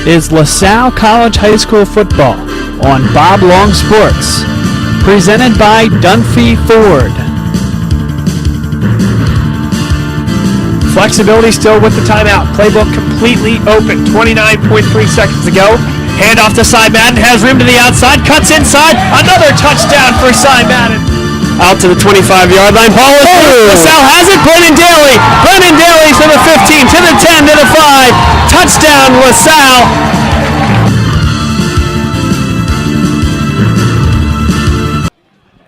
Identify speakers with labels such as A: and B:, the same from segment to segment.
A: is LaSalle College High School football on Bob Long Sports, presented by Dunphy Ford.
B: Flexibility still with the timeout. Playbook completely open. 29.3 seconds to go. Hand off to Cy Madden. Has room to the outside. Cuts inside. Another touchdown for Cy Madden. Out to the 25-yard line. Ball is loose. LaSalle has it. Brennan Daly. Brennan Daly to the 15, to the 10, to the 5. Touchdown, LaSalle.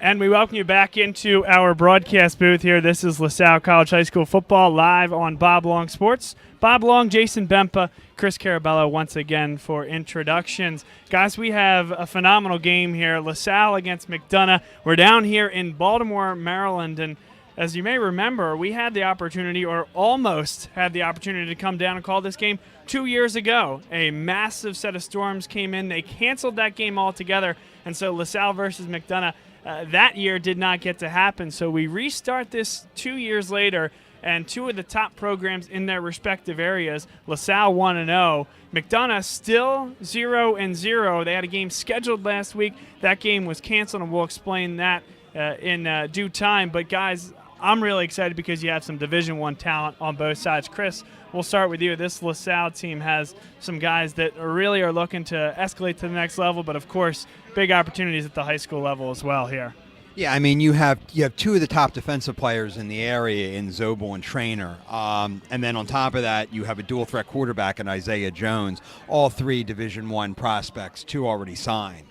C: And we welcome you back into our broadcast booth here. This is LaSalle College High School football live on Bob Long Sports. Bob Long, Jason Bempa, Chris Carabello once again for introductions. Guys, we have a phenomenal game here. LaSalle against McDonogh. We're down here in Baltimore, Maryland, and as you may remember, we had the opportunity, or almost had the opportunity, to come down and call this game 2 years ago. A massive set of storms came in. They canceled that game altogether, and so LaSalle versus McDonogh that year did not get to happen. So we restart this 2 years later, and two of the top programs in their respective areas, LaSalle 1-0, McDonogh still 0-0. They had a game scheduled last week. That game was canceled, and we'll explain that in due time. But guys, I'm really excited because you have some Division I talent on both sides. Chris, we'll start with you. This LaSalle team has some guys that really are looking to escalate to the next level, but of course, big opportunities at the high school level as well here.
D: Yeah, I mean, you have two of the top defensive players in the area in Zobel and Trainer. And then on top of that, you have a dual-threat quarterback in Isaiah Jones. All three Division I prospects, two already signed.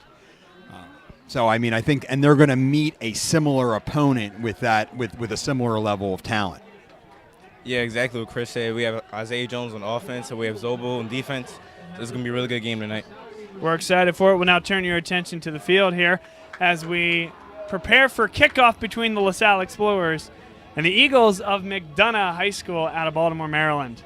D: So, I mean, I think, and they're going to meet a similar opponent with that, with a similar level of talent.
E: Yeah, exactly what Chris said. We have Isaiah Jones on offense, and we have Zobel on defense. This is going to be a really good game tonight.
C: We're excited for it. We'll now turn your attention to the field here as we prepare for kickoff between the LaSalle Explorers and the Eagles of McDonogh High School out of Baltimore, Maryland.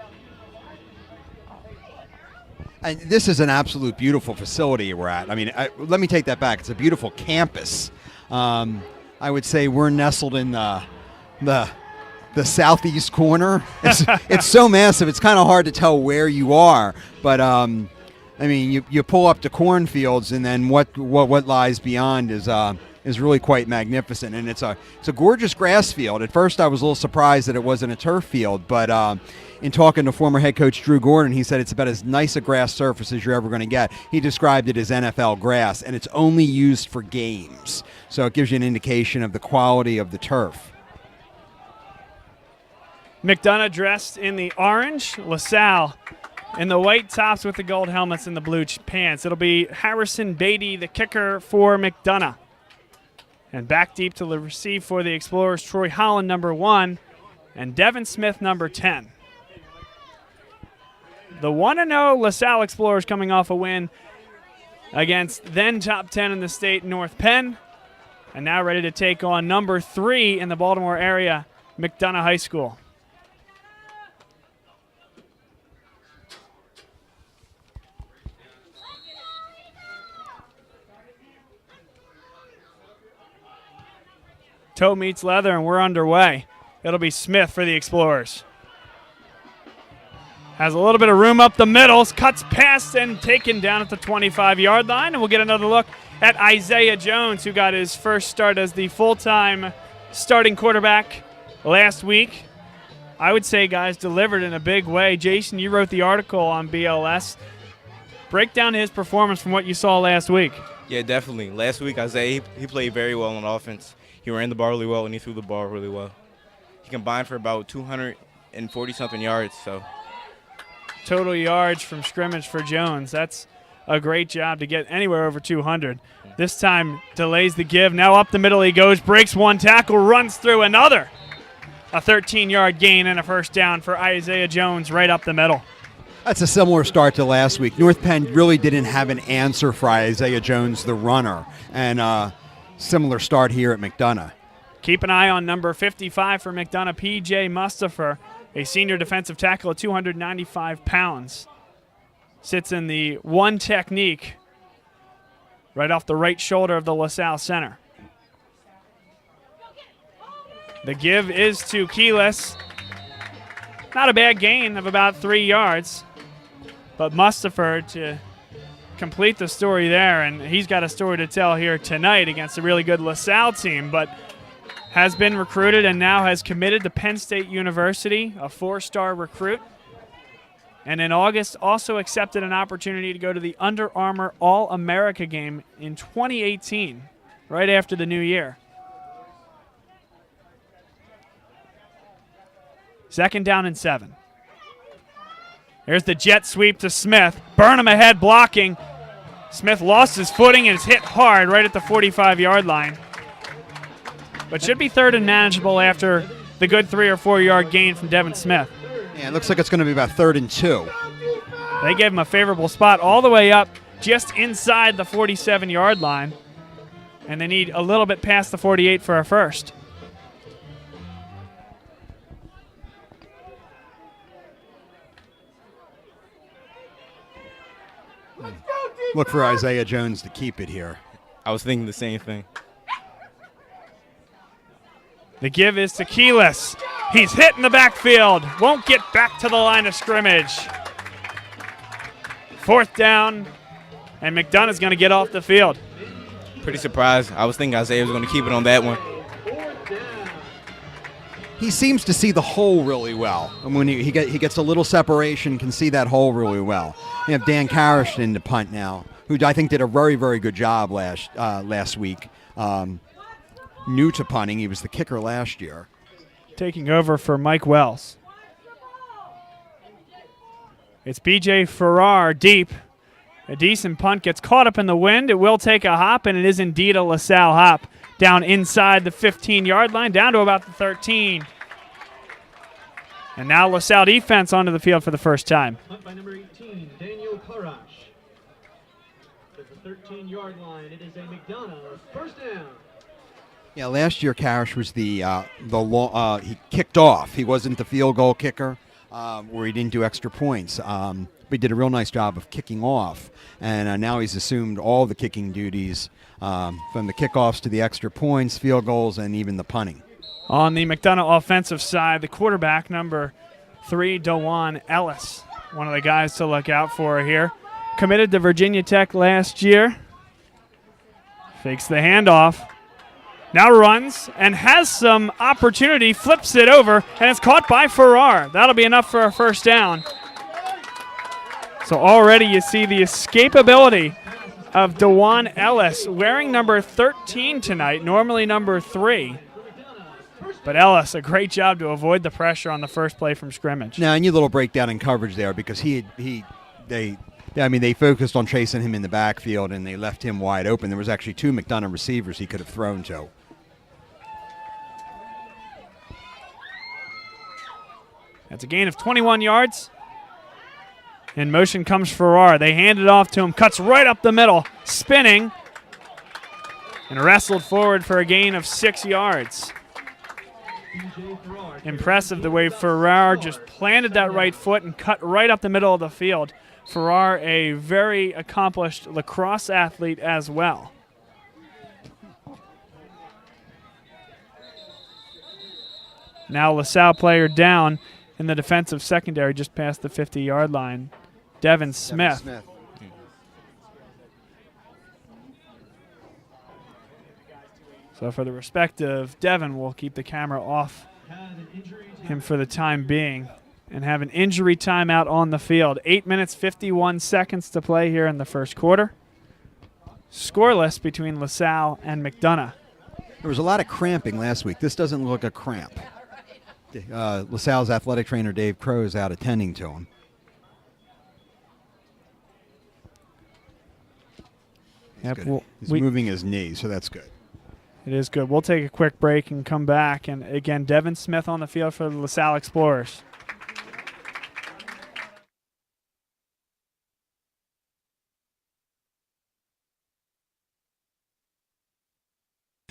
D: And this is an absolute beautiful facility we're at. I mean, let me take that back. It's a beautiful campus. I would say we're nestled in the southeast corner. It's so massive, it's kind of hard to tell where you are. But I mean, you pull up to cornfields, and then what lies beyond is really quite magnificent. And it's a gorgeous grass field. At first, I was a little surprised that it wasn't a turf field, but in talking to former head coach Drew Gordon, he said it's about as nice a grass surface as you're ever going to get. He described it as NFL grass, and it's only used for games. So it gives you an indication of the quality of the turf.
C: McDonogh dressed in the orange, LaSalle in the white tops with the gold helmets and the blue pants. It'll be Harrison Beatty, the kicker for McDonogh. And back deep to receive for the Explorers, Troy Holland, number 1, and Devin Smith, number 10. The 1-0 LaSalle Explorers coming off a win against then top 10 in the state, North Penn, and now ready to take on number 3 in the Baltimore area, McDonogh High School. Toe meets leather, and we're underway. It'll be Smith for the Explorers. Has a little bit of room up the middle, cuts past and taken down at the 25-yard line. And we'll get another look at Isaiah Jones, who got his first start as the full-time starting quarterback last week. I would say, guys, delivered in a big way. Jason, you wrote the article on BLS. Break down his performance from what you saw last week.
E: Yeah, definitely. Last week, Isaiah, he played very well on offense. He ran the ball really well, and he threw the ball really well. He combined for about 240-something yards. So
C: total yards from scrimmage for Jones. That's a great job to get anywhere over 200. This time delays the give. Now up the middle he goes, breaks one tackle, runs through another. A 13-yard gain and a first down for Isaiah Jones right up the middle.
D: That's a similar start to last week. North Penn really didn't have an answer for Isaiah Jones, the runner, and similar start here at McDonogh.
C: Keep an eye on number 55 for McDonogh, P.J. Mustafer, a senior defensive tackle at 295 pounds. Sits in the one technique right off the right shoulder of the LaSalle center. The give is to Keyless. Not a bad gain of about 3 yards. but Mustaford to complete the story there, and he's got a story to tell here tonight against a really good LaSalle team, but has been recruited and now has committed to Penn State University, a 4-star recruit. And in August, also accepted an opportunity to go to the Under Armour All-America game in 2018, right after the new year. Second down and 7. Here's the jet sweep to Smith. Burnham ahead blocking. Smith lost his footing and is hit hard right at the 45-yard line. But should be third and manageable after the good 3 or 4 yard gain from Devin Smith.
D: Yeah, it looks like it's going to be about 3rd and 2.
C: They gave him a favorable spot all the way up just inside the 47-yard line. And they need a little bit past the 48 for a first.
D: Look for Isaiah Jones to keep it here.
E: I was thinking the same thing.
C: The give is to Keyless. He's hit in the backfield. Won't get back to the line of scrimmage. 4th down, and McDonough's going to get off the field.
E: Pretty surprised. I was thinking Isaiah was going to keep it on that one.
D: He seems to see the hole really well. And when he gets a little separation, can see that hole really well. You have Dan Karish in the punt now, who I think did a very, very good job last week. New to punting. He was the kicker last year.
C: Taking over for Mike Wells. It's B.J. Farrar deep. A decent punt gets caught up in the wind. It will take a hop, and it is indeed a LaSalle hop. Down inside the 15-yard line, down to about the 13. And now LaSalle defense onto the field for the first time.
F: Punt by number 18, Daniel Karash. At the 13-yard line, it is a McDonogh first down.
D: Yeah, last year Karish was he kicked off. He wasn't the field goal kicker, where he didn't do extra points. But he did a real nice job of kicking off, and now he's assumed all the kicking duties, from the kickoffs to the extra points, field goals, and even the punting.
C: On the McDonogh offensive side, the quarterback, number 3, Dewan Ellis, one of the guys to look out for here. Committed to Virginia Tech last year. Fakes the handoff. Now runs and has some opportunity, flips it over, and it's caught by Farrar. That'll be enough for a first down. So already you see the escapability of Dewan Ellis, wearing number 13 tonight, normally number 3. But Ellis, a great job to avoid the pressure on the first play from scrimmage.
D: Now, I need a little breakdown in coverage there because they focused on chasing him in the backfield and they left him wide open. There was actually 2 McDonogh receivers he could have thrown to.
C: That's a gain of 21 yards. In motion comes Farrar. They hand it off to him. Cuts right up the middle. Spinning. And wrestled forward for a gain of 6 yards. Impressive the way Farrar just planted that right foot and cut right up the middle of the field. Farrar, a very accomplished lacrosse athlete as well. Now LaSalle player down in the defensive secondary just past the 50-yard line. Devin Smith. So for the respective, Devin will keep the camera off him for the time being and have an injury timeout on the field. 8 minutes, 51 seconds to play here in the first quarter. Scoreless between LaSalle and McDonogh.
D: There was a lot of cramping last week. This doesn't look like a cramp. LaSalle's athletic trainer, Dave Crow, is out attending to him.
C: Yep,
D: He's moving his knee, so that's good.
C: It is good. We'll take a quick break and come back. And again, Devin Smith on the field for the LaSalle Explorers.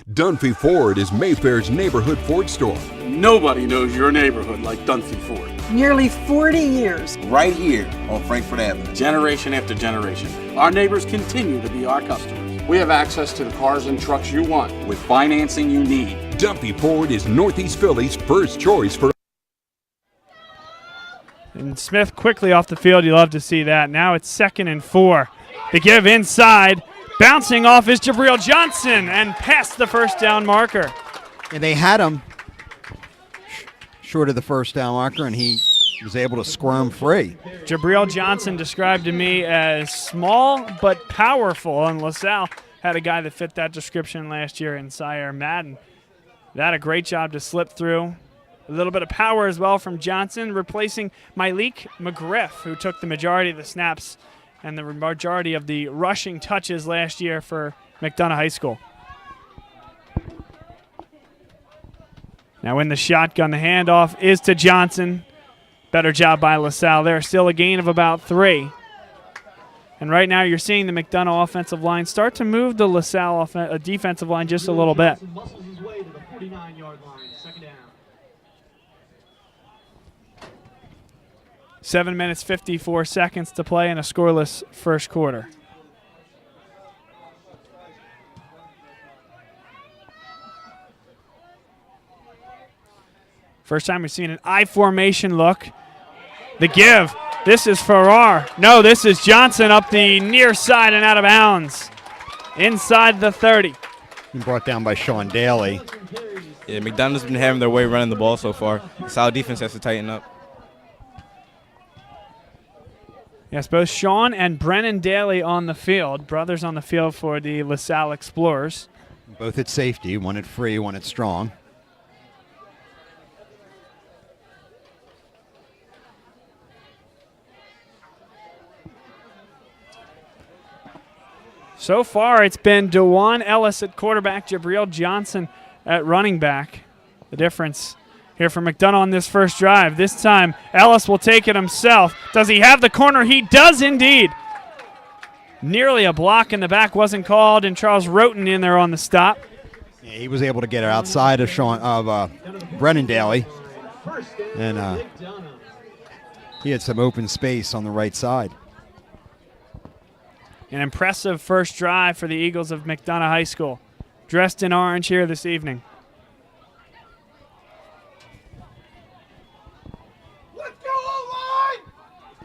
G: Dunphy Ford is Mayfair's neighborhood Ford store.
H: Nobody knows your neighborhood like Dunphy Ford.
I: Nearly 40 years.
J: Right here on Frankfurt Avenue.
H: Generation after generation. Our neighbors continue to be our customers. We have access to the cars and trucks you want with financing you need.
G: Dunphy Ford is Northeast Philly's first choice for.
C: And Smith quickly off the field. You love to see that. Now it's 2nd and 4. The give inside. Bouncing off is Jabril Johnson and past the first down marker.
D: And they had him short of the first down marker, and he was able to squirm free.
C: Jabril Johnson described to me as small but powerful, and LaSalle had a guy that fit that description last year in Sire Madden. That a great job to slip through. A little bit of power as well from Johnson, replacing Malik McGriff, who took the majority of the snaps and the majority of the rushing touches last year for McDonogh High School. Now in the shotgun, the handoff is to Johnson. Better job by LaSalle there. Still a gain of about 3. And right now you're seeing the McDonogh offensive line start to move the LaSalle defensive line just a little bit. 7 minutes, 54 seconds to play in a scoreless first quarter. First time we've seen an I formation look. The give. This is Farrar. No, this is Johnson up the near side and out of bounds. Inside the 30.
D: And brought down by Sean Daly.
E: Yeah, McDonough's been having their way running the ball so far. Solid defense has to tighten up.
C: Yes, both Sean and Brennan Daly on the field. Brothers on the field for the LaSalle Explorers.
D: Both at safety, one at free, one at strong.
C: So far, it's been DeJuan Ellis at quarterback, Jabril Johnson at running back. The difference here for McDonogh on this first drive. This time, Ellis will take it himself. Does he have the corner? He does indeed. Nearly a block in the back wasn't called, and Charles Roten in there on the stop.
D: Yeah, he was able to get it outside of Brennan Daly, and he had some open space on the right side.
C: An impressive first drive for the Eagles of McDonogh High School, dressed in orange here this evening.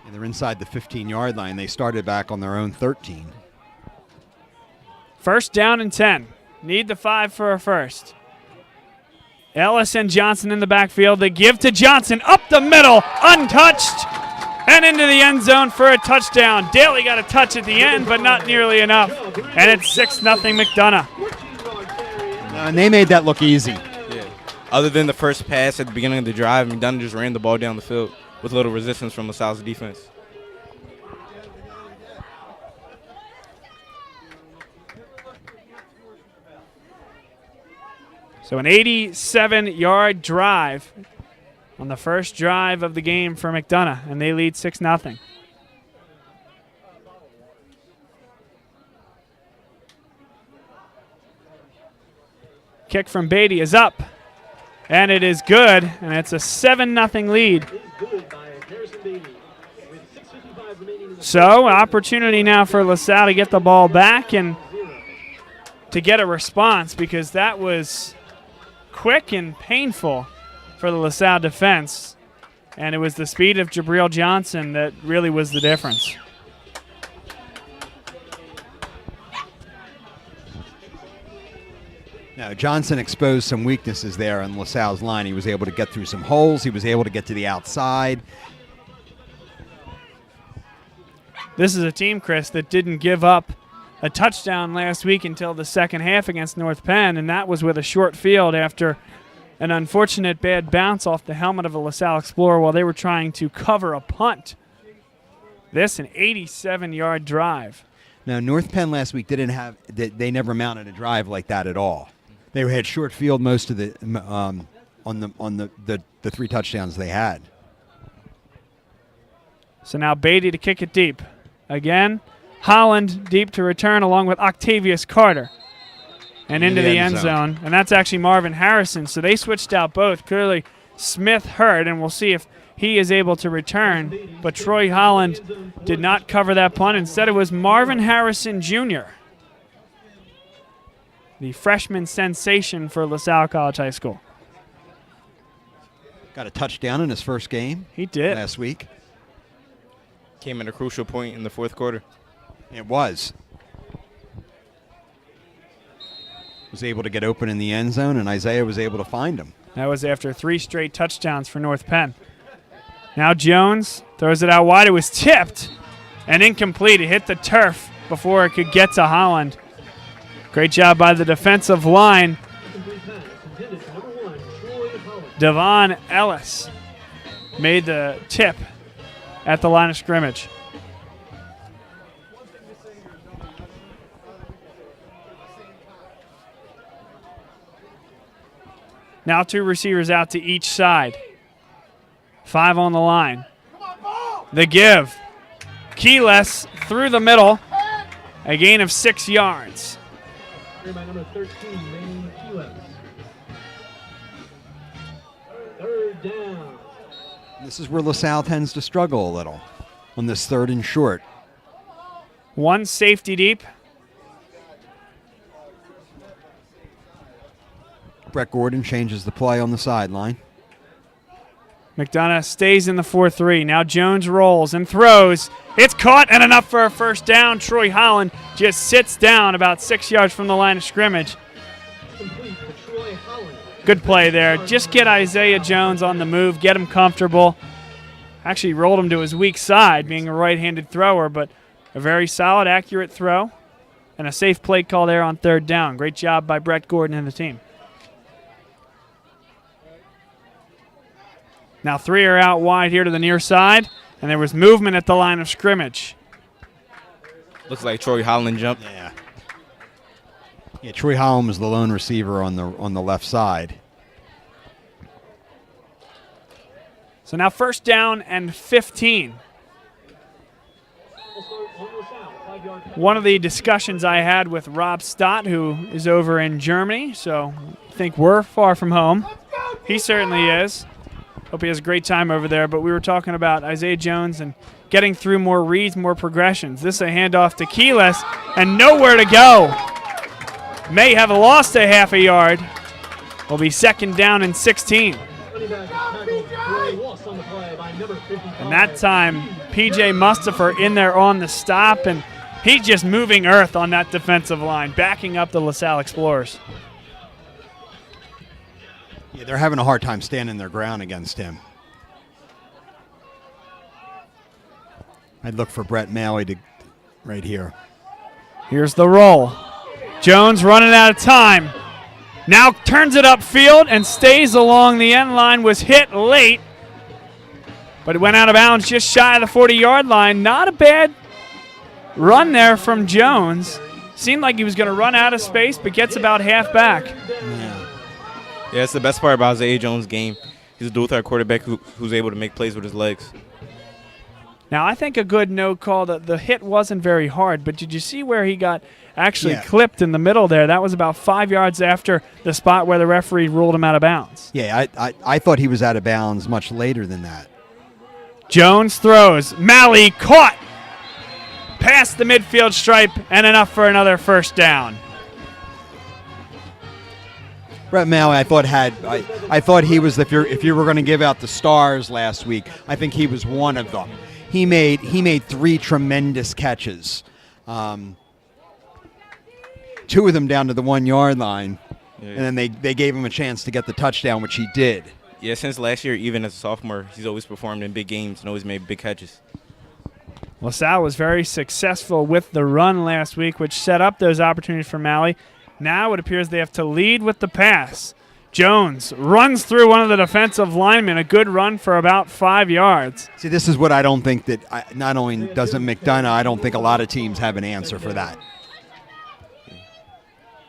D: And they're inside the 15-yard line. They started back on their own 13.
C: First down and 10. Need the 5 for a first. Ellis and Johnson in the backfield. They give to Johnson up the middle, untouched, and into the end zone for a touchdown. Daly got a touch at the end, but not nearly enough. And it's 6-0 McDonogh.
D: And they made that look easy.
E: Yeah. Other than the first pass at the beginning of the drive, McDonogh just ran the ball down the field with little resistance from LaSalle's defense.
C: So an 87-yard drive on the first drive of the game for McDonogh, and they lead 6-0. Kick from Beatty is up, and it is good, and it's a 7-0 lead. So, opportunity now for LaSalle to get the ball back and to get a response, because that was quick and painful for the LaSalle defense, and it was the speed of Jabril Johnson that really was the difference.
D: Now, Johnson exposed some weaknesses there on LaSalle's line. He was able to get through some holes. He was able to get to the outside.
C: This is a team, Chris, that didn't give up a touchdown last week until the second half against North Penn, and that was with a short field after an unfortunate bad bounce off the helmet of a LaSalle Explorer while they were trying to cover a punt. This, an 87-yard drive.
D: Now, North Penn last week they never mounted a drive like that at all. They had short field most of the on the 3 touchdowns they had.
C: So now Beatty to kick it deep. Again, Holland deep to return along with Octavius Carter. And into the end zone. And that's actually Marvin Harrison. So they switched out both. Clearly Smith hurt, and we'll see if he is able to return. But Troy Holland did not cover that punt. Instead, it was Marvin Harrison Jr., the freshman sensation for LaSalle College High School.
D: Got a touchdown in his first game.
C: He did.
D: Last week.
E: Came at a crucial point in the fourth quarter.
D: It was. Was able to get open in the end zone, and Isaiah was able to find him.
C: That was after 3 straight touchdowns for North Penn. Now Jones throws it out wide. It was tipped and incomplete. It hit the turf before it could get to Holland. Great job by the defensive line. Devon Ellis made the tip at the line of scrimmage. Now 2 receivers out to each side. 5 on the line. The give. Keyless through the middle. A gain of 6 yards.
F: By number 13, Manny Keyless. 3rd down.
D: This is where LaSalle tends to struggle a little on this 3rd and short.
C: 1 safety deep.
D: Brett Gordon changes the play on the sideline.
C: McDonogh stays in the 4-3. Now Jones rolls and throws. It's caught and enough for a first down. Troy Holland just sits down about 6 yards from the line of scrimmage. Good play there. Just get Isaiah Jones on the move, get him comfortable. Actually rolled him to his weak side, being a right-handed thrower, but a very solid, accurate throw and a safe play call there on 3rd down. Great job by Brett Gordon and the team. Now 3 are out wide here to the near side, and there was movement at the line of scrimmage.
E: Looks like Troy Holland jumped.
D: Yeah, Troy Holland was the lone receiver on the left side.
C: So now 1st down and 15. One of the discussions I had with Rob Stott, who is over in Germany, so I think we're far from home. He certainly is. Hope he has a great time over there. But we were talking about Isaiah Jones and getting through more reads, more progressions. This is a handoff to Keyless and nowhere to go. May have lost a half a yard. Will be 2nd down and 16. And that time, P.J. Mustafer in there on the stop, and he's just moving earth on that defensive line, backing up the LaSalle Explorers.
D: Yeah, they're having a hard time standing their ground against him. I'd look for Brett Malley to right here.
C: Here's the roll. Jones running out of time. Now turns it upfield and stays along the end line. Was hit late, but it went out of bounds just shy of the 40-yard line. Not a bad run there from Jones. Seemed like he was going to run out of space, but gets about half back.
E: Yeah, it's the best part about Isaiah Jones' game. He's a dual-threat quarterback who's able to make plays with his legs.
C: Now, I think a good no call. The hit wasn't very hard, but did you see where he got actually clipped in the middle there? That was about 5 yards after the spot where the referee ruled him out of bounds.
D: Yeah, I thought he was out of bounds much later than that.
C: Jones throws. Malley caught past the midfield stripe and enough for another 1st down.
D: Brett Malley, I thought he was, if you were going to give out the stars last week, I think he was one of them. He made 3 tremendous catches, 2 of them down to the 1-yard line, and then they gave him a chance to get the touchdown, which he did.
E: Yeah, since last year, even as a sophomore, he's always performed in big games and always made big catches.
C: LaSalle was very successful with the run last week, which set up those opportunities for Malley. Now it appears they have to lead with the pass. Jones runs through one of the defensive linemen, a good run for about 5 yards.
D: See, this is what I don't think that not only doesn't McDonogh, I don't think a lot of teams have an answer for that.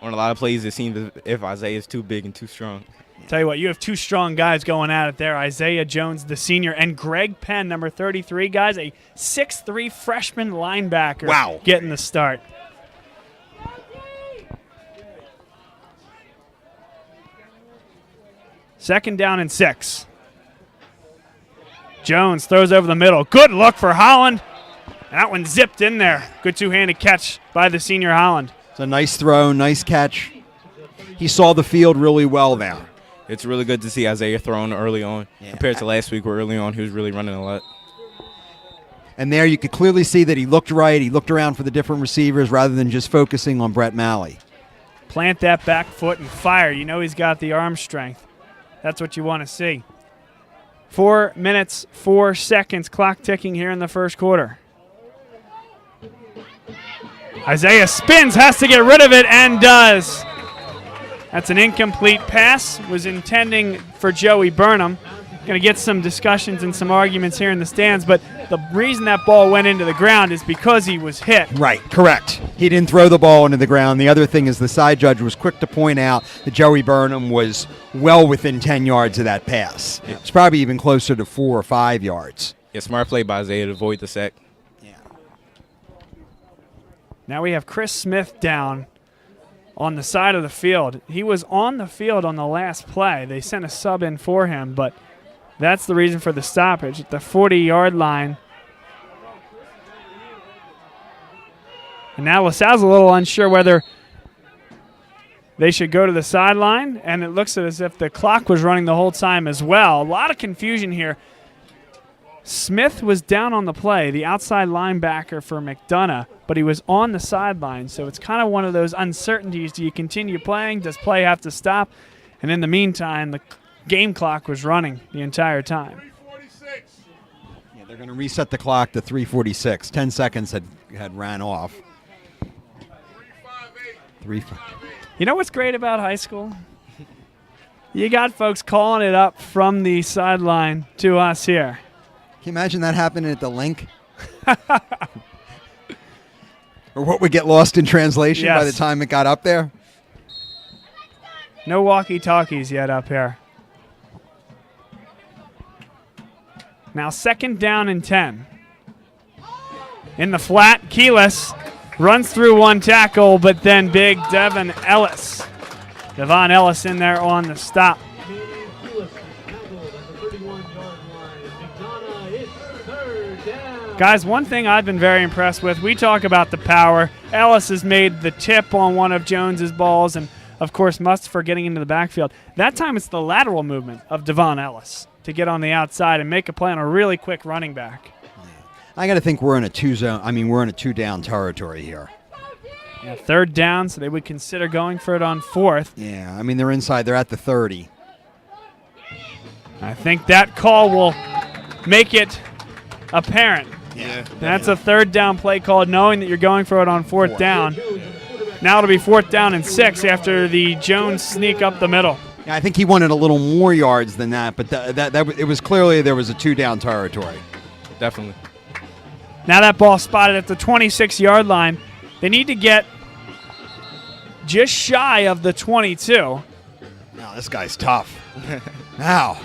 E: On a lot of plays, it seems as if Isaiah is too big and too strong.
C: Tell you what, you have 2 strong guys going at it there. Isaiah Jones, the senior, and Greg Penn, number 33. Guys, a 6'3" freshman linebacker.
D: Wow.
C: Getting the start. Second down and 6. Jones throws over the middle. Good look for Holland. That one zipped in there. Good two-handed catch by the senior Holland.
D: It's a nice throw, nice catch. He saw the field really well there.
E: It's really good to see Isaiah throwing early on compared to last week where early on he was really running a lot.
D: And there you could clearly see that he looked right. He looked around for the different receivers rather than just focusing on Brett Malley.
C: Plant that back foot and fire. You know he's got the arm strength. That's what you want to see. 4 minutes, 4 seconds, clock ticking here in the first quarter. Isaiah spins, has to get rid of it, and does. That's an incomplete pass. Was intending for Joey Burnham. Going to get some discussions and some arguments here in the stands, but the reason that ball went into the ground is because he was hit.
D: Right, correct. He didn't throw the ball into the ground. The other thing is the side judge was quick to point out that Joey Burnham was well within 10 yards of that pass.
E: Yeah.
D: It's probably even closer to 4 or 5 yards.
E: Yeah, smart play by Isaiah to avoid the sack.
C: Now we have Chris Smith down on the side of the field. He was on the field on the last play. They sent a sub in for him, but that's the reason for the stoppage at the 40-yard line. And now LaSalle's a little unsure whether they should go to the sideline, and it looks as if the clock was running the whole time as well. A lot of confusion here. Smith was down on the play, the outside linebacker for McDonogh, but he was on the sideline, so it's kind of one of those uncertainties. Do you continue playing? Does play have to stop? And in the meantime, the game clock was running the entire time.
D: Yeah, they're going to reset the clock to 3:46. 10 seconds had ran off. 3-5.
C: You know what's great about high school? You got folks calling it up from the sideline to us here.
D: Can you imagine that happening at the link? Or what would get lost in translation by the time it got up there?
C: No walkie-talkies yet up here. Now 2nd down and 10. In the flat, Keyless runs through one tackle, but then big Devon Ellis. Devon Ellis in there on the stop. Guys, one thing I've been very impressed with, we talk about the power. Ellis has made the tip on one of Jones's balls, and of course Must for getting into the backfield. That time it's the lateral movement of Devon Ellis to get on the outside and make a play on a really quick running back.
D: I got to think we're in a we're in a 2-down territory here.
C: Yeah, 3rd down, so they would consider going for it on 4th.
D: Yeah, I mean, they're inside. They're at the 30.
C: I think that call will make it apparent.
D: Yeah.
C: That's a 3rd down play called, knowing that you're going for it on 4th down. Now it'll be 4th down and 6 after the Jones sneak up the middle.
D: Yeah, I think he wanted a little more yards than that, but it was clearly there was a 2-down territory.
E: Definitely.
C: Now that ball spotted at the 26-yard line. They need to get just shy of the 22.
D: Now this guy's tough. Now.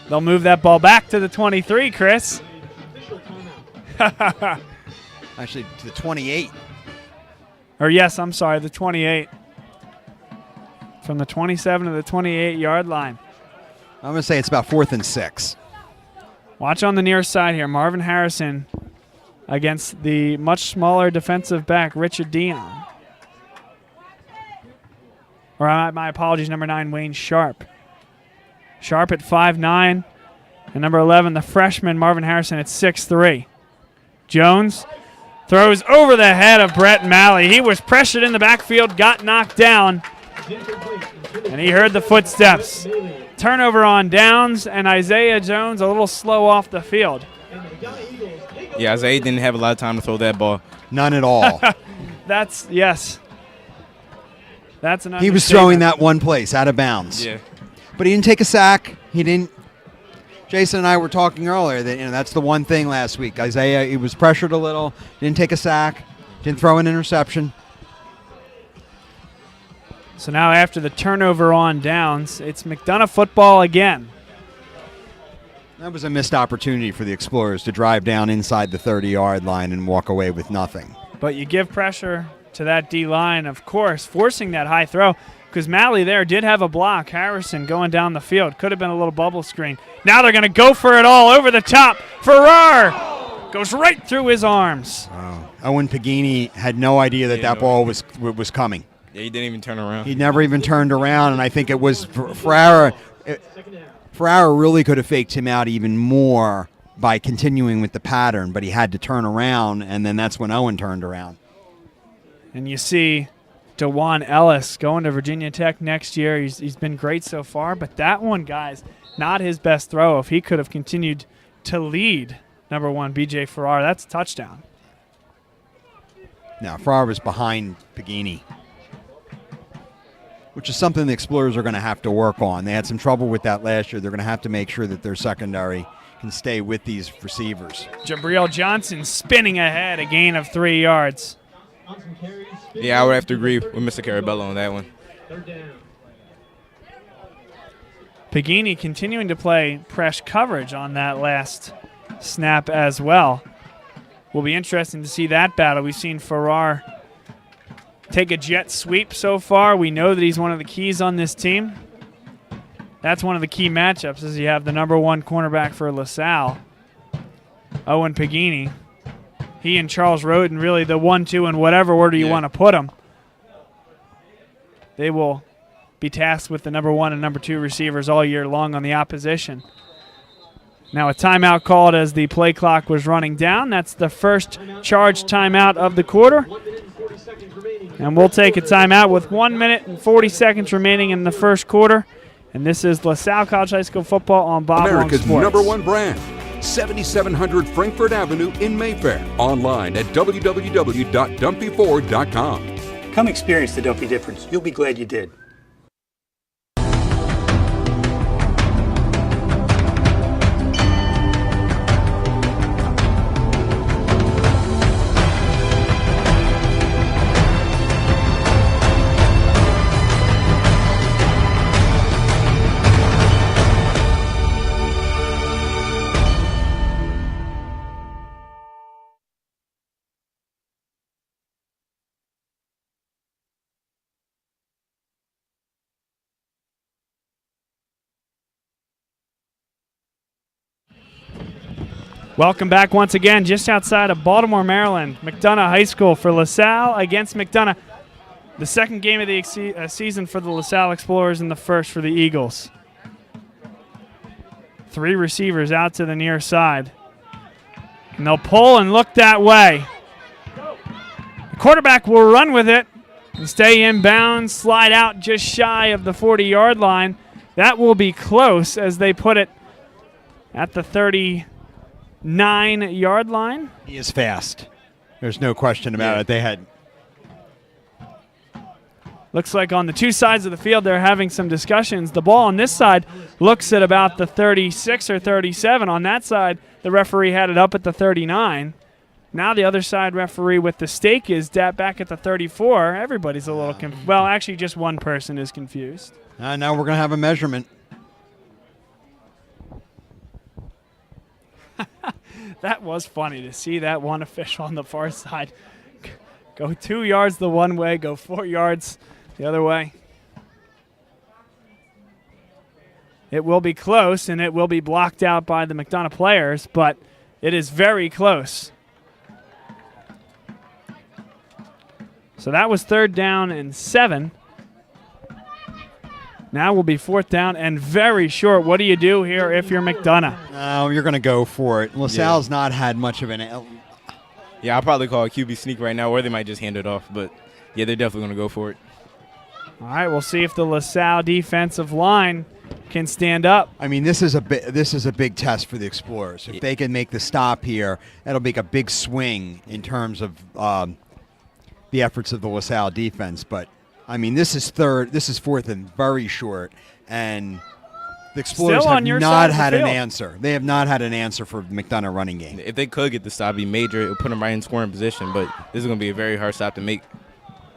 C: They'll move that ball back to the 23, Chris.
D: Actually, to the 28.
C: Or yes, I'm sorry, the 28. From the 27 to the 28-yard line.
D: I'm going to say it's about 4th and 6.
C: Watch on the near side here. Marvin Harrison against the much smaller defensive back, Richard Dion. Or my apologies, number 9, Wayne Sharp. Sharp at 5'9", and number 11, the freshman, Marvin Harrison at 6'3". Jones throws over the head of Brett Malley. He was pressured in the backfield, got knocked down, and he heard the footsteps. Turnover on downs, and Isaiah Jones a little slow off the field.
E: Yeah, Isaiah didn't have a lot of time to throw that ball.
D: None at all.
C: That's an
D: He was throwing that one place, out of bounds.
E: Yeah.
D: But he didn't take a sack. He didn't. Jason and I were talking earlier that that's the one thing last week. Isaiah, he was pressured a little, didn't take a sack, didn't throw an interception.
C: So now after the turnover on downs, it's McDonogh football again.
D: That was a missed opportunity for the Explorers to drive down inside the 30-yard line and walk away with nothing.
C: But you give pressure to that D-line, of course, forcing that high throw, because Malley there did have a block. Harrison going down the field. Could have been a little bubble screen. Now they're going to go for it all over the top. Farrar goes right through his arms.
D: Wow. Owen Pagini had no idea that ball was coming.
E: Yeah, he didn't even turn around.
D: He never even turned around, and I think it was Farrar. Farrar really could have faked him out even more by continuing with the pattern, but he had to turn around, and then that's when Owen turned around.
C: And you see DeJuan Ellis going to Virginia Tech next year. He's been great so far, but that one, guys, not his best throw. If he could have continued to lead number 1 B.J. Farrar, that's a touchdown.
D: Now, Farrar was behind Pagini, which is something the Explorers are going to have to work on. They had some trouble with that last year. They're going to have to make sure that their secondary can stay with these receivers.
C: Jabril Johnson spinning ahead, a gain of 3 yards.
E: Yeah, I would have to agree with Mr. Carabello on that one.
C: Pagini continuing to play press coverage on that last snap as well. Will be interesting to see that battle. We've seen Farrar take a jet sweep so far. We know that he's one of the keys on this team. That's one of the key matchups, as you have the number 1 cornerback for LaSalle, Owen Pagini. He and Charles Roden, really the 1-2 in whatever order you want to put them. They will be tasked with the number 1 and number 2 receivers all year long on the opposition. Now a timeout called as the play clock was running down. That's the first charge timeout of the quarter. And we'll take a timeout with 1 minute and 40 seconds remaining in the first quarter. And this is LaSalle College High School football on Bob Long
G: America's
C: Sports.
G: number 1 brand, 7700 Frankfort Avenue in Mayfair. Online at www.dumpyford.com.
K: Come experience the Dumpy difference. You'll be glad you did.
C: Welcome back once again, just outside of Baltimore, Maryland. McDonogh High School for LaSalle against McDonogh. The second game of the season for the LaSalle Explorers and the first for the Eagles. 3 receivers out to the near side. And they'll pull and look that way. The quarterback will run with it and stay in bounds, slide out just shy of the 40-yard line. That will be close as they put it at the 39-yard line.
D: He is fast. There's no question about it. They had.
C: Looks like on the 2 sides of the field they're having some discussions. The ball on this side looks at about the 36 or 37. On that side, the referee had it up at the 39. Now the other side referee with the stake is back at the 34. Everybody's a little confused. Well, actually just one person is confused.
D: Now we're going to have a measurement.
C: That was funny to see that one official on the far side go 2 yards the one way, go 4 yards the other way. It will be close, and it will be blocked out by the McDonogh players, but it is very close. So that was 3rd down and 7. Now will be 4th down and very short. What do you do here if you're McDonogh?
D: Oh, you're going to go for it. LaSalle's not had much of an.
E: Yeah, I'll probably call a QB sneak right now, or they might just hand it off. But, yeah, they're definitely going to go for it.
C: All right, we'll see if the LaSalle defensive line can stand up.
D: I mean, this is a big test for the Explorers. If they can make the stop here, that'll make a big swing in terms of the efforts of the LaSalle defense. But I mean, this is 4th and very short, and the Explorers have not had an answer. They have not had an answer for the McDonogh running game.
E: If they could get the stop, it'd be major. It would put them right in scoring position, but this is going to be a very hard stop to make.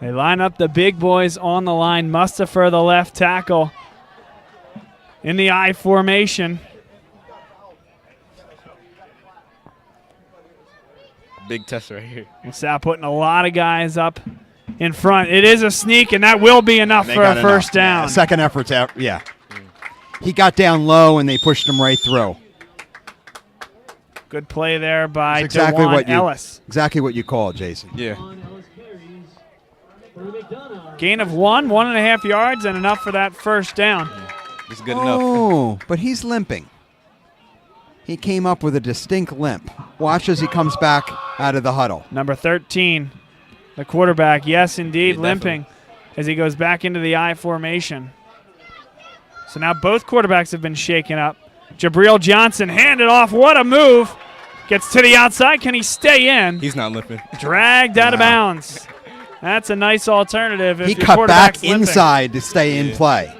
C: They line up the big boys on the line. Mustafa, the left tackle, in the I formation.
E: Big test right here.
C: LaSalle putting a lot of guys up in front. It is a sneak, and that will be enough for a first down.
D: Yeah, second effort's out. Yeah. He got down low, and they pushed him right through.
C: Good play there by
D: exactly
C: DeJuan Ellis.
D: Exactly what you called, Jason.
E: Yeah.
C: Gain of 1.5 yards, and enough for that first down.
E: It's good enough.
D: Oh, but he's limping. he came up with a distinct limp. Watch as he comes back out of the huddle.
C: Number 13, the quarterback, yes, indeed, limping as he goes back into the I formation. So now both quarterbacks have been shaken up. Jabril Johnson handed off. What a move. Gets to the outside. Can he stay in?
E: He's not limping.
C: Dragged out of bounds. That's a nice alternative. If
D: He
C: your
D: cut back
C: quarterback's limping.
D: inside to stay in play.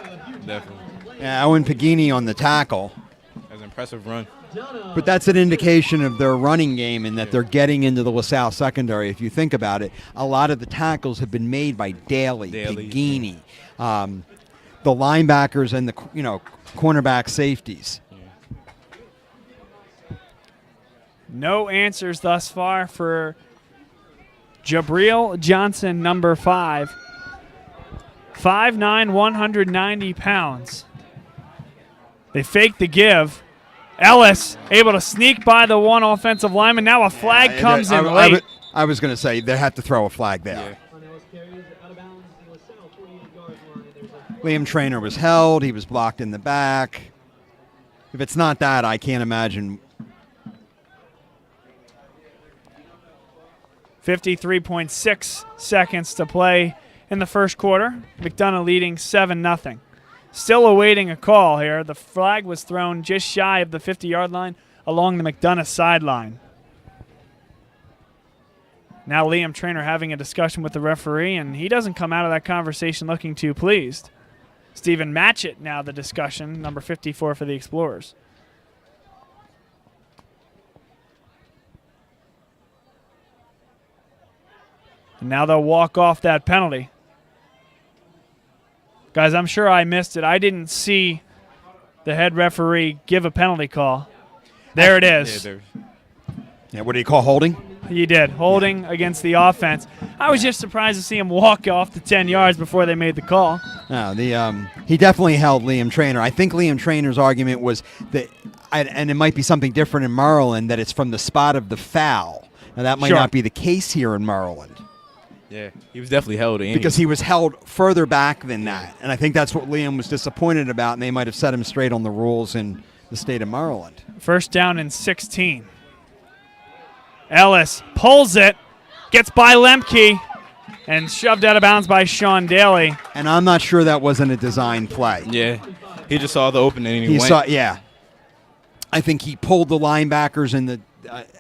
E: Definitely.
D: Yeah, Owen Pagini on the tackle.
E: That's an impressive run.
D: But that's an indication of their running game and that they're getting into the LaSalle secondary. If you think about it, a lot of the tackles have been made by Daly. Pagini, the linebackers and the cornerback safeties.
C: No answers thus far for Jabril Johnson, number 5. 5'9", 190 pounds. They fake the give. Ellis able to sneak by the one offensive lineman. Now a flag comes in late.
D: I was going to say they have to throw a flag there. Liam Traynor was held. He was blocked in the back. If it's not that, I can't imagine.
C: 53.6 seconds to play in the first quarter. McDonogh leading 7-0. Still awaiting a call here. The flag was thrown just shy of the 50-yard line along the McDonogh sideline. Now Liam Traynor having a discussion with the referee, and he doesn't come out of that conversation looking too pleased. Stephen Matchett now the discussion, number 54 for the Explorers. And now they'll walk off that penalty. Guys, I'm sure I missed it. I didn't see the head referee give a penalty call. There it is.
D: Yeah, what do you call holding?
C: He did. Holding against the offense. I was just surprised to see him walk off the 10 yards before they made the call.
D: No, he definitely held Liam Traynor. I think Liam Traynor's argument was that, and it might be something different in Maryland, that it's from the spot of the foul. Now, that might not be the case here in Maryland.
E: Yeah, he was definitely held.
D: Because he was held further back than that. And I think that's what Liam was disappointed about, and they might have set him straight on the rules in the state of Maryland.
C: First down and 16. Ellis pulls it, gets by Lemke, and shoved out of bounds by Sean Daly.
D: And I'm not sure that wasn't a design play.
E: Yeah, he just saw the opening and he went.
D: Saw, yeah. I think he pulled the linebackers and the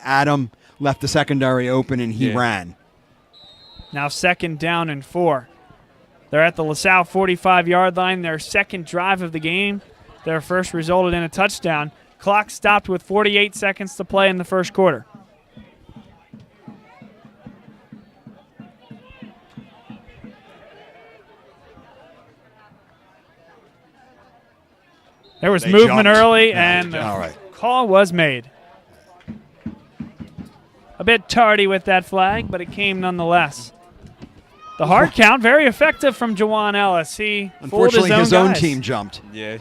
D: Adam left the secondary open and he ran.
C: Now 2nd down and 4. They're at the LaSalle 45-yard line. Their second drive of the game. Their first resulted in a touchdown. Clock stopped with 48 seconds to play in the first quarter. There was movement early, and the call was made. A bit tardy with that flag, but it came nonetheless. The hard count, very effective from Jawan Ellis. He
D: unfortunately
C: his
D: own team jumped.
E: Yeah.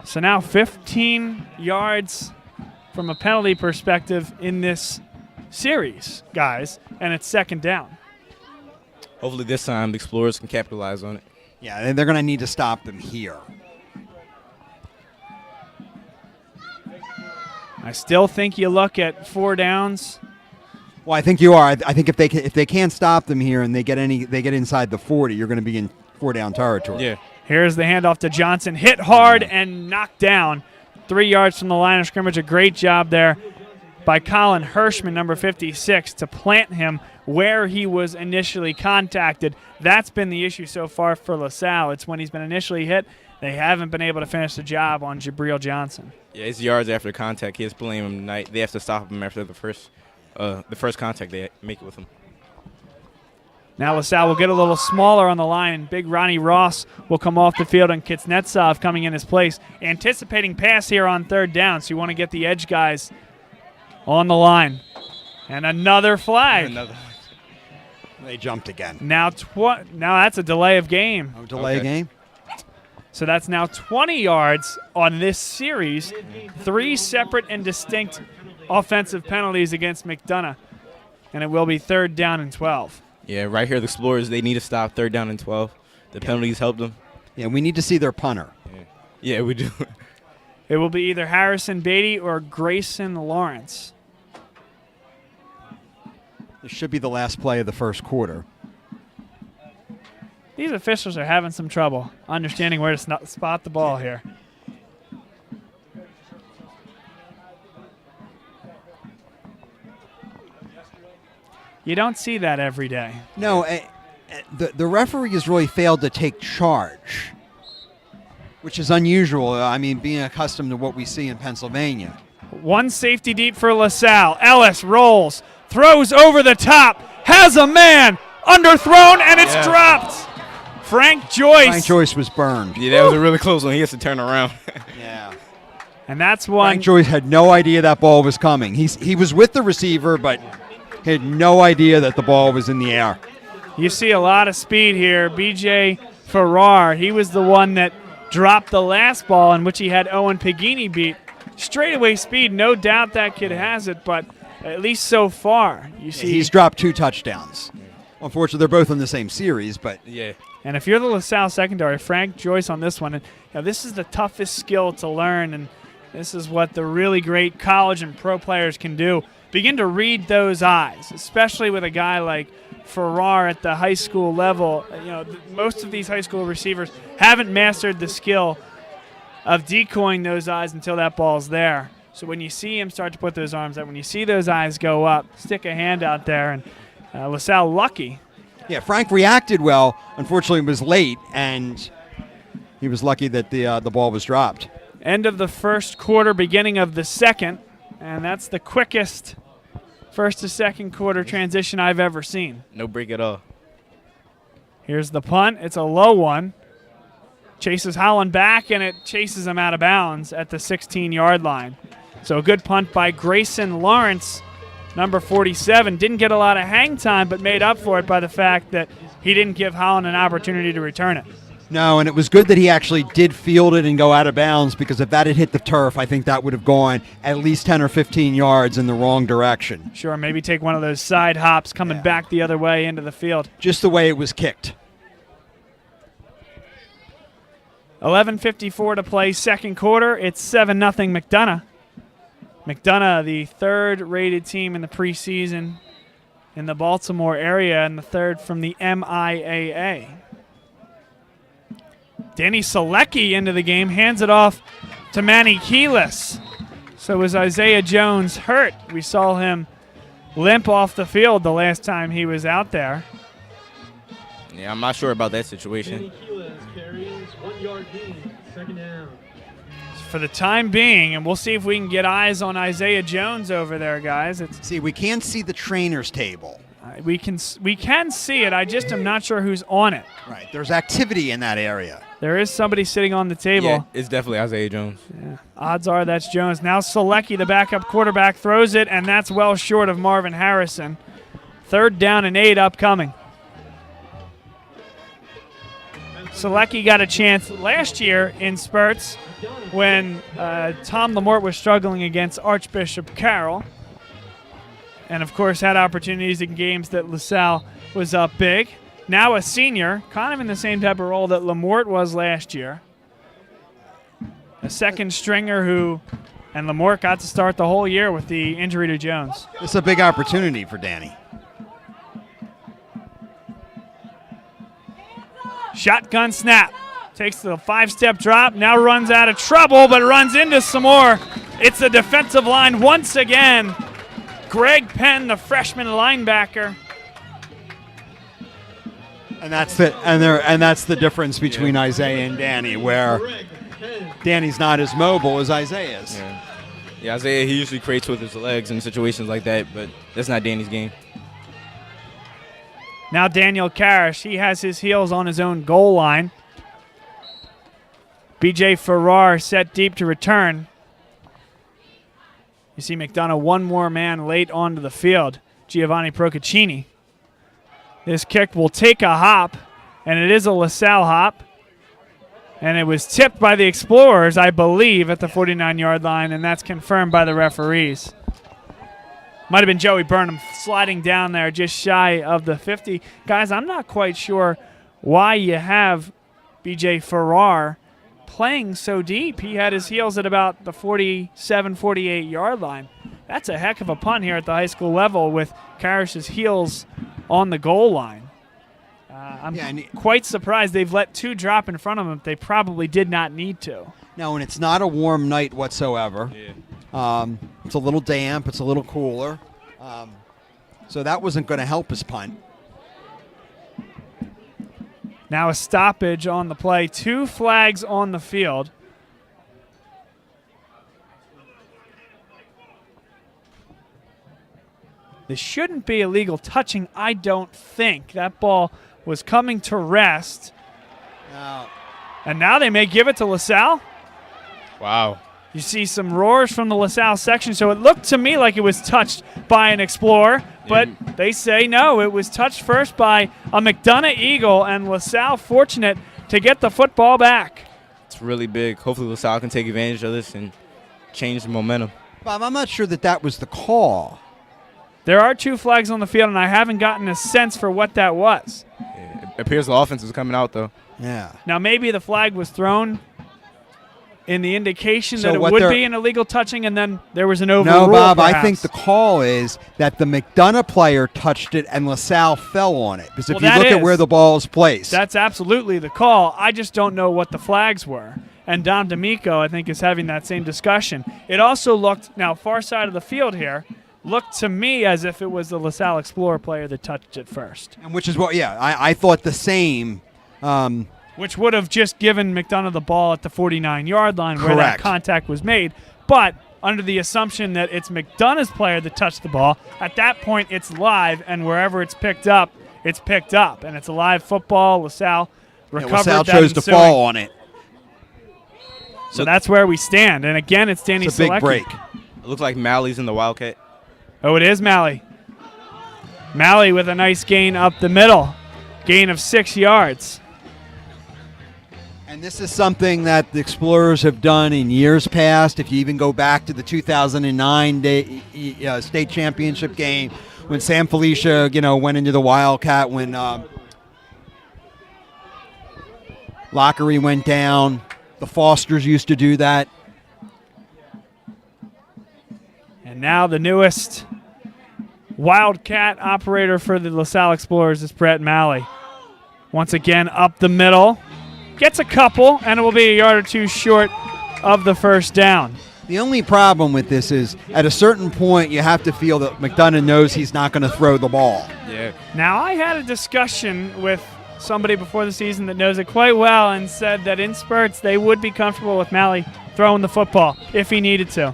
C: So now 15 yards from a penalty perspective in this series, guys, and it's 2nd down.
E: Hopefully this time the Explorers can capitalize on it.
D: Yeah, they're going to need to stop them here.
C: I still think you look at 4 downs.
D: Well, I think you are. I think if they can't stop them here and they get inside the 40, you're going to be in 4-down territory.
E: Yeah.
C: Here's the handoff to Johnson. Hit hard and knocked down. 3 yards from the line of scrimmage. A great job there by Colin Hirschman, number 56, to plant him where he was initially contacted. That's been the issue so far for LaSalle. It's when he's been initially hit, they haven't been able to finish the job on Jabril Johnson.
E: Yeah, it's yards after contact. He has to blame him tonight. They have to stop him after the first contact they make with him.
C: Now LaSalle will get a little smaller on the line, and big Ronnie Ross will come off the field, and Kitsnetsov coming in his place. Anticipating pass here on 3rd down, so you want to get the edge guys on the line. And another flag.
D: They jumped again.
C: Now that's a delay of game.
D: Oh, delay of game?
C: So that's now 20 yards on this series. 3 separate and distinct offensive penalties against McDonogh. And it will be 3rd down and 12.
E: Yeah, right here the Explorers, they need to stop 3rd down and 12. The penalties helped them.
D: Yeah, we need to see their punter.
E: Yeah, we do.
C: It will be either Harrison Beatty or Grayson Lawrence.
D: This should be the last play of the first quarter.
C: These officials are having some trouble understanding where to spot the ball here. You don't see that every day.
D: No, the referee has really failed to take charge, which is unusual. I mean, being accustomed to what we see in Pennsylvania.
C: One safety deep for LaSalle. Ellis rolls, throws over the top, has a man, underthrown, and it's dropped. Frank Joyce
D: was burned.
E: Yeah, that was a really close one. He has to turn around.
D: Yeah.
C: And that's one.
D: Frank Joyce had no idea that ball was coming. He was with the receiver, but he had no idea that the ball was in the air.
C: You see a lot of speed here. B.J. Farrar, he was the one that dropped the last ball in which he had Owen Pagini beat. Straightaway speed, no doubt that kid has it, but at least so far, you see.
D: He's dropped 2 touchdowns. Unfortunately, they're both in the same series, but
E: yeah.
C: And if you're the LaSalle secondary, Frank Joyce on this one, and this is the toughest skill to learn, and this is what the really great college and pro players can do. Begin to read those eyes, especially with a guy like Farrar at the high school level. Most of these high school receivers haven't mastered the skill of decoying those eyes until that ball's there. So when you see him start to put those arms out, when you see those eyes go up, stick a hand out there, and LaSalle lucky.
D: Yeah, Frank reacted well. Unfortunately, it was late, and he was lucky that the ball was dropped.
C: End of the first quarter, beginning of the second, and that's the quickest first to second quarter transition I've ever seen.
E: No break at all.
C: Here's the punt. It's a low one. Chases Holland back, and it chases him out of bounds at the 16-yard line. So a good punt by Grayson Lawrence, number 47. Didn't get a lot of hang time, but made up for it by the fact that he didn't give Holland an opportunity to return it.
D: No, and it was good that he actually did field it and go out of bounds, because if that had hit the turf, I think that would have gone at least 10 or 15 yards in the wrong direction.
C: Sure, maybe take one of those side hops coming back the other way into the field.
D: Just the way it was kicked.
C: 11:54 to play, second quarter. It's 7-0 McDonogh. McDonogh, the third-rated team in the preseason in the Baltimore area, and the third from the MIAA. Danny Selecki into the game, hands it off to Manny Keelis. So was Isaiah Jones hurt? We saw him limp off the field the last time he was out there.
E: Yeah, I'm not sure about that situation.
F: Carries 1 yard gain, second down.
C: For the time being, and we'll see if we can get eyes on Isaiah Jones over there, guys.
D: See, we can't see the trainer's table.
C: We can see it. I just am not sure who's on it.
D: Right. There's activity in that area.
C: There is somebody sitting on the table.
E: Yeah, it's definitely Isaiah Jones.
C: Yeah. Odds are that's Jones. Now Selecki, the backup quarterback, throws it, and that's well short of Marvin Harrison. 3rd down and 8 upcoming. Selecki got a chance last year in spurts when Tom Lamort was struggling against Archbishop Carroll. And, of course, had opportunities in games that LaSalle was up big. Now a senior, kind of in the same type of role that Lamort was last year. A second stringer and Lamort got to start the whole year with the injury to Jones.
D: It's a big opportunity for Danny.
C: Shotgun snap. Takes the 5-step drop, now runs out of trouble, but runs into some more. It's the defensive line once again. Greg Penn, the freshman linebacker.
D: And that's the difference between Isaiah and Danny, where Danny's not as mobile as Isaiah is.
E: Yeah, Isaiah, he usually creates with his legs in situations like that, but that's not Danny's game.
C: Now Daniel Karish, he has his heels on his own goal line. B.J. Farrar set deep to return. You see McDonogh, one more man late onto the field, Giovanni Procaccini. This kick will take a hop, and it is a LaSalle hop. And it was tipped by the Explorers, I believe, at the 49-yard line, and that's confirmed by the referees. Might have been Joey Burnham sliding down there just shy of the 50. Guys, I'm not quite sure why you have B.J. Farrar playing so deep. He had his heels at about the 47, 48-yard line. That's a heck of a punt here at the high school level with Karish's heels on the goal line. I'm quite surprised they've let 2 drop in front of him. They probably did not need to.
D: No, and it's not a warm night whatsoever. Yeah. It's a little damp. It's a little cooler. So that wasn't going to help his punt.
C: Now a stoppage on the play. 2 flags on the field. This shouldn't be illegal touching, I don't think. That ball was coming to rest. And now they may give it to LaSalle.
E: Wow.
C: You see some roars from the LaSalle section, so it looked to me like it was touched by an Explorer, but they say no, it was touched first by a McDonogh Eagle, and LaSalle fortunate to get the football back.
E: It's really big. Hopefully LaSalle can take advantage of this and change the momentum.
D: Bob, I'm not sure that was the call.
C: There are 2 flags on the field, and I haven't gotten a sense for what that was.
E: It appears the offense is coming out, though.
D: Yeah.
C: Now, maybe the flag was thrown in the indication that it would be an illegal touching, and then there was an overrule.
D: No, Bob,
C: perhaps.
D: I think the call is that the McDonogh player touched it and LaSalle fell on it. Because if you look at where the ball is placed.
C: That's absolutely the call. I just don't know what the flags were. And Don D'Amico, I think, is having that same discussion. It also looked, now far side of the field here, looked to me as if it was the LaSalle Explorer player that touched it first.
D: And which is what, I thought the same.
C: Which would have just given McDonogh the ball at the 49-yard line where that contact was made. But under the assumption that it's McDonough's player that touched the ball, at that point it's live, and wherever it's picked up, and it's a live football. LaSalle recovered
D: LaSalle
C: that
D: chose to fall on it.
C: So that's where we stand. And again, it's Danny
D: It's a big
C: Selecki.
D: break.
E: It looks like Malley's in the Wildcat.
C: Oh, it is Malley. Malley with a nice gain up the middle. Gain of 6 yards.
D: And this is something that the Explorers have done in years past. If you even go back to the 2009 state championship game when San Felicia, went into the Wildcat, when Lockery went down. The Fosters used to do that.
C: And now the newest Wildcat operator for the LaSalle Explorers is Brett Malley. Once again, up the middle. Gets a couple, and it will be a yard or 2 short of the first down.
D: The only problem with this is at a certain point you have to feel that McDonogh knows he's not going to throw the ball.
E: Yeah.
C: Now, I had a discussion with somebody before the season that knows it quite well and said that in spurts they would be comfortable with Malley throwing the football if he needed to.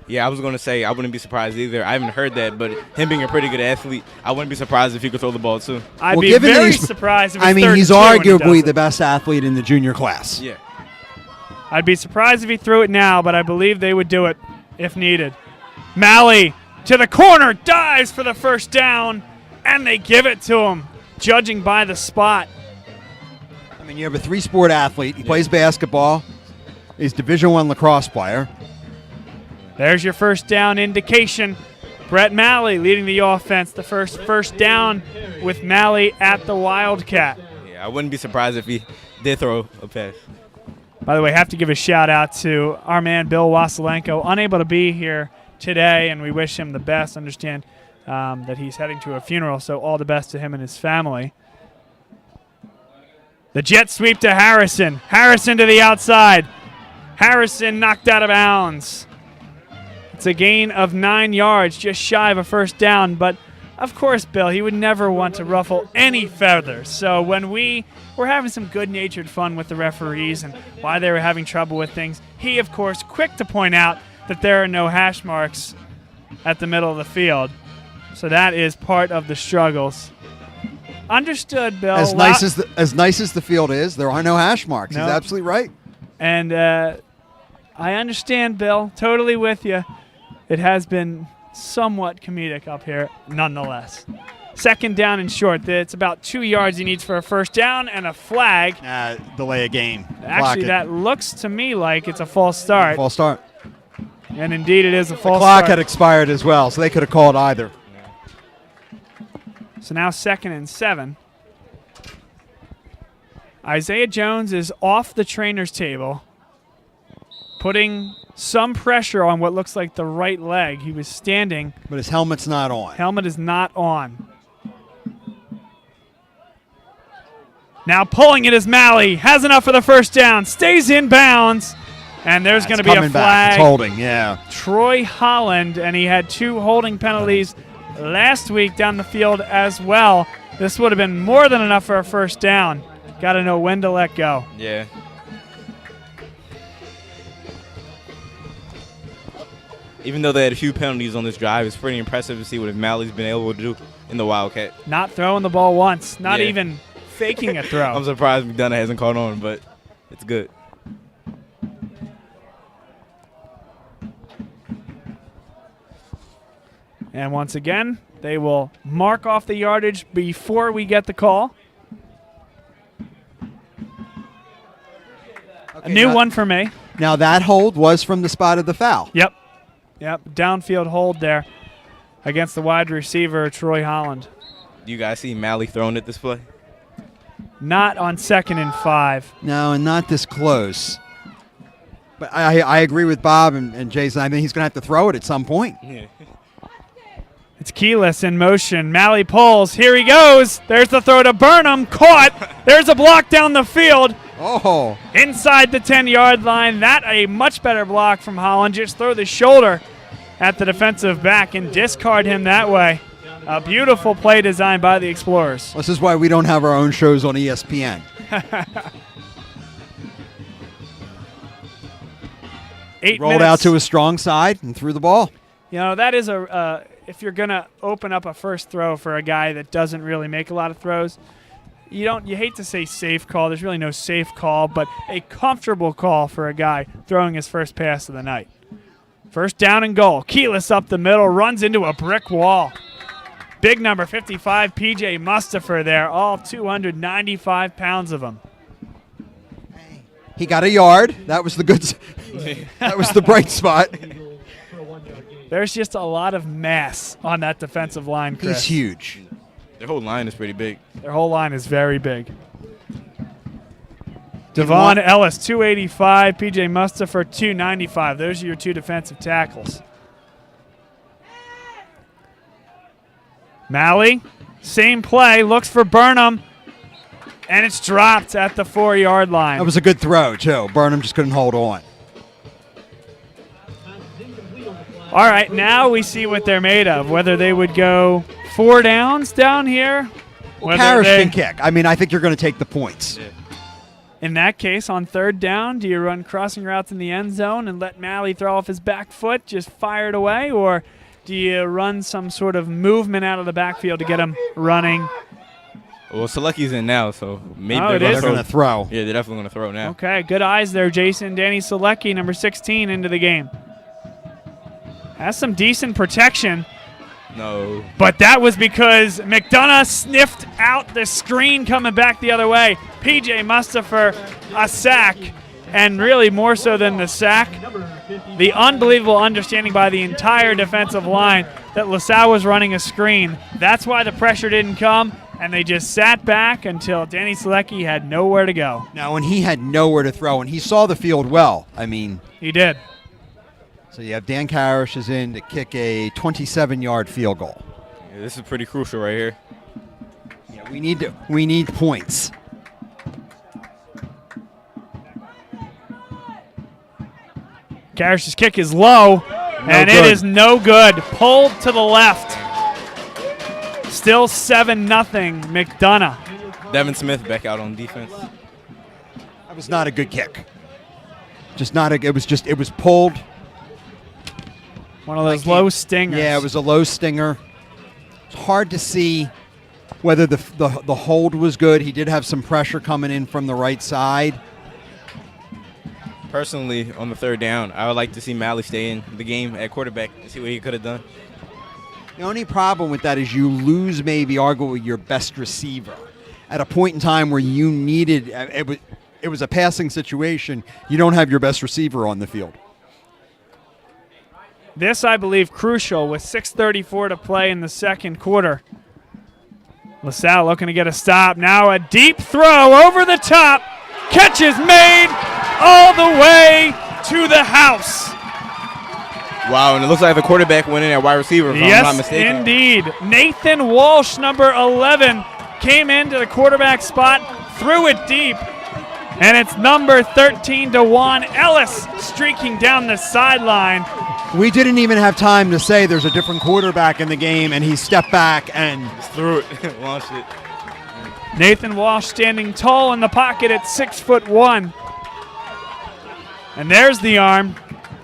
E: Yeah, I was going to say I wouldn't be surprised either. I haven't heard that, but him being a pretty good athlete, I wouldn't be surprised if he could throw the ball too.
C: I'd be very surprised if it's
D: he's arguably the best athlete in the junior class.
E: Yeah.
C: I'd be surprised if he threw it now, but I believe they would do it if needed. Malley to the corner, dives for the first down, and they give it to him, judging by the spot.
D: I mean, you have a 3-sport athlete. He plays basketball. He's Division I lacrosse player.
C: There's your first down indication. Brett Malley leading the offense. The first down with Malley at the Wildcat.
E: Yeah, I wouldn't be surprised if he did throw a pass.
C: By the way, have to give a shout out to our man Bill Wasilenko, unable to be here today, and we wish him the best. Understand that he's heading to a funeral, so all the best to him and his family. The jet sweep to Harrison. Harrison to the outside. Harrison knocked out of bounds. It's a gain of 9 yards, just shy of a first down. But, of course, Bill, he would never want to ruffle any feathers. So when we were having some good-natured fun with the referees and why they were having trouble with things, he, of course, quick to point out that there are no hash marks at the middle of the field. So that is part of the struggles. Understood, Bill.
D: As nice as the field is, there are no hash marks.
C: No.
D: He's absolutely right.
C: And I understand, Bill. Totally with you. It has been somewhat comedic up here, nonetheless. Second down and short. It's about 2 yards he needs for a first down and a flag.
D: Delay a game.
C: Actually, that looks to me like it's a false start.
D: False start.
C: And indeed, it is a false
D: The clock
C: start.
D: had expired as well, so they could have called either.
C: So now 2nd and 7. Isaiah Jones is off the trainer's table putting some pressure on what looks like the right leg. He was standing.
D: But his helmet's not on.
C: Helmet is not on. Now pulling it is Malley. Has enough for the first down. Stays in bounds. And there's going to be a flag.
D: Back. It's holding, yeah.
C: Troy Holland, and he had 2 holding penalties last week down the field as well. This would have been more than enough for a first down. Got to know when to let go.
E: Yeah. Even though they had a few penalties on this drive, it's pretty impressive to see what Malley's been able to do in the Wildcat.
C: Not throwing the ball once. Not even faking a throw.
E: I'm surprised McDonogh hasn't caught on, but it's good.
C: And once again, they will mark off the yardage before we get the call.
D: Okay,
C: a new one for me.
D: Now that hold was from the spot of the foul.
C: Yep. Downfield hold there against the wide receiver, Troy Holland.
E: Do you guys see Malley throwing it this play?
C: Not on 2nd and 5.
D: No, and not this close. But I agree with Bob and Jason. I think he's going to have to throw it at some point.
E: Yeah.
C: It's Keyless in motion. Malley pulls. Here he goes. There's the throw to Burnham. Caught. There's a block down the field.
D: Oh.
C: Inside the 10-yard line. That a much better block from Holland. Just throw the shoulder at the defensive back and discard him that way. A beautiful play designed by the Explorers.
D: This is why we don't have our own shows on ESPN.
C: 8
D: Rolled
C: minutes.
D: out to his strong side and threw the ball.
C: You know, that is if you're going to open up a first throw for a guy that doesn't really make a lot of throws, you hate to say safe call. There's really no safe call, but a comfortable call for a guy throwing his first pass of the night. First down and goal. Keyless up the middle, runs into a brick wall. Big number 55, P.J. Mustafer there, all 295 pounds of him.
D: He got a yard. That was the good. That was the bright spot.
C: There's just a lot of mass on that defensive line, Chris.
D: He's huge.
E: Their whole line is pretty big.
C: Their whole line is very big. Devon Ellis, 285. P.J. Mustafer, 295. Those are your 2 defensive tackles. Malley, same play, looks for Burnham, and it's dropped at the 4-yard line.
D: That was a good throw, too. Burnham just couldn't hold on.
C: All right, now we see what they're made of, whether they would go 4 downs down here.
D: Parrish can kick. I mean, I think you're going to take the points.
E: Yeah.
C: In that case, on 3rd down, do you run crossing routes in the end zone and let Malley throw off his back foot, just fire it away, or do you run some sort of movement out of the backfield to get him running?
E: Well, Selecki's in now, so maybe
D: they're going to throw.
E: Yeah, they're definitely going to throw now.
C: Okay, good eyes there, Jason. Danny Selecki, number 16, into the game. Has some decent protection.
E: No.
C: But that was because McDonogh sniffed out the screen coming back the other way. P.J. Mustafer, a sack, and really more so than the sack, the unbelievable understanding by the entire defensive line that LaSalle was running a screen. That's why the pressure didn't come, and they just sat back until Danny Selecki had nowhere to go.
D: Now, when he had nowhere to throw, and he saw the field well, I mean.
C: He did.
D: So you have Dan Parrish is in to kick a 27-yard field goal.
E: Yeah, this is pretty crucial right here.
D: Yeah, we need points.
C: Parrish's kick is low, and it is no good. Pulled to the left. Still 7-0 McDonogh.
E: Devin Smith back out on defense.
D: That was not a good kick. It was pulled.
C: One of those low stingers.
D: Yeah, it was a low stinger. It's hard to see whether the hold was good. He did have some pressure coming in from the right side.
E: Personally, on the 3rd down, I would like to see Malley stay in the game at quarterback to see what he could have done.
D: The only problem with that is you lose maybe arguably your best receiver. At a point in time where you needed it was a passing situation, you don't have your best receiver on the field.
C: This, I believe, crucial with 6:34 to play in the 2nd quarter. LaSalle looking to get a stop. Now a deep throw over the top. Catch is made all the way to the house.
E: Wow, and it looks like the quarterback went in at wide receiver, if I'm not mistaken.
C: Indeed. Nathan Walsh, number 11, came into the quarterback spot, threw it deep, and it's number 13, DeJuan Ellis, streaking down the sideline.
D: We didn't even have time to say there's a different quarterback in the game, and he stepped back and
E: Just threw it, launched it.
C: Nathan Walsh standing tall in the pocket at 6'1". And there's the arm.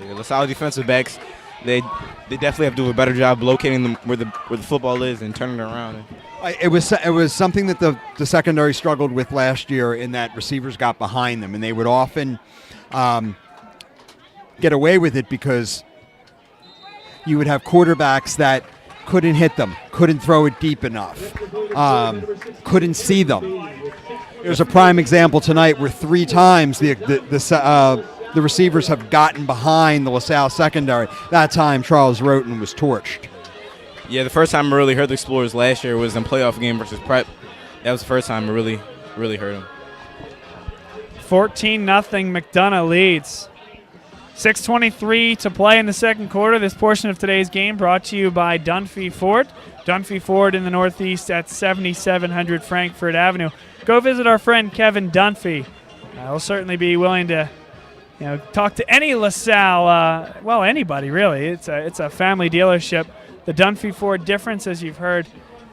E: The LaSalle defensive backs, they definitely have to do a better job locating them where the football is and turning it around.
D: it was something that the secondary struggled with last year, in that receivers got behind them, and they would often get away with it because you would have quarterbacks that couldn't hit them, couldn't throw it deep enough, couldn't see them. There's a prime example tonight where 3 times the receivers have gotten behind the LaSalle secondary. That time, Charles Roten was torched.
E: Yeah, the first time I really heard the Explorers last year was in playoff game versus Prep. That was the first time I really heard them.
C: 14-0, McDonogh leads. 6:23 to play in the second quarter. This portion of today's game brought to you by Dunphy Ford. Dunphy Ford in the Northeast at 7700 Frankfort Avenue. Go visit our friend Kevin Dunphy. He'll certainly be willing to talk to any LaSalle, anybody really. It's a family dealership. The Dunphy Ford difference, as you've heard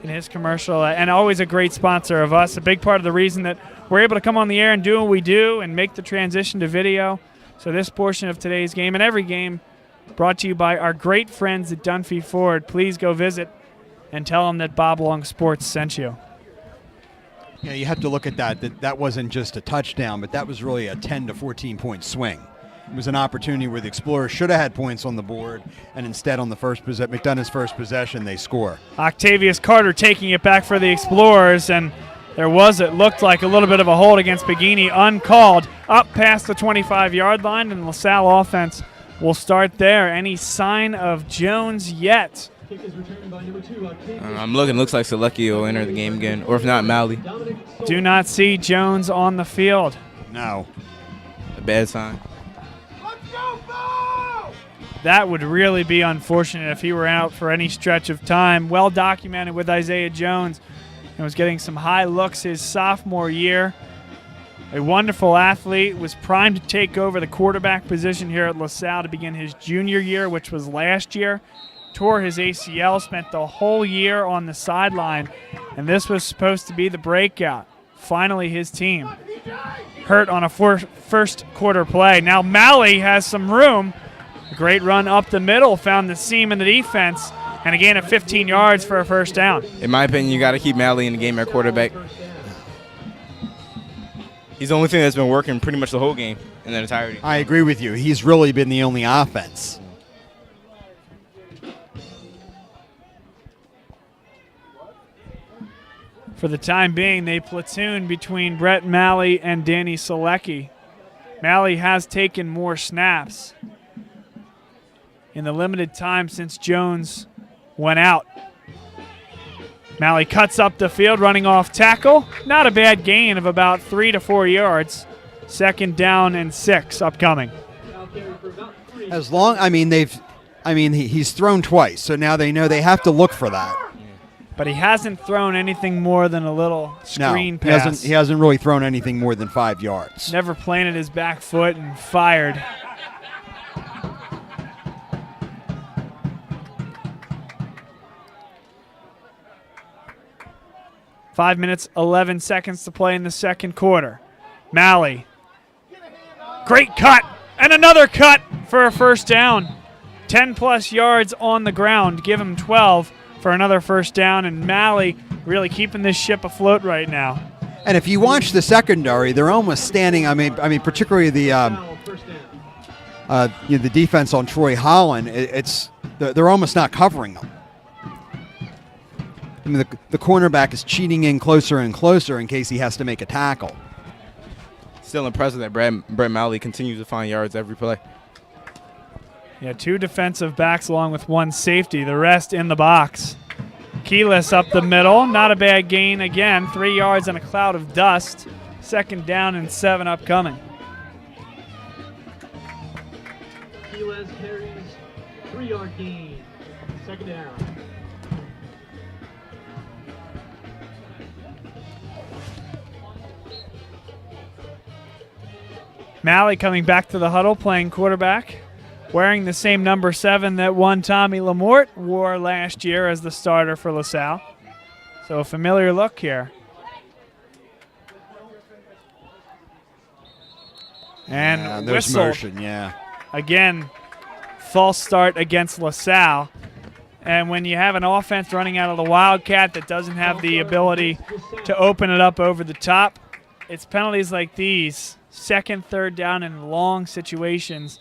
C: in his commercial, and always a great sponsor of us. A big part of the reason that we're able to come on the air and do what we do and make the transition to video. So this portion of today's game and every game brought to you by our great friends at Dunphy Ford. Please go visit and tell them that Bob Long Sports sent you.
D: Yeah, you have to look at that wasn't just a touchdown, but that was really a 10 to 14 point swing. It was an opportunity where the Explorers should have had points on the board, and instead on the McDonough's first possession, they score.
C: Octavius Carter taking it back for the Explorers, and it looked like a little bit of a hold against Pagini, uncalled, up past the 25-yard line, and LaSalle offense will start there. Any sign of Jones yet?
E: I'm looking. Looks like Selecki will enter the game again, or if not, Malley.
C: Do not see Jones on the field.
D: No.
E: A bad sign.
C: That would really be unfortunate if he were out for any stretch of time. Well documented with Isaiah Jones, and was getting some high looks his sophomore year. A wonderful athlete, was primed to take over the quarterback position here at LaSalle to begin his junior year, which was last year. Tore his ACL, spent the whole year on the sideline, and this was supposed to be the breakout. Finally, his team hurt on a first quarter play. Now Malley has some room. A great run up the middle, found the seam in the defense, and a gain of 15 yards for a first down.
E: In my opinion, you got to keep Malley in the game at quarterback. He's the only thing that's been working pretty much the whole game in the entirety.
D: I agree with you. He's really been the only offense.
C: For the time being, they platoon between Brett Malley and Danny Selecki. Malley has taken more snaps in the limited time since Jones went out. Malley cuts up the field, running off tackle. Not a bad gain of about 3 to 4 yards. 2nd down and 6 upcoming.
D: He's thrown twice, so now they know they have to look for that.
C: But he hasn't thrown anything more than a little screen pass.
D: He hasn't really thrown anything more than 5 yards.
C: Never planted his back foot and fired. Five minutes, 11 seconds to play in the second quarter. Malley. Great cut. And another cut for a first down. 10-plus yards on the ground. Give him 12 for another first down. And Malley really keeping this ship afloat right now.
D: And if you watch the secondary, they're almost standing. I mean, particularly the defense on Troy Holland. They're almost not covering them. I mean, the cornerback is cheating in closer and closer in case he has to make a tackle.
E: Still impressive that Brett Malley continues to find yards every play.
C: Yeah, 2 defensive backs along with 1 safety. The rest in the box. Keyless up the middle. Not a bad gain again. 3 yards in a cloud of dust. 2nd down and 7 upcoming.
F: 3-yard gain. Second down.
C: Malley coming back to the huddle, playing quarterback, wearing the same number 7 that one Tommy Lamort wore last year as the starter for LaSalle. So a familiar look here. And
D: there's
C: whistled.
D: motion, yeah.
C: Again, false start against LaSalle. And when you have an offense running out of the Wildcat that doesn't have the ability to open it up over the top, it's penalties like these, second, third down, and long situations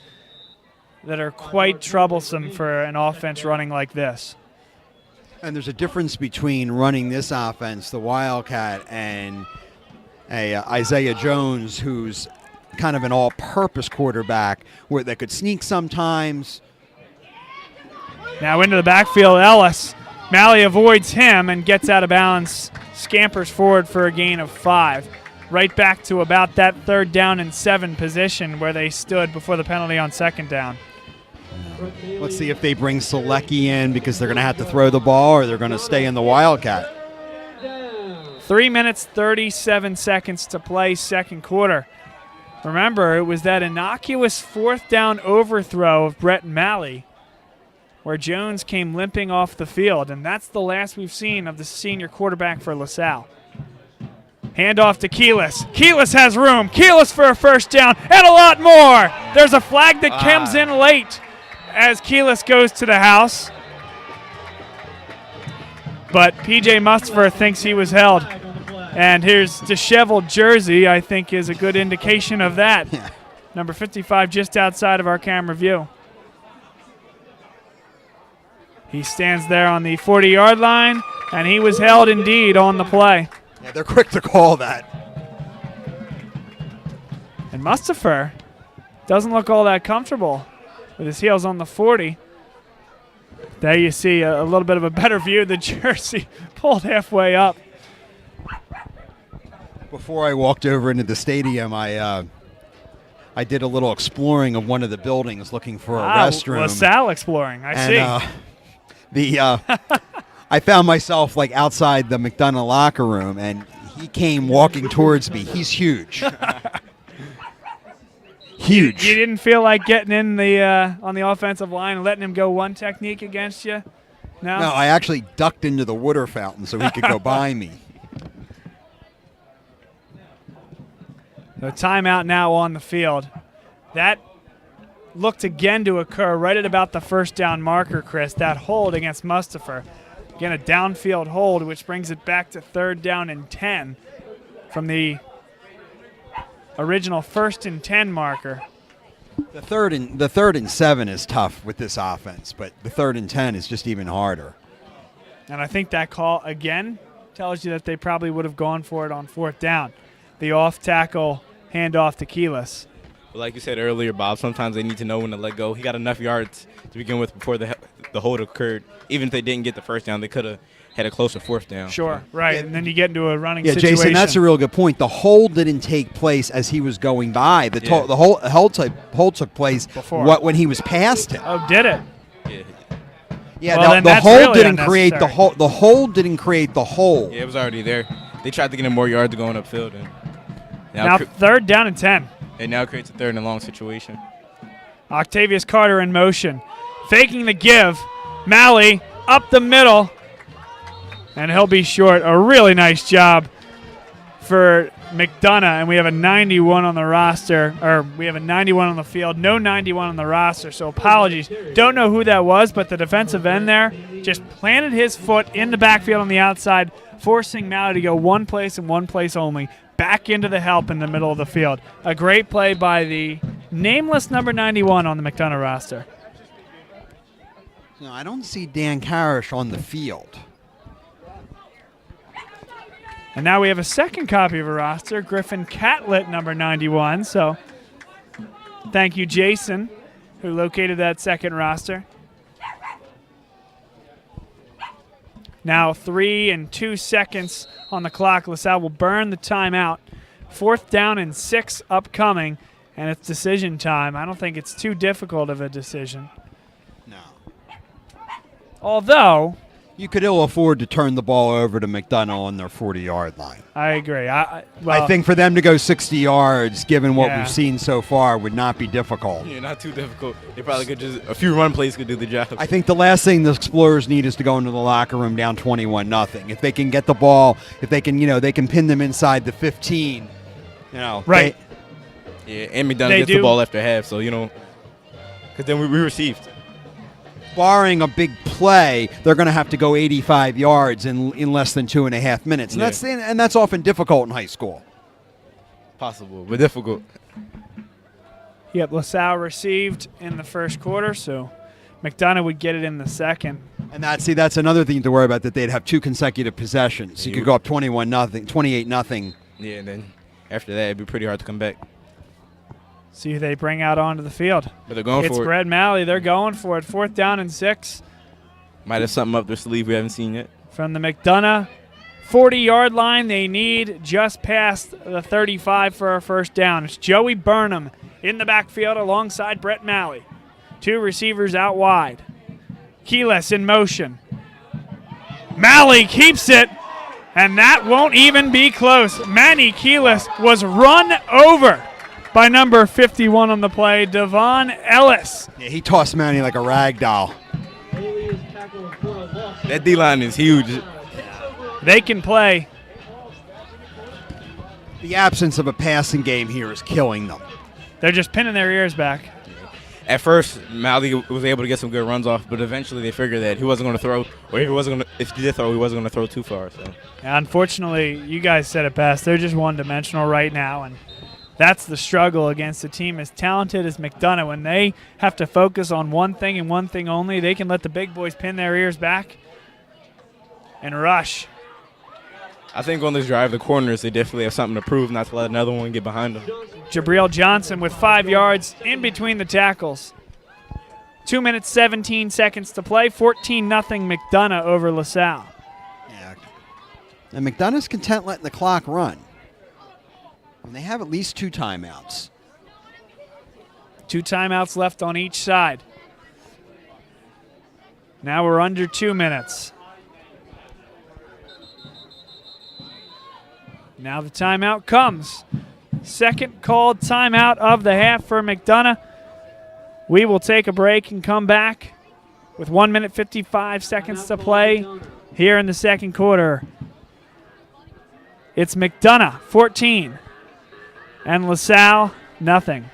C: that are quite troublesome for an offense running like this.
D: And there's a difference between running this offense, the Wildcat, and Isaiah Jones, who's kind of an all-purpose quarterback where they could sneak sometimes.
C: Now into the backfield, Ellis. Malley avoids him and gets out of bounds, scampers forward for a gain of 5. Right back to about that 3rd down and 7 position where they stood before the penalty on 2nd down.
D: Let's see if they bring Selecki in because they're going to have to throw the ball or they're going to stay in the Wildcat.
C: 3 minutes, 37 seconds to play, second quarter. Remember, it was that innocuous 4th down overthrow of Brett Malley where Jones came limping off the field, and that's the last we've seen of the senior quarterback for LaSalle. Handoff to Keelis. Keelis has room. Keelis for a 1st down and a lot more. There's a flag that comes in late as Keelis goes to the house. But P.J. Mustafer thinks he was held. And here's disheveled jersey, I think is a good indication of that.
D: Yeah.
C: Number 55 just outside of our camera view. He stands there on the 40-yard line, and he was held indeed on the play.
D: Yeah, they're quick to call that.
C: And Mustafer doesn't look all that comfortable with his heels on the 40. There you see a little bit of a better view of the jersey pulled halfway up.
D: Before I walked over into the stadium, I did a little exploring of one of the buildings looking for a restroom.
C: LaSalle exploring, I see.
D: I found myself like outside the McDonogh locker room, and he came walking towards me. He's huge. Huge.
C: You didn't feel like getting in the on the offensive line and letting him go one technique against you? No?
D: No, I actually ducked into the water fountain so he could go by me.
C: The timeout now on the field. That looked again to occur right at about the 1st down marker, Chris. That hold against Mustafer. Again, a downfield hold, which brings it back to 3rd down and 10 from the original 1st and 10 marker.
D: The third and 7 is tough with this offense, but the 3rd and 10 is just even harder.
C: And I think that call, again, tells you that they probably would have gone for it on 4th down. The off-tackle handoff to Keelis.
E: But like you said earlier, Bob, sometimes they need to know when to let go. He got enough yards to begin with before the hold occurred. Even if they didn't get the 1st down, they could have had a closer 4th down.
C: Sure, right, and then you get into a running situation.
D: Yeah, Jason, that's a real good point. The hold didn't take place as he was going by. The hold took place when he was past him.
C: Oh, did it?
E: Yeah.
D: Yeah,
C: well,
D: the hold
C: really
D: didn't create the hold. The hold didn't create the hole.
E: Yeah, it was already there. They tried to get him more yards going upfield. And
C: now 3rd down and 10.
E: It now creates a 3rd and long situation.
C: Octavius Carter in motion. Faking the give. Malley up the middle. And he'll be short. A really nice job for McDonogh. And we have a 91 on the roster. Or we have a 91 on the field. No 91 on the roster. So apologies. Don't know who that was, but the defensive end there just planted his foot in the backfield on the outside, forcing Malley to go one place and one place only. Back into the help in the middle of the field. A great play by the nameless number 91 on the McDonogh roster.
D: No, I don't see Dan Karish on the field.
C: And now we have a second copy of a roster, Griffin Catlett, number 91. So thank you, Jason, who located that second roster. Now 3 and 2 seconds on the clock. LaSalle will burn the timeout. 4th down and 6 upcoming, and it's decision time. I don't think it's too difficult of a decision.
D: No.
C: Although
D: you could ill afford to turn the ball over to McDonogh on their 40-yard line.
C: I agree.
D: I think for them to go 60 yards, given what
C: Yeah.
D: we've seen so far, would not be difficult.
E: Yeah, not too difficult. They probably could just a few run plays could do the job.
D: I think the last thing the Explorers need is to go into the locker room down 21-0. If they can get the ball, if they can, they can pin them inside the 15.
C: Right.
E: Yeah, and McDonogh gets the ball after half, so because then we received.
D: Barring a big play, they're going to have to go 85 yards in less than 2.5 minutes, and that's often difficult in high school.
E: Possible, but difficult.
C: Yep, LaSalle received in the first quarter, so McDonogh would get it in the second.
D: And that's another thing to worry about, that they'd have two consecutive possessions. You could go up 21-0, 28-0.
E: Yeah, and then after that, it'd be pretty hard to come back.
C: See who they bring out onto the field.
E: But they're going for it.
C: It's Brett Malley. They're going for it. 4th down and 6.
E: Might have something up their sleeve we haven't seen yet.
C: From the McDonogh 40-yard line, they need just past the 35 for a first down. It's Joey Burnham in the backfield alongside Brett Malley. 2 receivers out wide. Keyless in motion. Malley keeps it, and that won't even be close. Manny Keyless was run over by number 51 on the play, Devon Ellis.
D: Yeah, he tossed Manny like a rag doll.
E: That D-line is huge.
C: They can play.
D: The absence of a passing game here is killing them.
C: They're just pinning their ears back.
E: At first, Malley was able to get some good runs off, but eventually they figured that he wasn't going to throw, or if he did throw, he wasn't going to throw too far. So,
C: yeah, unfortunately, you guys said it best. They're just one-dimensional right now, and that's the struggle against a team as talented as McDonogh. When they have to focus on one thing and one thing only, they can let the big boys pin their ears back and rush.
E: I think on this drive, the corners, they definitely have something to prove, not to let another one get behind them.
C: Jabril Johnson with 5 yards in between the tackles. 2 minutes, 17 seconds to play. 14-0 McDonogh over LaSalle.
D: Yeah. And McDonough's content letting the clock run. And they have at least 2 timeouts.
C: 2 timeouts left on each side. Now we're under 2 minutes. Now the timeout comes. Second called timeout of the half for McDonogh. We will take a break and come back with 1 minute 55 seconds to play here in the second quarter. It's McDonogh 14 and LaSalle nothing.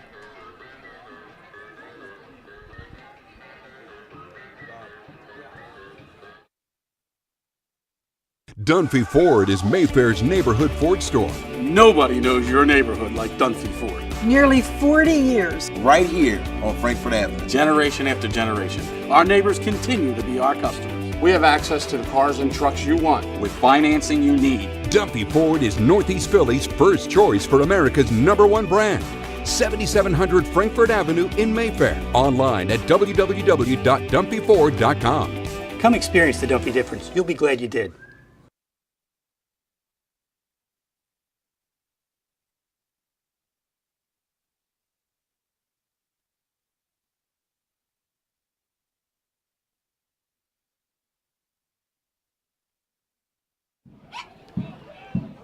G: Dunphy Ford is Mayfair's neighborhood Ford store.
H: Nobody knows your neighborhood like Dunphy Ford.
I: Nearly 40 years.
J: Right here on Frankfurt Avenue.
H: Generation after generation, our neighbors continue to be our customers. We have access to the cars and trucks you want with financing you need.
G: Dunphy Ford is Northeast Philly's first choice for America's #1 brand. 7700 Frankfurt Avenue in Mayfair. Online at www.dunphyford.com.
K: Come experience the Dunphy difference. You'll be glad you did.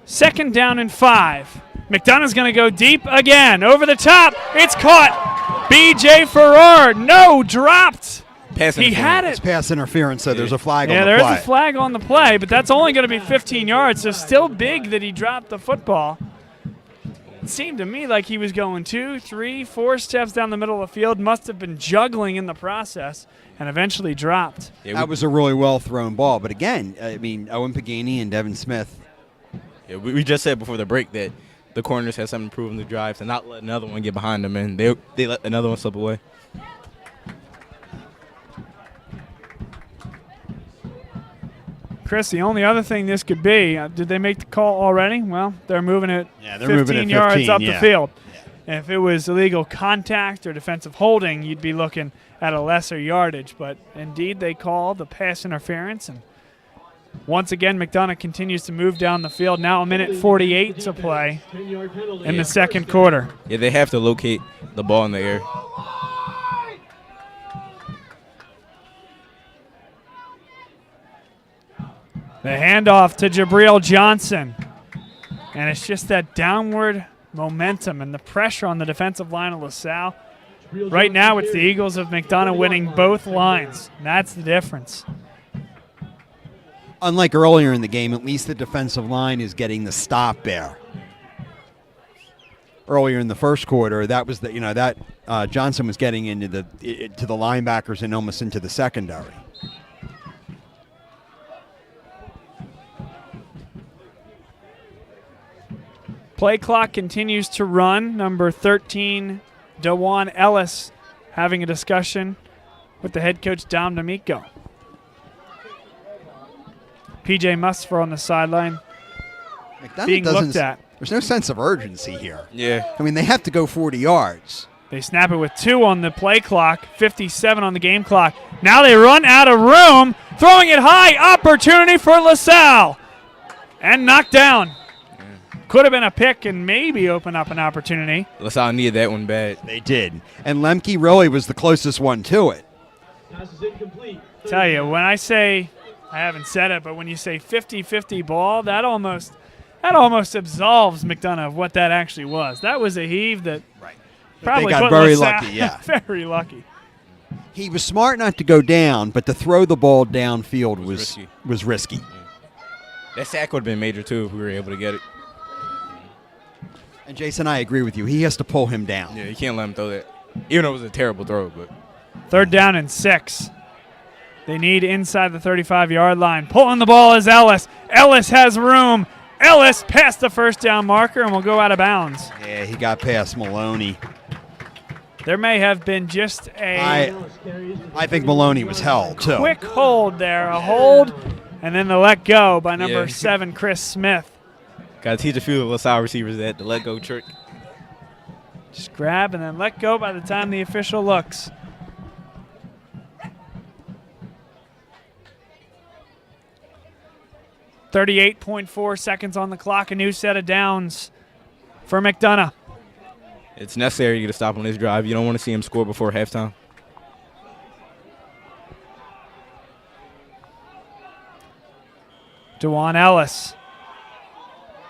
C: Second down and 5. McDonogh's going to go deep again. Over the top. It's caught. B.J. Farrar. No, dropped. He had it.
D: It's pass interference, so there's a flag on the play.
C: Yeah, there is a flag on the play, but that's only going to be 15 yards, so still big that he dropped the football. It seemed to me like he was going 2, 3, 4 steps down the middle of the field, must have been juggling in the process, and eventually dropped.
D: That was a really well-thrown ball. But again, I mean, Owen Pagani and Devin Smith.
E: Yeah, we just said before the break that the corners had something to prove in the drive to not let another one get behind them, and they let another one slip away.
C: Chris, the only other thing this could be, did they make the call already? Well, they're moving it 15 yards up the field. And if it was illegal contact or defensive holding, you'd be looking at a lesser yardage. But indeed, they called the pass interference. And once again, McDonogh continues to move down the field. Now a minute 48 to play in the second quarter.
E: Yeah, they have to locate the ball in the air.
C: The handoff to Jabril Johnson. And it's just that downward momentum and the pressure on the defensive line of LaSalle. Right now, it's the Eagles of McDonogh winning both lines. That's the difference.
D: Unlike earlier in the game, at least the defensive line is getting the stop there. Earlier in the first quarter, that was Johnson was getting into to the linebackers and almost into the secondary.
C: Play clock continues to run. Number 13, Dewan Ellis, having a discussion with the head coach, Dom D'Amico. P.J. Musfer on the sideline being looked at.
D: There's no sense of urgency here.
E: Yeah.
D: I mean, they have to go 40 yards.
C: They snap it with 2 on the play clock, 57 on the game clock. Now they run out of room, throwing it high. Opportunity for LaSalle. And knocked down. Could have been a pick and maybe open up an opportunity.
E: LaSalle needed that one bad.
D: They did. And Lemke really was the closest one to it.
F: Pass is incomplete.
C: Tell you, when I say, I haven't said it, but when you say 50-50 ball, that almost absolves McDonogh of what that actually was. That was a heave that probably
D: they got
C: put
D: very
C: LaSalle
D: lucky, yeah.
C: very lucky.
D: He was smart not to go down, but to throw the ball downfield was risky.
E: Yeah. That sack would have been major, too, if we were able to get it.
D: And Jason, I agree with you. He has to pull him down.
E: Yeah, you can't let him throw that. Even though it was a terrible throw, but
C: 3rd down and 6. They need inside the 35-yard line. Pulling the ball is Ellis. Ellis has room. Ellis past the first down marker and will go out of bounds.
D: Yeah, he got past Maloney.
C: There may have been just
D: I think Maloney was held, too.
C: Quick hold there. A hold and then the let go by number 7, Chris Smith.
E: Got to teach a few of the LaSalle receivers that the let go trick.
C: Just grab and then let go by the time the official looks. .4 seconds on the clock. A new set of downs for McDonogh.
E: It's necessary to get a stop on this drive. You don't want to see him score before halftime.
C: Dewan Ellis.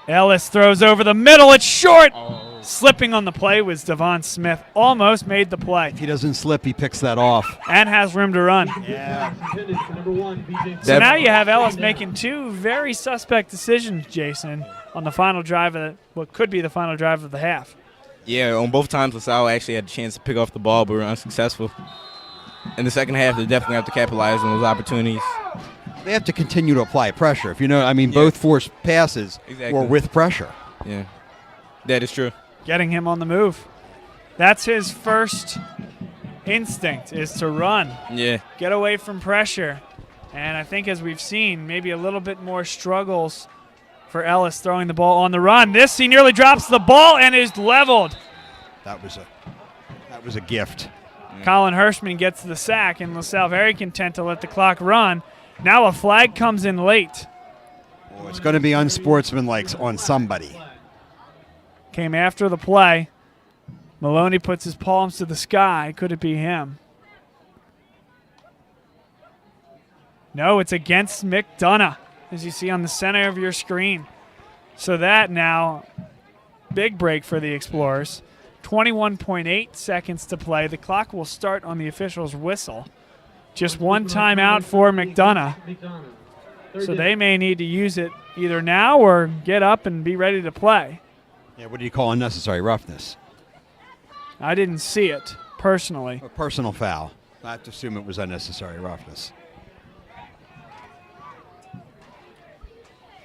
C: Ellis throws over the middle. It's short. Slipping on the play was Devon Smith. Almost made the play.
D: If he doesn't slip, he picks that off.
C: And has room to run.
D: Yeah.
C: So now you have Ellis making 2 very suspect decisions, Jason, on the final drive of what could be the final drive of the half.
E: Yeah, on both times, LaSalle actually had a chance to pick off the ball, but were unsuccessful. In the second half, they definitely have to capitalize on those opportunities.
D: They have to continue to apply pressure. If you know, both forced passes were with pressure.
E: Yeah, that is true.
C: Getting him on the move. That's his first instinct, is to run.
E: Yeah.
C: Get away from pressure. And I think, as we've seen, maybe a little bit more struggles for Ellis throwing the ball on the run. He nearly drops the ball and is leveled.
D: That was a gift.
C: Colin Hirschman gets the sack, and LaSalle very content to let the clock run. Now a flag comes in late.
D: Oh, it's going to be unsportsmanlike on somebody.
C: Came after the play. Maloney puts his palms to the sky. Could it be him? No, it's against McDonogh, as you see on the center of your screen. So that now, big break for the Explorers. 21.8 seconds to play. The clock will start on the official's whistle. Just one timeout for McDonogh. So they may need to use it either now or get up and be ready to play.
D: Yeah, what do you call unnecessary roughness?
C: I didn't see it, personally.
D: A personal foul. I have to assume it was unnecessary roughness.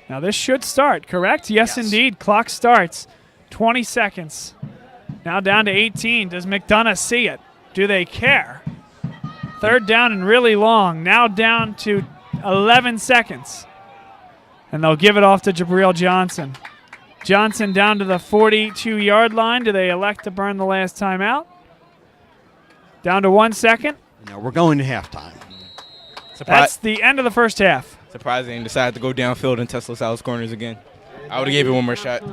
C: Now this should start, correct? Yes, indeed. Clock starts. 20 seconds. Now down to 18. Does McDonogh see it? Do they care? 3rd down and really long. Now down to 11 seconds. And they'll give it off to Jabril Johnson. Johnson down to the 42-yard line. Do they elect to burn the last timeout? Down to 1 second.
D: No, we're going to halftime.
C: That's the end of the first half.
E: Surprising, decided to go downfield and test LaSalle's corners again. I would have gave it one more shot.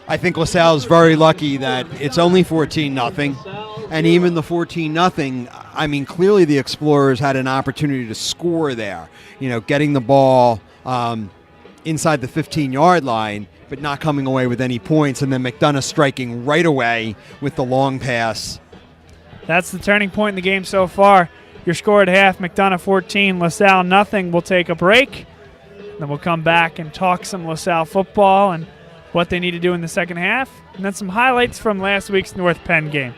D: I think LaSalle's very lucky that it's only 14-0. And even the 14-0, clearly the Explorers had an opportunity to score there. Getting the ball inside the 15-yard line, but not coming away with any points, and then McDonogh striking right away with the long pass.
C: That's the turning point in the game so far. Your score at half, McDonogh 14, LaSalle nothing. We'll take a break. Then we'll come back and talk some LaSalle football and what they need to do in the second half, and then some highlights from last week's North Penn game.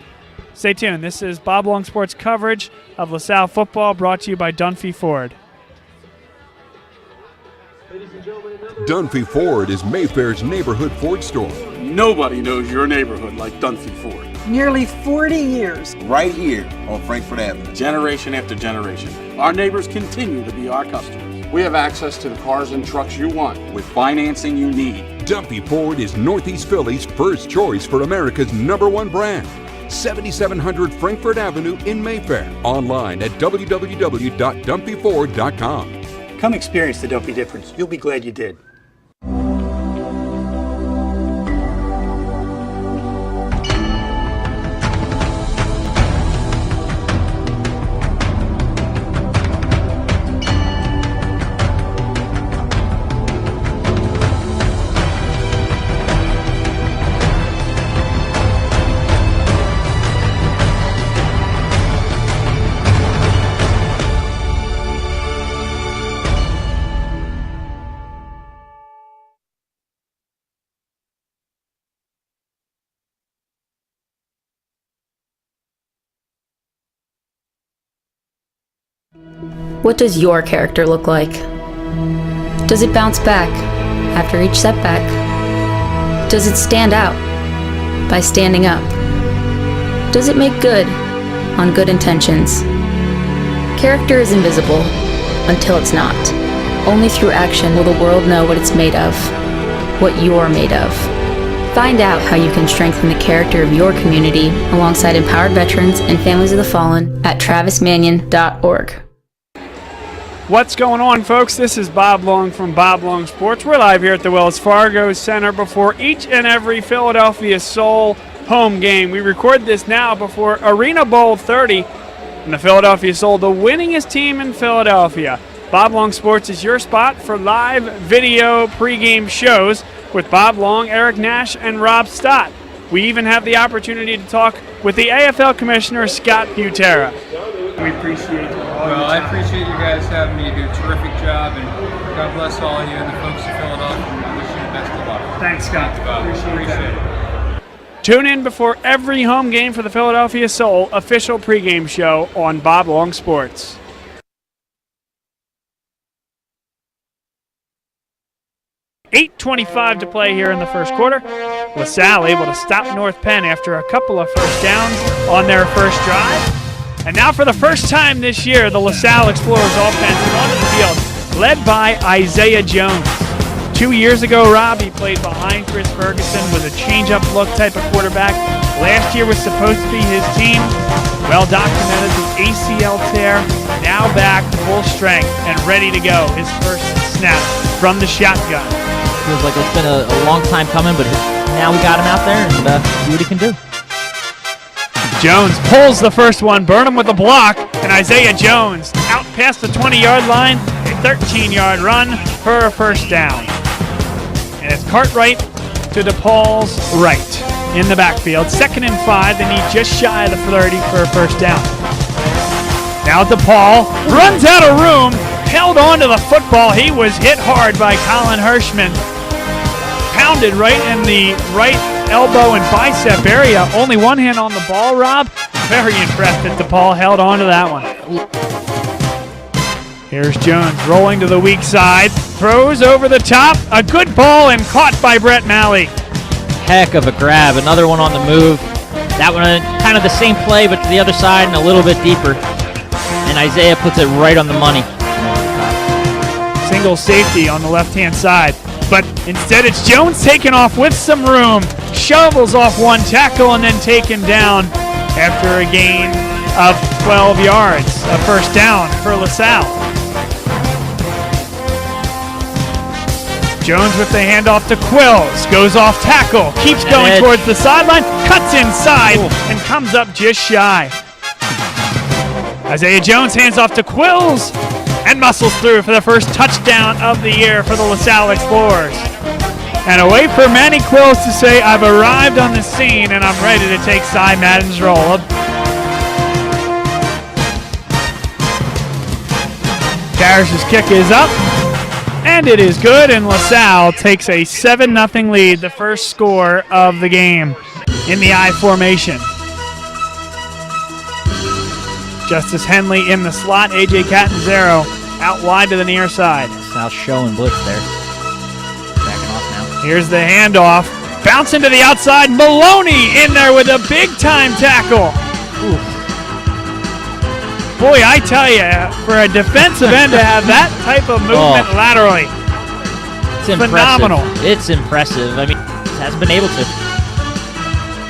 C: Stay tuned. This is Bob Long Sports coverage of LaSalle football, brought to you by Dunphy Ford.
G: Dunphy Ford is Mayfair's neighborhood Ford store.
H: Nobody knows your neighborhood like Dunphy Ford.
I: Nearly 40 years.
J: Right here on Frankfort Avenue.
H: Generation after generation, our neighbors continue to be our customers. We have access to the cars and trucks you want with financing you need.
G: Dunphy Ford is Northeast Philly's first choice for America's #1 brand. 7700 Frankfort Avenue in Mayfair. Online at www.dunphyford.com.
K: Come experience the Dunphy difference. You'll be glad you did.
L: What does your character look like? Does it bounce back after each setback? Does it stand out by standing up? Does it make good on good intentions? Character is invisible until it's not. Only through action will the world know what it's made of, what you're made of. Find out how you can strengthen the character of your community alongside empowered veterans and families of the fallen at travismanion.org.
C: What's going on, folks? This is Bob Long from Bob Long Sports. We're live here at the Wells Fargo Center before each and every Philadelphia Soul home game. We record this now before Arena Bowl 30, and the Philadelphia Soul, the winningest team in Philadelphia. Bob Long Sports is your spot for live video pregame shows with Bob Long, Eric Nash, and Rob Stott. We even have the opportunity to talk with the AFL Commissioner, Scott Butera. We appreciate it.
M: Well, I appreciate you guys having me. You do a terrific job, and God bless all of you and the folks in Philadelphia. I wish you the best of luck.
C: Thanks, Scott.
M: Thanks, Bob. Appreciate it.
C: Tune in before every home game for the Philadelphia Soul official pregame show on Bob Long Sports. .8:25 to play here in the first quarter. LaSalle able to stop North Penn after a couple of first downs on their first drive. And now for the first time this year, the LaSalle Explorers offense is onto the field, led by Isaiah Jones. 2 years ago, Rob, he played behind Chris Ferguson, was a change-up look type of quarterback. Last year was supposed to be his team. Well documented, the ACL tear, now back full strength and ready to go. His first snap from the shotgun.
N: Feels like it's been a long time coming, but now we got him out there and see what he can do.
C: Jones pulls the first one, Burnham with a block, and Isaiah Jones out past the 20-yard line, a 13-yard run for a first down. And it's Cartwright to DePaul's right in the backfield. 2nd and 5, they need just shy of the 30 for a first down. Now DePaul runs out of room, held on to the football. He was hit hard by Colin Hirschman. Pounded right in the right elbow and bicep area. Only one hand on the ball, Rob. Very impressed that DePaul held on to that one. Here's Jones rolling to the weak side. Throws over the top. A good ball and caught by Brett Malley.
N: Heck of a grab. Another one on the move. That one kind of the same play, but to the other side and a little bit deeper. And Isaiah puts it right on the money.
C: Single safety on the left-hand side. But instead it's Jones taking off with some room. Shovels off one tackle and then taken down after a gain of 12 yards. A first down for LaSalle. Jones with the handoff to Quills. Goes off tackle. Keeps going towards the sideline. Cuts inside and comes up just shy. Isaiah Jones hands off to Quills. and muscles through for the first touchdown of the year for the LaSalle Explorers. And a way for Manny Quills to say, I've arrived on the scene and I'm ready to take Cy Madden's role. Parrish's kick is up, and it is good, and LaSalle takes a 7-0 lead, the first score of the game in the I formation. Justice Henley in the slot, A.J. Catanzaro out wide to the near side.
N: South showing blitz there. Backing off now.
C: Here's the handoff. Bounce into the outside. Maloney in there with a big-time tackle. Oof. Boy, I tell you, for a defensive end to have that type of movement laterally,
N: it's
C: phenomenal.
N: Impressive. It's impressive. I mean, hasn't been able to.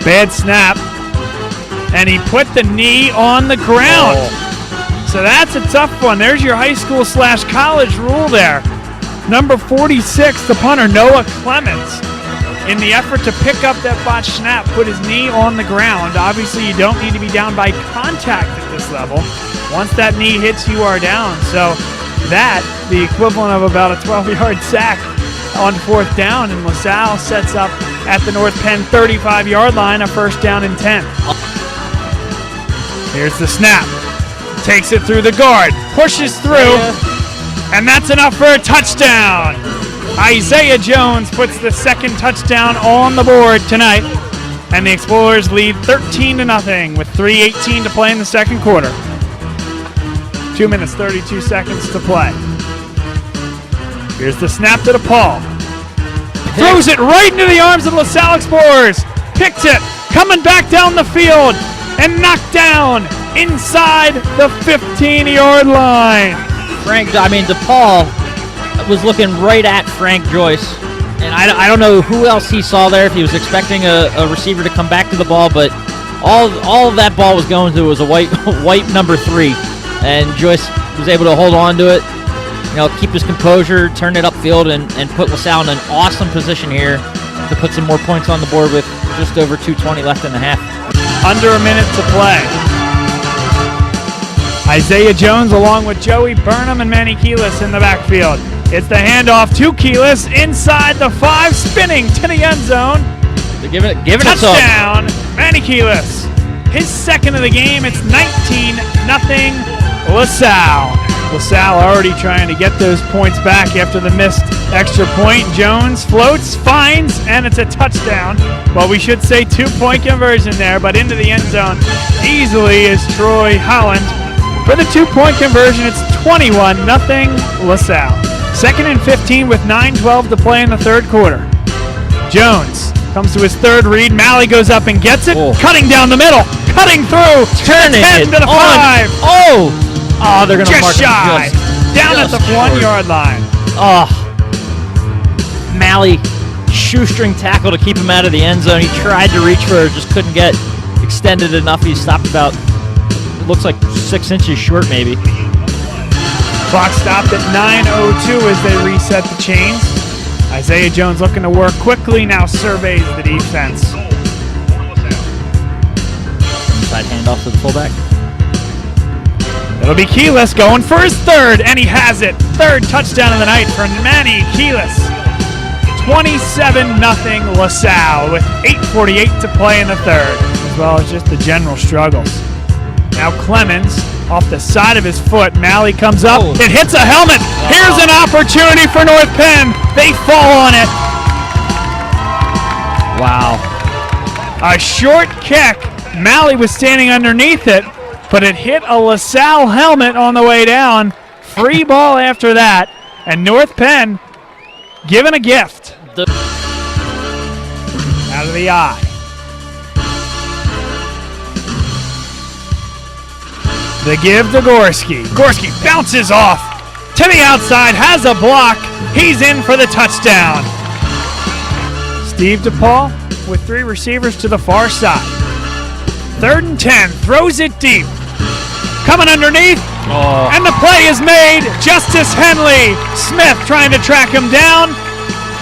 C: Bad snap, and he put the knee on the ground. So that's a tough one. There's your high school / college rule there. Number 46, the punter, Noah Clemens, in the effort to pick up that botched snap, put his knee on the ground. Obviously, you don't need to be down by contact at this level. Once that knee hits, you are down. So that, the equivalent of about a 12-yard sack on 4th down, and LaSalle sets up at the North Penn 35-yard line, a 1st down and 10. Here's the snap. Takes it through the guard, pushes through, and that's enough for a touchdown. Isaiah Jones puts the second touchdown on the board tonight, and the Explorers lead 13-0 with 3:18 to play in the second quarter. 2 minutes, 32 seconds to play. Here's the snap to DePaul. Throws it right into the arms of LaSalle Explorers. Picked it, coming back down the field, and knocked down inside the 15-yard line.
N: DePaul was looking right at Frank Joyce. And I don't know who else he saw there, if he was expecting a receiver to come back to the ball, but all of that ball was going to was a white number 3. And Joyce was able to hold on to it, keep his composure, turn it upfield, and put LaSalle in an awesome position here to put some more points on the board with just over 2:20 left in the half.
C: Under a minute to play. Isaiah Jones along with Joey Burnham and Manny Keelis in the backfield. It's the handoff to Keelis inside the 5, spinning to the end zone.
N: They're giving it
C: touchdown, Manny Keelis. His second of the game. It's 19-0 LaSalle. LaSalle already trying to get those points back after the missed extra point. Jones floats, finds, and it's a touchdown. Well, we should say 2-point conversion there, but into the end zone easily is Troy Holland. For the 2-point conversion, it's 21-0 LaSalle. 2nd and 15 with 9:12 to play in the third quarter. Jones comes to his third read. Malley goes up and gets it, cutting down the middle, cutting through,
N: turning
C: 10 to the 5.
N: Oh, they're going to mark
C: just shy. Down at the 1-yard line.
N: Malley, shoestring tackle to keep him out of the end zone. He tried to reach for it, just couldn't get extended enough. He stopped about, it looks like 6 inches short maybe.
C: Clock stopped at 9:02 as they reset the chains. Isaiah Jones looking to work quickly, now surveys the defense.
N: Inside handoff to the fullback.
C: It'll be Keelis going for his third, and he has it. Third touchdown of the night for Manny Keelis. 27-0 LaSalle with 8:48 to play in the third, as well as just the general struggles. Now Clemens off the side of his foot. Malley comes up. It hits a helmet. Here's an opportunity for North Penn. They fall on it.
N: Wow.
C: A short kick. Malley was standing underneath it, but it hit a LaSalle helmet on the way down. Free ball after that, and North Penn given a gift. Out of the eye. The give to Gorski. Gorski bounces off to the outside, has a block. He's in for the touchdown. Steve DePaul with 3 receivers to the far side. 3rd and 10, throws it deep. Coming underneath, and the play is made. Justice Henley. Smith trying to track him down.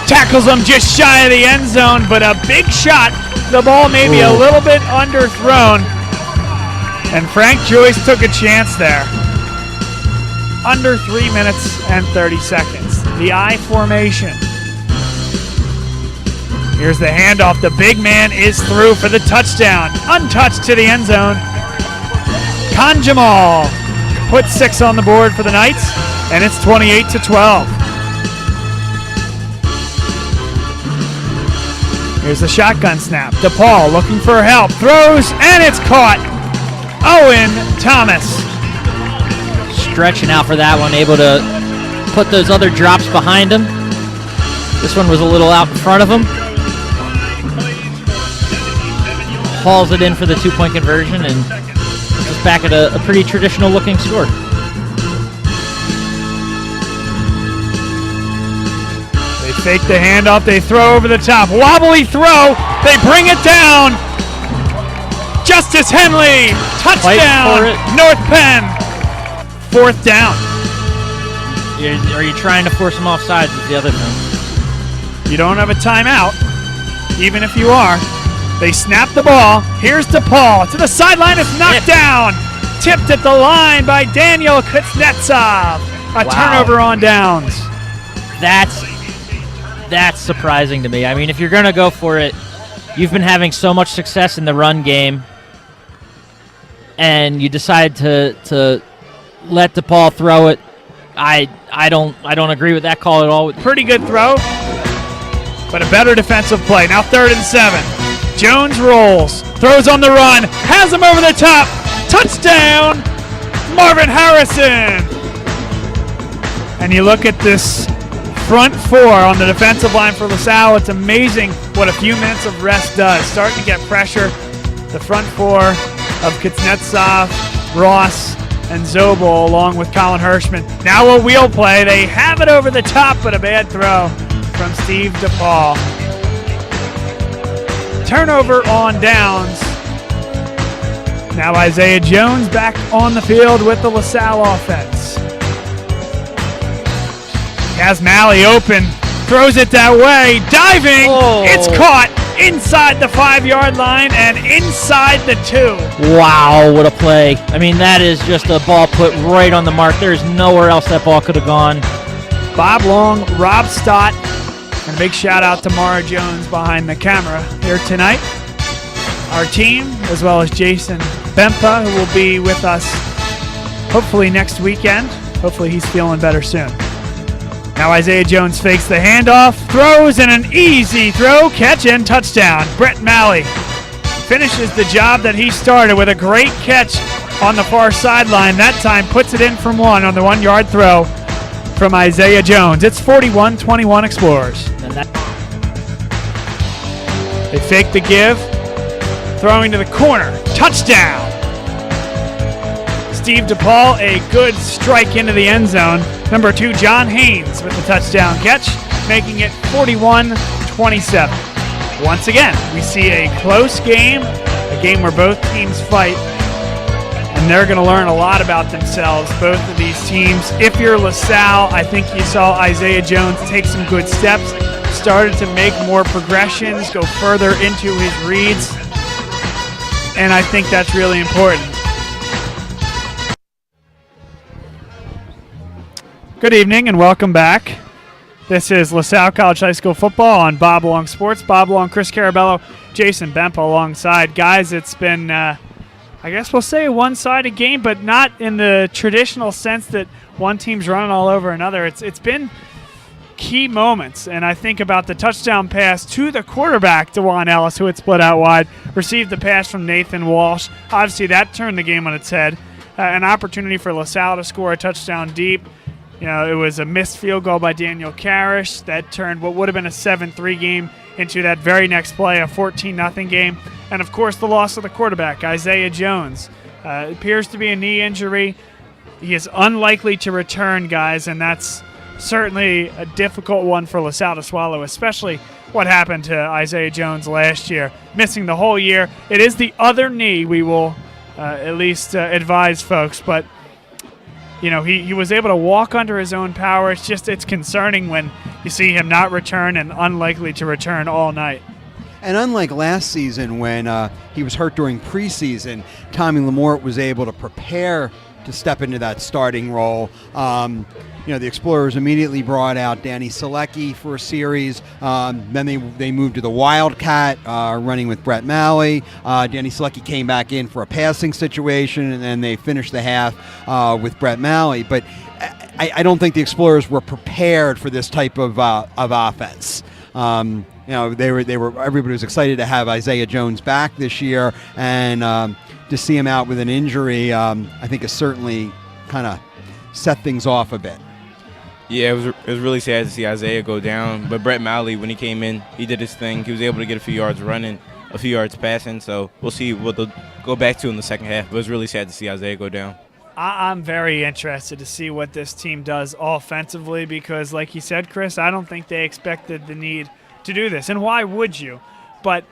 C: Tackles him just shy of the end zone, but a big shot. The ball maybe a little bit underthrown. And Frank Joyce took a chance there. under 3 minutes and 30 seconds. The I formation. Here's the handoff. The big man is through for the touchdown. Untouched to the end zone. Khan Jamal puts 6 on the board for the Knights, and it's 28-12. Here's the shotgun snap. DePaul looking for help. Throws, and it's caught. Owen Thomas.
N: Stretching out for that one, able to put those other drops behind him. This one was a little out in front of him. Hauls it in for the 2-point conversion, and just back at a pretty traditional looking score.
C: They fake the handoff, they throw over the top. Wobbly throw, they bring it down. Justice Henley, touchdown, North Penn. 4th down.
N: Are you trying to force him off sides is the other thing.
C: You don't have a timeout, even if you are. They snap the ball. Here's DePaul to the sideline. It's knocked down. Tipped at the line by Daniel Kuznetsov. A turnover on downs.
N: That's surprising to me. I mean, if you're going to go for it, you've been having so much success in the run game, and you decide to let DePaul throw it. I don't agree with that call at all.
C: Pretty good throw, but a better defensive play. Now 3rd and 7. Jones rolls, throws on the run, has him over the top. Touchdown, Marvin Harrison. And you look at this front 4 on the defensive line for LaSalle. It's amazing what a few minutes of rest does. Starting to get pressure. The front 4 of Kuznetsov, Ross, and Zobel, along with Colin Hirschman. Now a wheel play. They have it over the top, but a bad throw from Steve DePaul. Turnover on downs. Now Isaiah Jones back on the field with the LaSalle offense. Has Malley open, throws it that way, diving, It's caught inside the 5-yard line and inside the 2.
N: Wow, what a play. I mean, that is just a ball put right on the mark. There's nowhere else that ball could have gone.
C: Bob Long, Rob Stott, and a big shout out to Mara Jones behind the camera here tonight. Our team, as well as Jason Bempa, who will be with us hopefully next weekend. Hopefully he's feeling better soon. Now Isaiah Jones fakes the handoff, throws, and an easy throw, catch, and touchdown. Brett Malley finishes the job that he started with a great catch on the far sideline. That time puts it in from 1 on the 1-yard throw from Isaiah Jones. It's 41-21 Explorers. They fake the give, throwing to the corner. Touchdown! Steve DePaul, a good strike into the end zone. Number 2, John Haynes with the touchdown catch, making it 41-27. Once again, we see a close game, a game where both teams fight, and they're going to learn a lot about themselves, both of these teams. If you're LaSalle, I think you saw Isaiah Jones take some good steps, started to make more progressions, go further into his reads, and I think that's really important. Good evening and welcome back. This is LaSalle College High School football on Bob Long Sports. Bob Long, Chris Carabello, Jason Bempa alongside. Guys, it's been, I guess we'll say a one-sided game, but not in the traditional sense that one team's running all over another. It's been key moments, and I think about the touchdown pass to the quarterback, DeJuan Ellis, who had split out wide, received the pass from Nathan Walsh. Obviously, that turned the game on its head. An opportunity for LaSalle to score a touchdown deep. You know, it was a missed field goal by Daniel Karish that turned what would have been a 7-3 game into that very next play, a 14-0 game. And, of course, the loss of the quarterback, Isaiah Jones. Appears to be a knee injury. He is unlikely to return, guys, and that's certainly a difficult one for LaSalle to swallow, especially what happened to Isaiah Jones last year, missing the whole year. It is the other knee, we will at least advise folks, but you know, he was able to walk under his own power. It's concerning when you see him not return and unlikely to return all night.
D: And unlike last season when he was hurt during preseason, Tommy Lamort was able to prepare step into that starting role. The Explorers immediately brought out Danny Selecki for a series. Then they moved to the Wildcat, running with Brett Malley. Danny Selecki came back in for a passing situation, and then they finished the half with Brett Malley. But I don't think the Explorers were prepared for this type of offense. Everybody was excited to have Isaiah Jones back this year, and to see him out with an injury, I think has certainly kind of set things off a bit.
E: Yeah, it was really sad to see Isaiah go down. But Brett Malley, when he came in, he did his thing. He was able to get a few yards running, a few yards passing. So we'll see what they'll go back to in the second half. But it was really sad to see Isaiah go down.
C: I'm very interested to see what this team does offensively because, like you said, Chris, I don't think they expected the need to do this. And why would you? But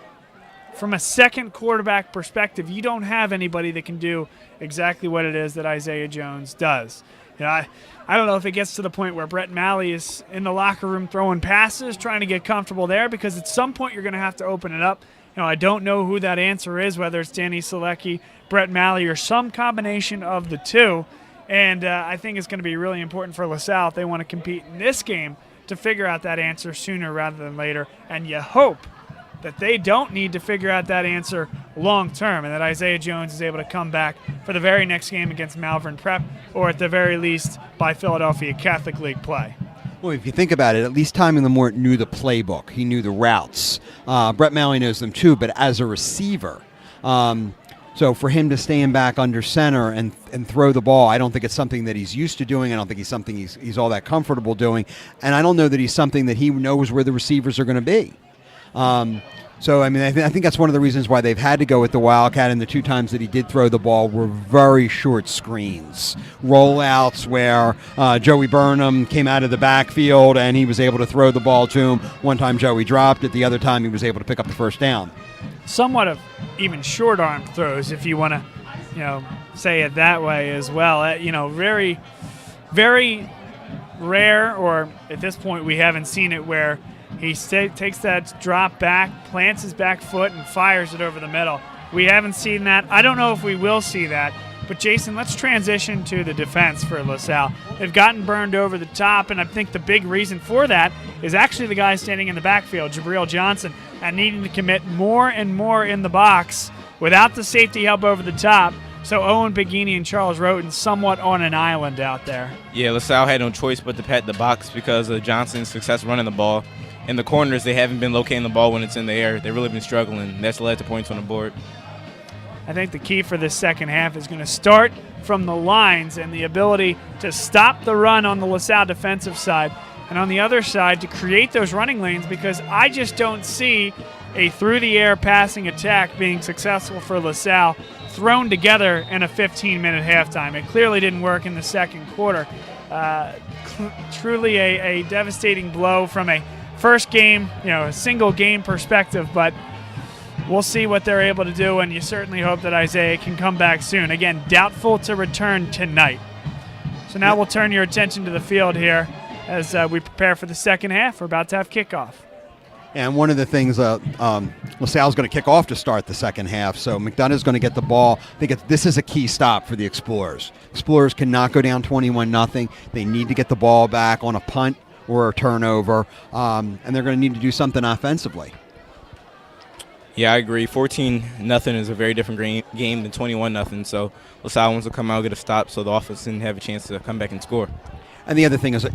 C: from a second quarterback perspective, you don't have anybody that can do exactly what it is that Isaiah Jones does. I don't know if it gets to the point where Brett Malley is in the locker room throwing passes, trying to get comfortable there, because at some point you're going to have to open it up. I don't know who that answer is, whether it's Danny Selecki, Brett Malley, or some combination of the two. And I think it's going to be really important for LaSalle if they want to compete in this game to figure out that answer sooner rather than later. And you hope that they don't need to figure out that answer long term and that Isaiah Jones is able to come back for the very next game against Malvern Prep, or at the very least by Philadelphia Catholic League play.
D: Well, if you think about it, at least Tommy Lamort knew the playbook. He knew the routes. Brett Malley knows them too, but as a receiver. So for him to stand back under center and throw the ball, I don't think it's something that he's used to doing. I don't think he's something he's all that comfortable doing. And I don't know that he's something that he knows where the receivers are going to be. So, I think that's one of the reasons why they've had to go with the Wildcat, and the two times that he did throw the ball were very short screens. Rollouts where Joey Burnham came out of the backfield and he was able to throw the ball to him. One time Joey dropped it. The other time he was able to pick up the first down.
C: Somewhat of even short arm throws, if you want to, say it that way as well. Very, very rare, or at this point we haven't seen it, where he takes that drop back, plants his back foot, and fires it over the middle. We haven't seen that. I don't know if we will see that. But, Jason, let's transition to the defense for LaSalle. They've gotten burned over the top, and I think the big reason for that is actually the guy standing in the backfield, Jabril Johnson, and needing to commit more and more in the box without the safety help over the top. So Owen Bigini and Charles Roten somewhat on an island out there.
E: Yeah, LaSalle had no choice but to pat the box because of Johnson's success running the ball. In the corners, they haven't been locating the ball when it's in the air. They've really been struggling. That's led to points on the board.
C: I think the key for this second half is going to start from the lines and the ability to stop the run on the LaSalle defensive side, and on the other side to create those running lanes, because I just don't see a through-the-air passing attack being successful for LaSalle thrown together in a 15-minute halftime. It clearly didn't work in the second quarter. Truly a devastating blow from a first game, a single game perspective, but we'll see what they're able to do, and you certainly hope that Isaiah can come back soon. Again, doubtful to return tonight. So now we'll turn your attention to the field here as we prepare for the second half. We're about to have kickoff.
D: And one of the things, LaSalle's going to kick off to start the second half, so McDonough's going to get the ball. I think this is a key stop for the Explorers. Explorers cannot go down 21-0. They need to get the ball back on a punt or a turnover, and they're going to need to do something offensively.
E: Yeah, I agree. 14-0 is a very different game than 21-0, so LaSalle wants to come out and get a stop so the offense didn't have a chance to come back and score.
D: And the other thing is,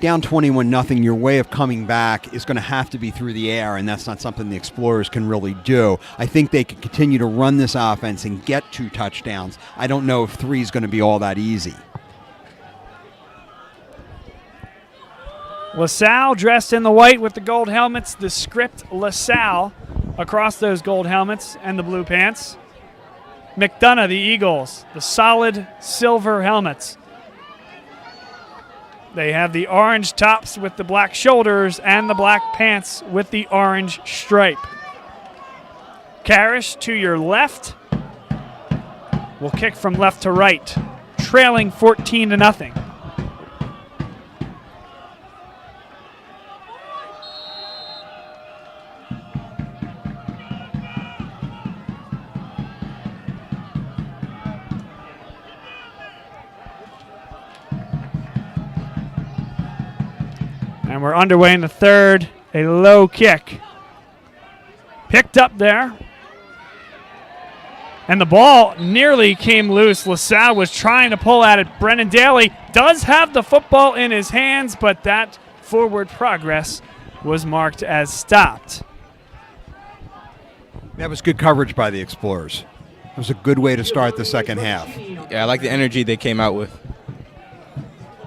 D: down 21-0, your way of coming back is going to have to be through the air, and that's not something the Explorers can really do. I think they can continue to run this offense and get 2 touchdowns. I don't know if 3 is going to be all that easy.
C: LaSalle dressed in the white with the gold helmets, the script LaSalle across those gold helmets and the blue pants. McDonogh, the Eagles, the solid silver helmets. They have the orange tops with the black shoulders and the black pants with the orange stripe. Karish to your left will kick from left to right, trailing 14-0. And we're underway in the third. A low kick. Picked up there. And the ball nearly came loose. LaSalle was trying to pull at it. Brennan Daly does have the football in his hands, but that forward progress was marked as stopped.
D: That was good coverage by the Explorers. It was a good way to start the second half.
E: Yeah, I like the energy they came out with.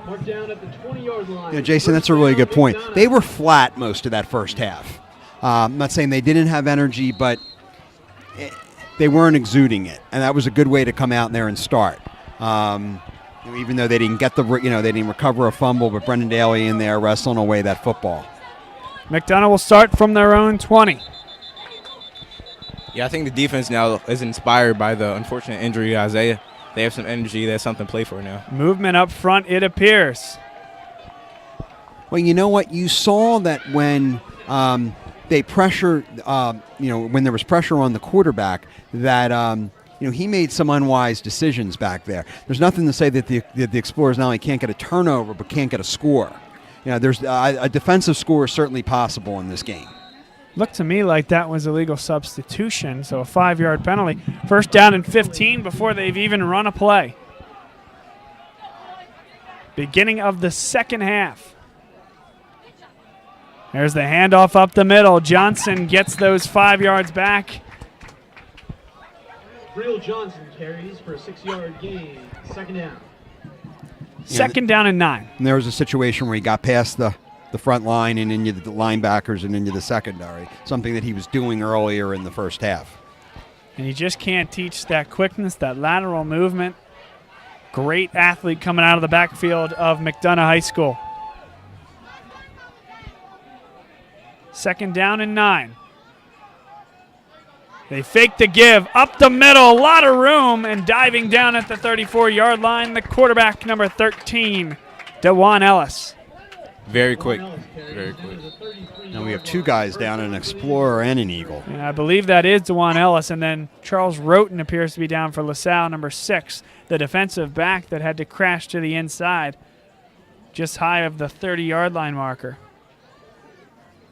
F: Marked down at the 20-yard line.
D: Yeah, Jason, that's a really good point. They were flat most of that first half. I'm not saying they didn't have energy, but they weren't exuding it, and that was a good way to come out there and start. Even though they didn't get they didn't recover a fumble, but Brendan Daly in there wrestling away that football.
C: McDonogh will start from their own 20.
E: Yeah, I think the defense now is inspired by the unfortunate injury to Isaiah. They have some energy. They have something to play for now.
C: Movement up front, it appears.
D: Well, you know what? You saw that when they pressured, when there was pressure on the quarterback, that he made some unwise decisions back there. There's nothing to say that the Explorers not only can't get a turnover, but can't get a score. There's a defensive score is certainly possible in this game.
C: Looked to me like that was a legal substitution, so a 5-yard penalty. First down and 15 before they've even run a play. Beginning of the second half. There's the handoff up the middle. Johnson gets those 5 yards back.
F: Real Johnson carries for a 6-yard gain. Second down.
C: Second down and 9.
D: And there was a situation where he got past the front line and into the linebackers and into the secondary, something that he was doing earlier in the first half.
C: And you just can't teach that quickness, that lateral movement. Great athlete coming out of the backfield of McDonogh High School. Second down and 9. They fake the give up the middle, a lot of room, and diving down at the 34-yard line, the quarterback, number 13, DeJuan Ellis.
E: Very quick. Very quick.
D: Now we have two guys down, an Explorer and an Eagle.
C: And I believe that is DeJuan Ellis, and then Charles Roten appears to be down for LaSalle, number 6, the defensive back that had to crash to the inside, just high of the 30-yard line marker.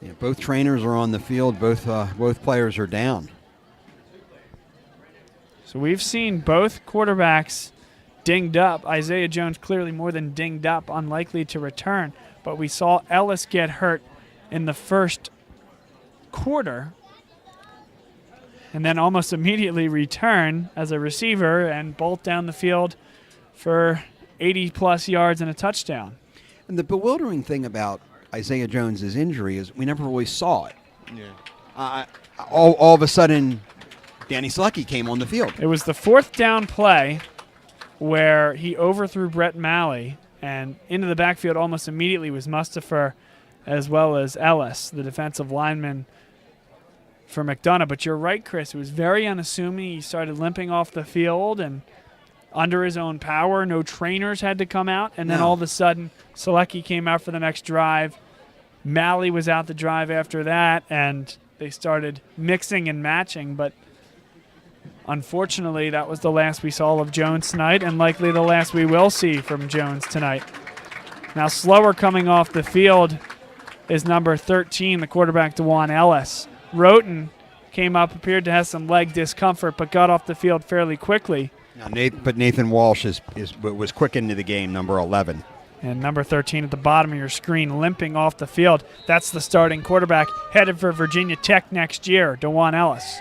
D: Yeah, both trainers are on the field. Both players are down.
C: So we've seen both quarterbacks dinged up. Isaiah Jones clearly more than dinged up, unlikely to return. But we saw Ellis get hurt in the first quarter and then almost immediately return as a receiver and bolt down the field for 80-plus yards and a touchdown.
D: And the bewildering thing about Isaiah Jones's injury is we never really saw it.
E: Yeah.
D: All of a sudden, Danny Selecki came on the field.
C: It was the fourth down play where he overthrew Brett Malley, and into the backfield almost immediately was Mustafa as well as Ellis, the defensive lineman for McDonogh. But you're right, Chris. It was very unassuming. He started limping off the field and under his own power. No trainers had to come out. And then all of a sudden, Selecki came out for the next drive. Malley was out the drive after that, and they started mixing and matching. But unfortunately, that was the last we saw of Jones tonight, and likely the last we will see from Jones tonight. Now slower coming off the field is number 13, the quarterback, DeJuan Ellis. Roten came up, appeared to have some leg discomfort, but got off the field fairly quickly.
D: Now, Nathan Walsh was quick into the game, number 11.
C: And number 13 at the bottom of your screen, limping off the field. That's the starting quarterback, headed for Virginia Tech next year, DeJuan Ellis.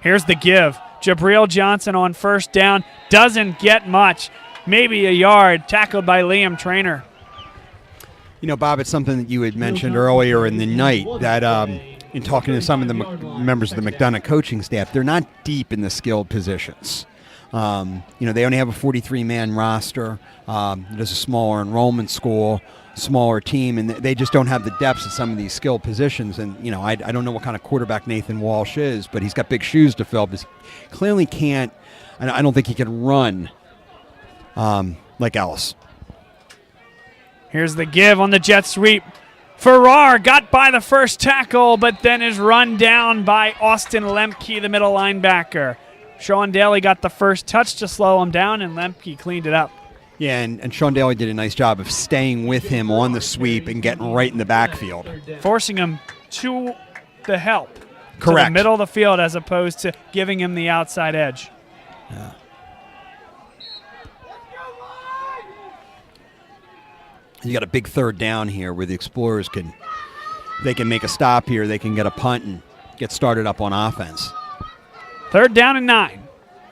C: Here's the give. Jabril Johnson on first down. Doesn't get much. Maybe a yard. Tackled by Liam Trainer.
D: You know, Bob, it's something that you had mentioned earlier in the night that in talking to some of the members of the McDonogh coaching staff, they're not deep in the skilled positions. They only have a 43-man roster. There's a smaller enrollment school, smaller team, and they just don't have the depths of some of these skilled positions. And, I don't know what kind of quarterback Nathan Walsh is, but he's got big shoes to fill. But he clearly can't, and I don't think he can run like Ellis.
C: Here's the give on the jet sweep. Farrar got by the first tackle, but then is run down by Austin Lemke, the middle linebacker. Sean Daly got the first touch to slow him down, and Lemke cleaned it up.
D: Yeah, and Sean Daly did a nice job of staying with him on the sweep and getting right in the backfield.
C: Forcing him to the help.
D: Correct.
C: To the middle of the field as opposed to giving him the outside edge.
D: Yeah. You got a big third down here where the Explorers can make a stop here. They can get a punt and get started up on offense.
C: 3rd down and 9.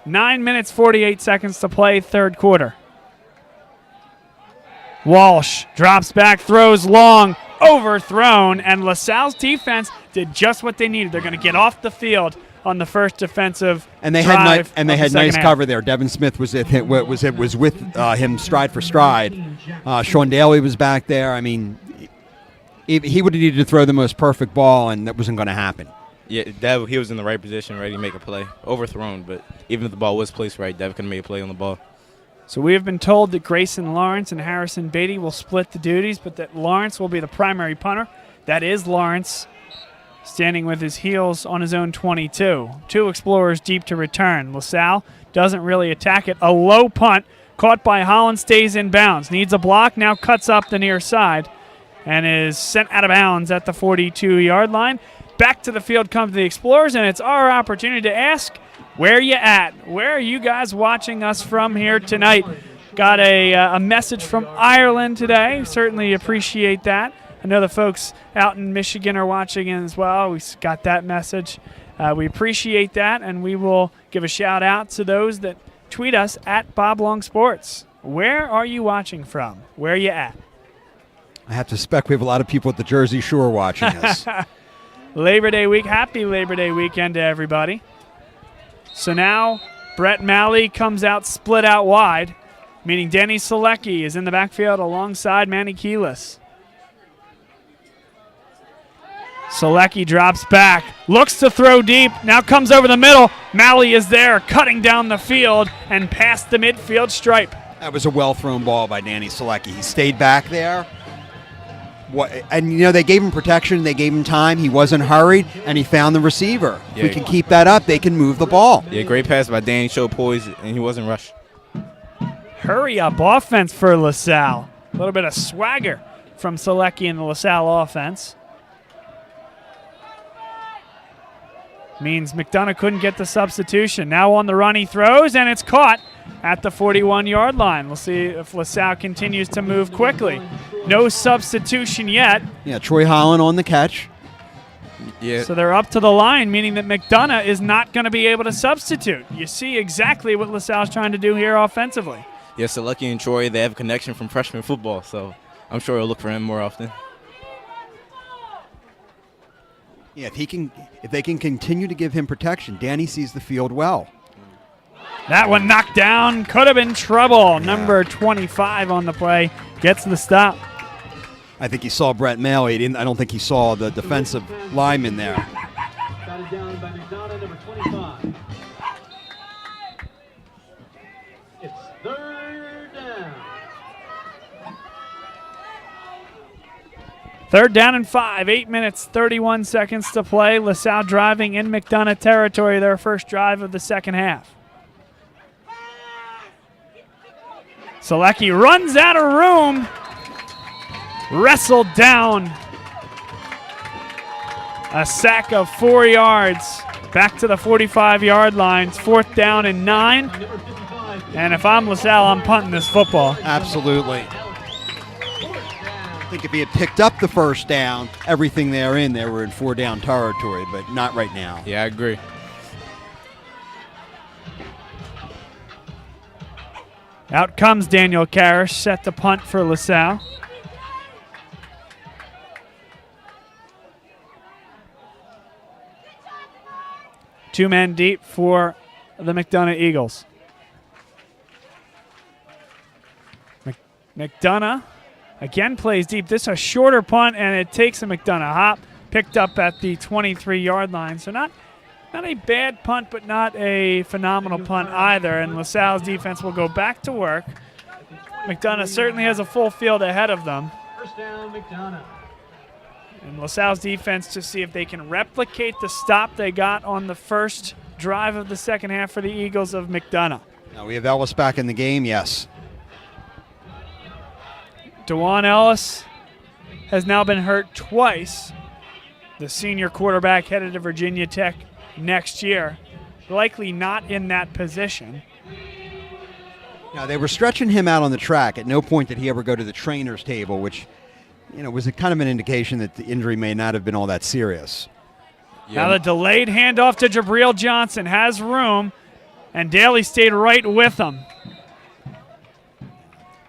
C: 9 minutes, 48 seconds to play, third quarter. Walsh drops back, throws long, overthrown, and LaSalle's defense did just what they needed. They're going to get off the field on the first defensive
D: and they
C: drive
D: had nice cover there. Devin Smith was with him stride for stride. Sean Daly was back there. I mean, he would have needed to throw the most perfect ball, and that wasn't going to happen.
E: Yeah, Dev, he was in the right position, ready to make a play. Overthrown, but even if the ball was placed right, Dev could have made a play on the ball.
C: So we have been told that Grayson Lawrence and Harrison Beatty will split the duties, but that Lawrence will be the primary punter. That is Lawrence, standing with his heels on his own 22. 2 Explorers deep to return. LaSalle doesn't really attack it. A low punt caught by Holland, stays in bounds. Needs a block, now cuts up the near side and is sent out of bounds at the 42-yard line. Back to the field comes the Explorers, and it's our opportunity to ask, where you at? Where are you guys watching us from here tonight? Got a message from Ireland today. Certainly appreciate that. I know the folks out in Michigan are watching as well. We got that message. We appreciate that, and we will give a shout-out to those that tweet us at Bob Long Sports. Where are you watching from? Where are you at?
D: I have to suspect we have a lot of people at the Jersey Shore watching us.
C: Labor Day week. Happy Labor Day weekend to everybody. So now Brett Malley comes out split out wide, meaning Danny Selecki is in the backfield alongside Manny Keelis. Selecki drops back, looks to throw deep, now comes over the middle. Malley is there, cutting down the field and past the midfield stripe.
D: That was a well-thrown ball by Danny Selecki. He stayed back there. And, they gave him protection. They gave him time. He wasn't hurried, and he found the receiver.
E: Yeah.
D: If we can keep that up, they can move the ball.
E: Yeah, great pass by Danny. Showed poise, and he wasn't rushed.
C: Hurry up offense for LaSalle. A little bit of swagger from Selecki in the LaSalle offense. Means McDonogh couldn't get the substitution. Now on the run he throws, and it's caught at the 41-yard line. We'll see if LaSalle continues to move quickly. No substitution yet.
D: Yeah, Troy Holland on the catch.
E: Yeah.
C: So they're up to the line, meaning that McDonogh is not going to be able to substitute. You see exactly what LaSalle's trying to do here offensively.
E: Yeah, Selecki and Troy, they have a connection from freshman football, so I'm sure I'll look for him more often.
D: Yeah, if they can continue to give him protection, Danny sees the field well.
C: That one knocked down, could have been trouble. Yeah. Number 25 on the play gets the stop.
D: I think he saw Brett Malley. I don't think he saw the defensive lineman there.
F: Batted down by McDonogh, number 25. It's 3rd down.
C: 3rd down and 5. 8 minutes, 31 seconds to play. LaSalle driving in McDonogh territory, their first drive of the second half. Selecki runs out of room. Wrestled down. A sack of 4 yards. Back to the 45-yard line. 4th down and 9. And if I'm LaSalle, I'm punting this football.
D: Absolutely. I think if he had picked up the first down, everything they were in 4-down territory, but not right now.
E: Yeah, I agree.
C: Out comes Daniel Karish, set to punt for LaSalle. Two men deep for the McDonogh Eagles. McDonogh again plays deep. This is a shorter punt, and it takes a McDonogh hop. Picked up at the 23-yard line. So not a bad punt, but not a phenomenal punt either. And LaSalle's defense will go back to work. McDonogh certainly has a full field ahead of them.
F: First down, McDonogh.
C: And LaSalle's defense to see if they can replicate the stop they got on the first drive of the second half for the Eagles of McDonogh.
D: Now we have Ellis back in the game, yes.
C: DeJuan Ellis has now been hurt twice. The senior quarterback headed to Virginia Tech next year. Likely not in that position.
D: Now, they were stretching him out on the track. At no point did he ever go to the trainer's table, which, was a kind of an indication that the injury may not have been all that serious.
C: Now the delayed handoff to Jabril Johnson has room, and Daly stayed right with him.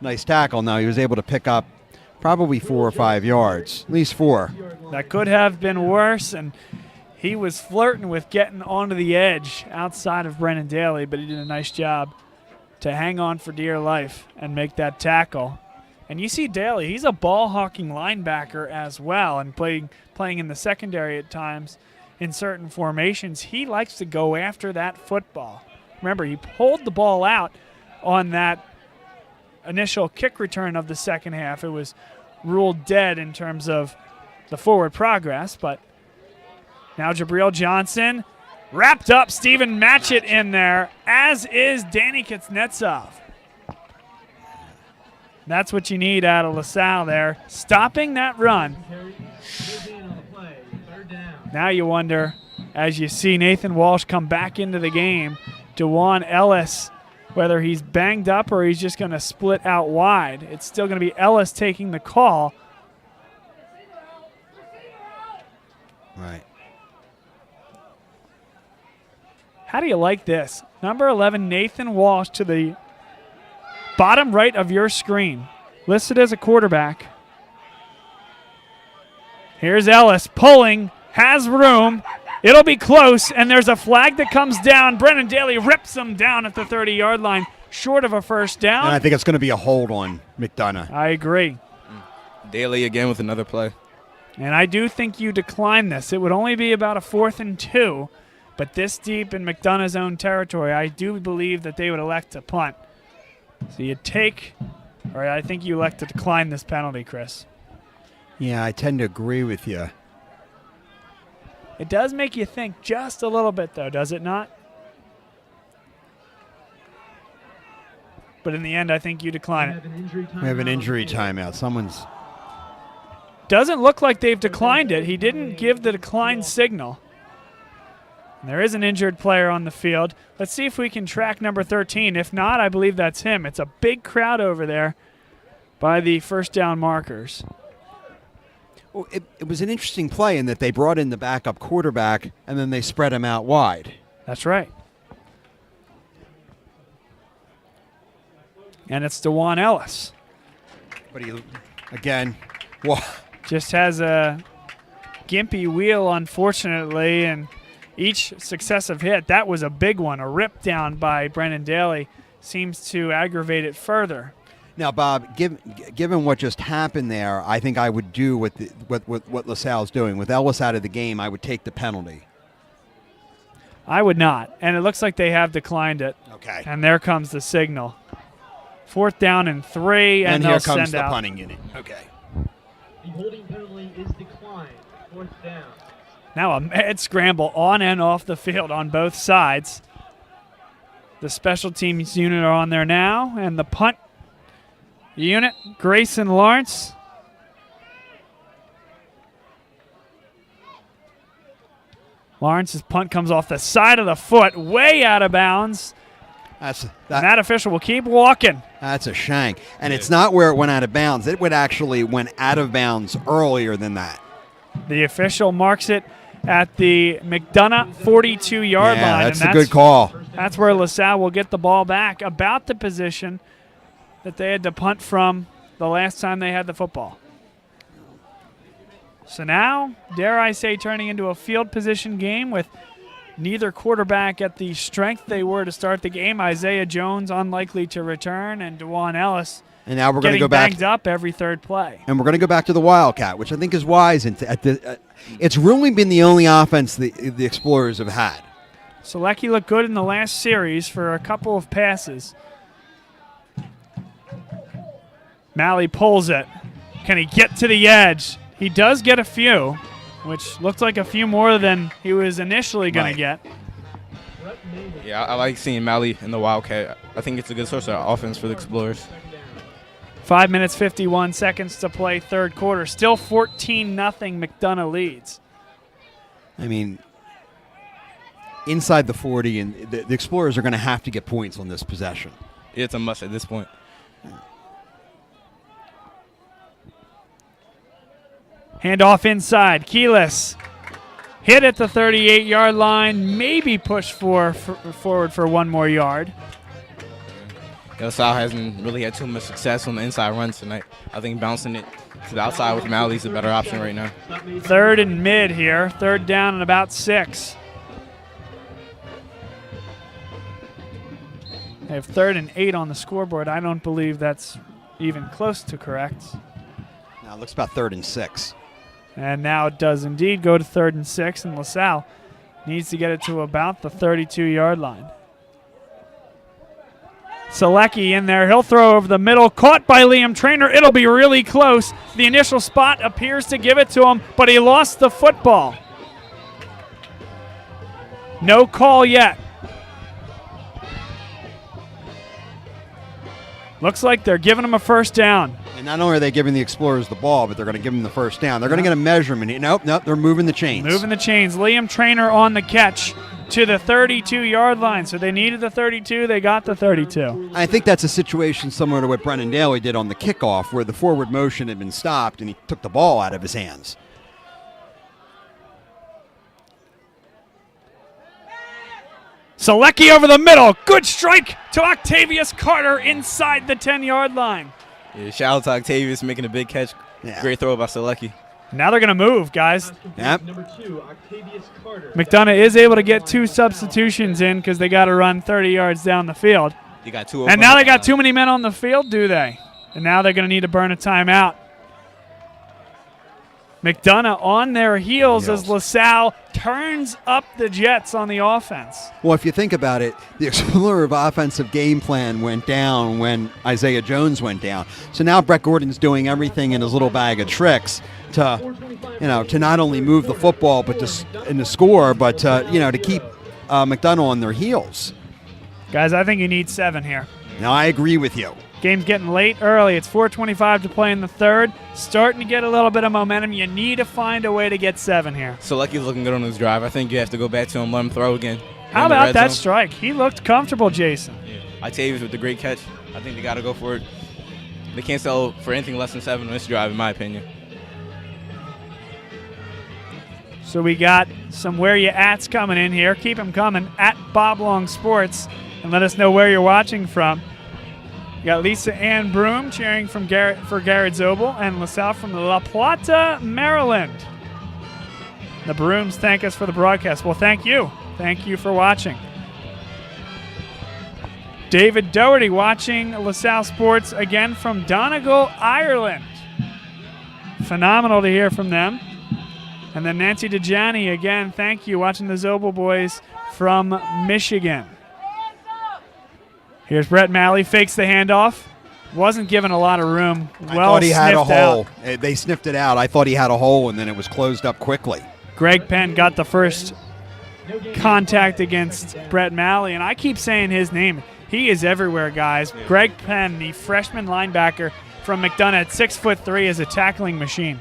D: Nice tackle. Now he was able to pick up probably 4 or 5 yards, at least 4.
C: That could have been worse, and he was flirting with getting onto the edge outside of Brennan Daly, but he did a nice job to hang on for dear life and make that tackle. And you see Daly, he's a ball-hawking linebacker as well, and playing in the secondary at times in certain formations. He likes to go after that football. Remember, he pulled the ball out on that initial kick return of the second half. It was ruled dead in terms of the forward progress, but now Jabril Johnson wrapped up Stephen Matchett in there, as is Danny Kuznetsov. That's what you need out of LaSalle there, stopping that run. Now you wonder, as you see Nathan Walsh come back into the game, DeJuan Ellis, whether he's banged up or he's just going to split out wide. It's still going to be Ellis taking the call.
D: Right.
C: How do you like this? Number 11, Nathan Walsh, to the bottom right of your screen, listed as a quarterback. Here's Ellis pulling, has room. It'll be close, and there's a flag that comes down. Brennan Daly rips him down at the 30-yard line, short of a first down.
D: And I think it's going to be a hold on McDonogh.
C: I agree.
E: Daly again with another play.
C: And I do think you decline this. It would only be about a 4th and 2, but this deep in McDonough's own territory, I do believe that they would elect to punt. So you take, or I think you elect to decline this penalty, Chris.
D: Yeah, I tend to agree with you.
C: It does make you think just a little bit, though, does it not? But in the end, I think you decline it.
D: We have an injury timeout. Someone's...
C: Doesn't look like they've declined it. He didn't give the decline signal. And there is an injured player on the field. Let's see if we can track number 13. If not, I believe that's him. It's a big crowd over there by the first down markers.
D: Well, it was an interesting play in that they brought in the backup quarterback and then they spread him out wide.
C: That's right. And it's DeJuan Ellis.
D: But he, again, well,
C: just has a gimpy wheel, unfortunately, and each successive hit, that was a big one. A rip down by Brennan Daly seems to aggravate it further.
D: Now, Bob, given what just happened there, I think I would do what LaSalle's doing. With Ellis out of the game, I would take the penalty.
C: I would not. And it looks like they have declined it.
D: Okay.
C: And there comes the signal. 4th down and 3, and
D: here
C: they'll
D: comes
C: send
D: the
C: out.
D: punting unit. Okay.
F: The holding penalty is declined. 4th down.
C: Now a mad scramble on and off the field on both sides. The special teams unit are on there now, and the punt unit, Grayson Lawrence. Lawrence's punt comes off the side of the foot, way out of bounds. That official will keep walking.
D: That's a shank. And it's not where it went out of bounds. It would actually went out of bounds earlier than that.
C: The official marks it at the McDonogh 42-yard line.
D: That's a good call.
C: That's where LaSalle will get the ball back, about the position that they had to punt from the last time they had the football. So now, dare I say, turning into a field position game with neither quarterback at the strength they were to start the game. Isaiah Jones unlikely to return, and DeJuan Ellis
D: and now we're going to go back,
C: banged up every third play.
D: And we're going to go back to the Wildcat, which I think is wise. It's really been the only offense the Explorers have had.
C: Selecki looked good in the last series for a couple of passes. Malley pulls it. Can he get to the edge? He does get a few, which looks like a few more than he was initially going to get.
E: Yeah, I like seeing Malley in the Wildcat. I think it's a good source of offense for the Explorers.
C: 5 minutes, 51 seconds to play, third quarter. Still 14-0, McDonogh leads.
D: I mean, inside the 40, and the Explorers are going to have to get points on this possession.
E: It's a must at this point.
C: Handoff inside. Keyless hit at the 38-yard line, maybe push forward for one more yard.
E: Salle hasn't really had too much success on the inside runs tonight. I think bouncing it to the outside with Malley is a better option right now.
C: Third and mid here. Third down and about 6. They have 3rd and 8 on the scoreboard. I don't believe that's even close to correct.
D: Now it looks about 3rd and 6.
C: And now it does indeed go to 3rd and 6, and LaSalle needs to get it to about the 32-yard line. Selecki in there. He'll throw over the middle. Caught by Liam Trainer. It'll be really close. The initial spot appears to give it to him, but he lost the football. No call yet. Looks like they're giving him a first down.
D: And not only are they giving the Explorers the ball, but they're going to give them the first down. They're going to get a measurement. Nope, they're moving the chains.
C: Moving the chains. Liam Trainer on the catch to the 32-yard line. So they needed the 32. They got the 32.
D: I think that's a situation similar to what Brennan Daly did on the kickoff, where the forward motion had been stopped and he took the ball out of his hands.
C: Selecki over the middle. Good strike to Octavius Carter inside the 10-yard line.
E: Yeah, shout out to Octavius making a big catch. Yeah. Great throw by Selecki.
C: Now they're going to move, guys.
D: Yep.
C: McDonogh is able to get 2 substitutions in because they got to run 30 yards down the field.
E: You got 2.
C: And now they got too many men on the field, do they? And now they're going to need to burn a timeout. McDonogh on their heels as LaSalle turns up the Jets on the offense.
D: Well, if you think about it, the Explorer of offensive game plan went down when Isaiah Jones went down. So now Brett Gordon's doing everything in his little bag of tricks to not only move the football but to score, but to keep McDonogh on their heels.
C: Guys, I think you need 7 here.
D: No, I agree with you.
C: Game's getting late early. It's 4:25 to play in the third. Starting to get a little bit of momentum. You need to find a way to get 7 here.
E: Selecki's looking good on his drive. I think you have to go back to him, let him throw again.
C: How about that strike? He looked comfortable, Jason.
E: Yeah. Octavius with the great catch. I think they got to go for it. They can't sell for anything less than 7 on this drive, in my opinion.
C: So we got some Where You At's coming in here. Keep them coming at Bob Long Sports and let us know where you're watching from. You got Lisa Ann Broom cheering for Garrett Zobel and LaSalle from La Plata, Maryland. The Brooms thank us for the broadcast. Well, thank you. Thank you for watching. David Doherty watching LaSalle Sports again from Donegal, Ireland. Phenomenal to hear from them. And then Nancy DeJani again, thank you, watching the Zobel boys from Michigan. Here's Brett Malley, fakes the handoff. Wasn't given a lot of room.
D: I thought he had a hole. They sniffed it out. I thought he had a hole, and then it was closed up quickly.
C: Greg Penn got the first contact against Brett Malley, and I keep saying his name. He is everywhere, guys. Yeah. Greg Penn, the freshman linebacker from McDonogh at 6'3", is a tackling machine.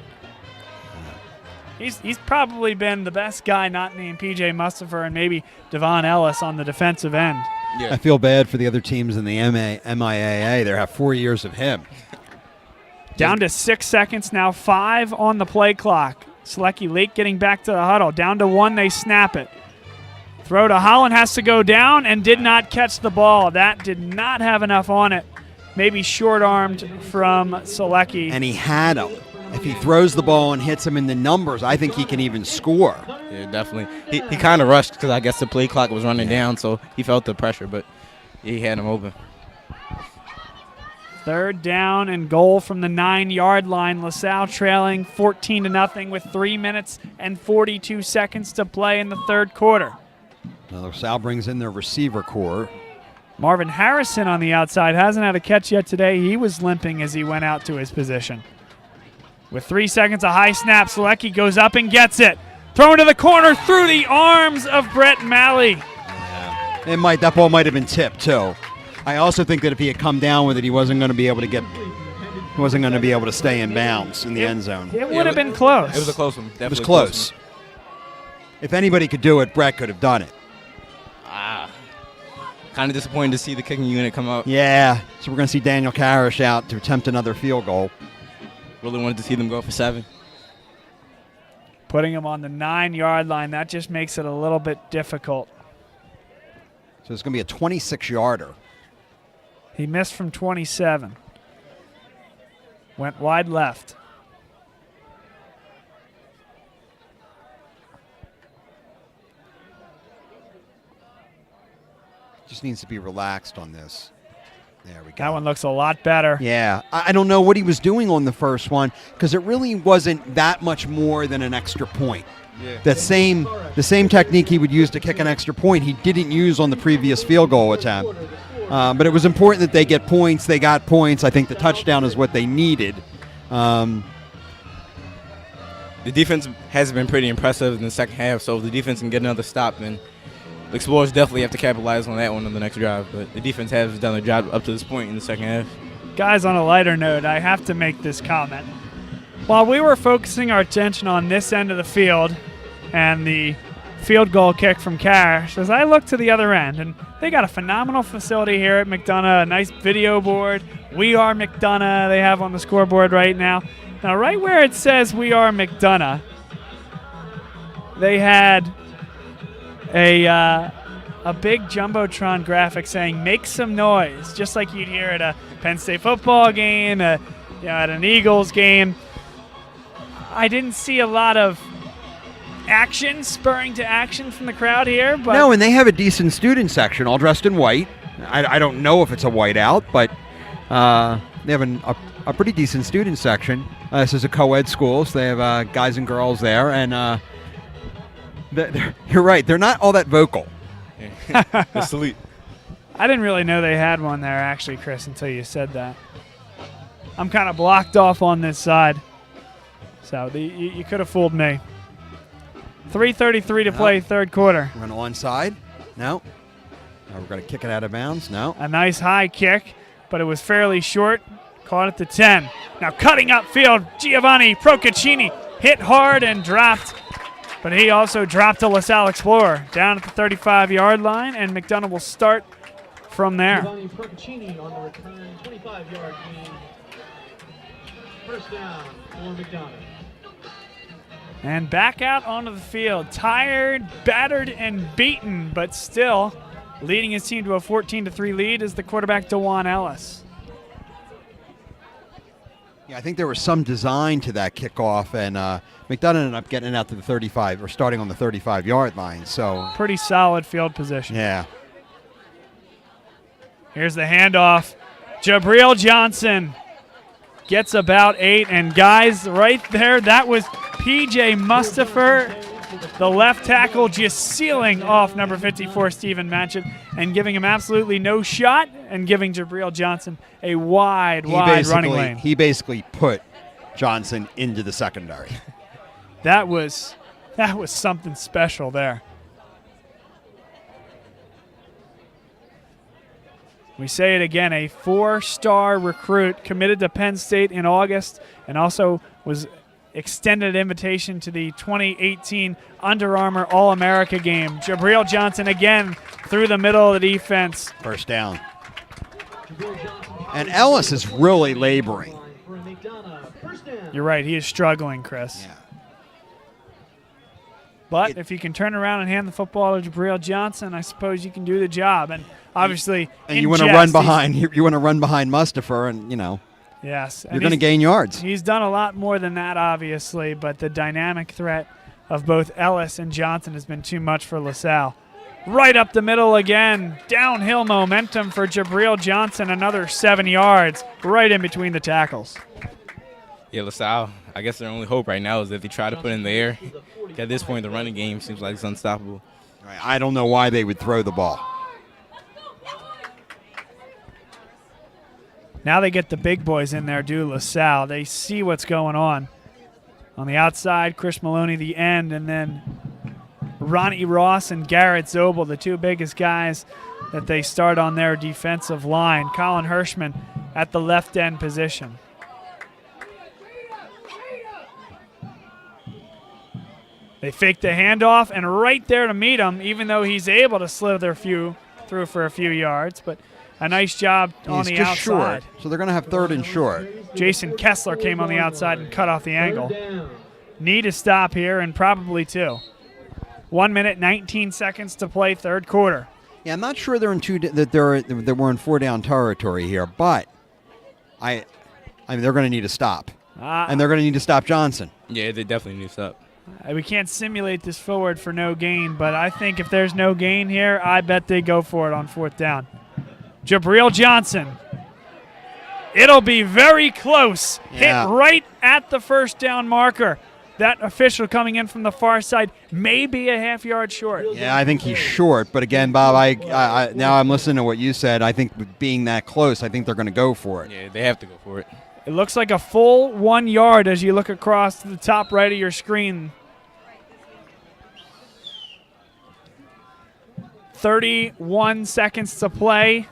C: He's probably been the best guy not named P.J. Mustafer and maybe Devon Ellis on the defensive end.
D: Yeah. I feel bad for the other teams in the MIAA. They have 4 years of him.
C: Down to 6 seconds now, 5 on the play clock. Selecki late getting back to the huddle. Down to 1, they snap it. Throw to Holland has to go down and did not catch the ball. That did not have enough on it. Maybe short-armed from Selecki.
D: And he had him. If he throws the ball and hits him in the numbers, I think he can even score.
E: Yeah, definitely. He kind of rushed because I guess the play clock was running down, so he felt the pressure, but he had him open.
C: Third down and goal from the 9-yard line. LaSalle trailing 14-0 with 3 minutes and 42 seconds to play in the third quarter.
D: Now LaSalle brings in their receiver core.
C: Marvin Harrison on the outside hasn't had a catch yet today. He was limping as he went out to his position. With 3 seconds, a high snap. Selecki goes up and gets it. Thrown to the corner through the arms of Brett Malley.
D: Yeah. That ball might have been tipped, too. I also think that if he had come down with it, he wasn't going to be able to get he wasn't going to be able to stay in bounds in the end zone.
C: It would have been close.
E: It was a close one.
D: It was close. If anybody could do it, Brett could have done it.
E: Kind of disappointed to see the kicking unit come out.
D: Yeah, so we're going to see Daniel Karish out to attempt another field goal.
E: Really wanted to see them go for 7.
C: Putting him on the 9-yard line, that just makes it a little bit difficult.
D: So it's going to be a 26-yarder.
C: He missed from 27. Went wide left.
D: Just needs to be relaxed on this. There we go.
C: That one looks a lot better.
D: Yeah. I don't know what he was doing on the first one because it really wasn't that much more than an extra point.
E: Yeah.
D: The same technique he would use to kick an extra point he didn't use on the previous field goal attempt. But it was important that they get points. They got points. I think the touchdown is what they needed.
E: The defense has been pretty impressive in the second half, so if the defense can get another stop, then the Explorers definitely have to capitalize on that one on the next drive. But the defense has done their job up to this point in the second half.
C: Guys, on a lighter note, I have to make this comment. While we were focusing our attention on this end of the field and the field goal kick from Karish, as I look to the other end, and they got a phenomenal facility here at McDonogh, a nice video board. We Are McDonogh they have on the scoreboard right now. Now, right where it says We Are McDonogh, they had a big Jumbotron graphic saying, make some noise, just like you'd hear at a Penn State football game, at an Eagles game. I didn't see a lot of action, spurring to action from the crowd here. But
D: no, and they have a decent student section, all dressed in white. I don't know if it's a whiteout, but they have a pretty decent student section. This is a co-ed school, so they have guys and girls there. And you're right, they're not all that vocal.
E: The salute.
C: I didn't really know they had one there, actually, Chris, until you said that. I'm kind of blocked off on this side. So you could have fooled me. 3:33 to play, third quarter.
D: Run onside? No. We're going to kick it out of bounds? No.
C: A nice high kick, but it was fairly short. Caught at the 10. Now cutting upfield, Giovanni Procaccini hit hard and dropped. But he also dropped a LaSalle Explorer down at the 35-yard line, and McDonogh will start from there.
F: Giovanni Procaccini on the return, 25-yard gain. First down for McDonogh.
C: And back out onto the field. Tired, battered, and beaten, but still leading his team to a 14-3 lead is the quarterback, DeJuan Ellis.
D: Yeah, I think there was some design to that kickoff, and McDonogh ended up getting it out to the 35, or starting on the 35-yard line. So
C: pretty solid field position.
D: Yeah.
C: Here's the handoff. Jabril Johnson gets about 8, and guys, right there, that was P.J. Mustafer, the left tackle, just sealing off number 54, Stephen Matchett, and giving him absolutely no shot, and giving Jabril Johnson a wide running lane.
D: He basically put Johnson into the secondary.
C: That was something special there. We say it again, a 4-star recruit committed to Penn State in August, and also was extended invitation to the 2018 Under Armour All-America game. Jabril Johnson again through the middle of the defense.
D: First down. And Ellis is really laboring.
C: You're right, he is struggling, Chris.
D: Yeah.
C: But if you can turn around and hand the football to Jabril Johnson, I suppose you can do the job. And obviously,
D: and you want to run behind. You want to run behind Mustafer, and
C: yes,
D: you're going to gain yards.
C: He's done a lot more than that, obviously. But the dynamic threat of both Ellis and Johnson has been too much for LaSalle. Right up the middle again, downhill momentum for Jabril Johnson. Another 7 yards, right in between the tackles.
E: Yeah, LaSalle, I guess their only hope right now is that they try to put it in the air. At this point, the running game seems like it's unstoppable.
D: I don't know why they would throw the ball.
C: Now they get the big boys in there, do LaSalle. They see what's going on. On the outside, Chris Maloney, the end, and then Ronnie Ross and Garrett Zobel, the two biggest guys that they start on their defensive line. Colin Hirschman at the left end position. They fake the handoff, and right there to meet him, even though he's able to slither through for a few yards. But a nice job on the outside.
D: Short, so they're going to have 3rd and short.
C: Jason Kessler came on the outside and cut off the angle. Need a stop here, and probably 2. 1 minute, 19 seconds to play, third quarter.
D: Yeah, I'm not sure they're in that we're in 4-down territory here, but I mean they're going to need a stop, and they're going to need to stop Johnson.
E: Yeah, they definitely need to stop.
C: We can't simulate this forward for no gain, but I think if there's no gain here, I bet they go for it on 4th down. Jabril Johnson. It'll be very close.
D: Yeah.
C: Hit right at the 1st down marker. That official coming in from the far side may be a half-yard short.
D: Yeah, I think he's short. But again, Bob, I now I'm listening to what you said. I think with being that close, I think they're going to go for it.
E: Yeah, they have to go for it.
C: It looks like a full 1 yard as you look across to the top right of your screen. 31 seconds to play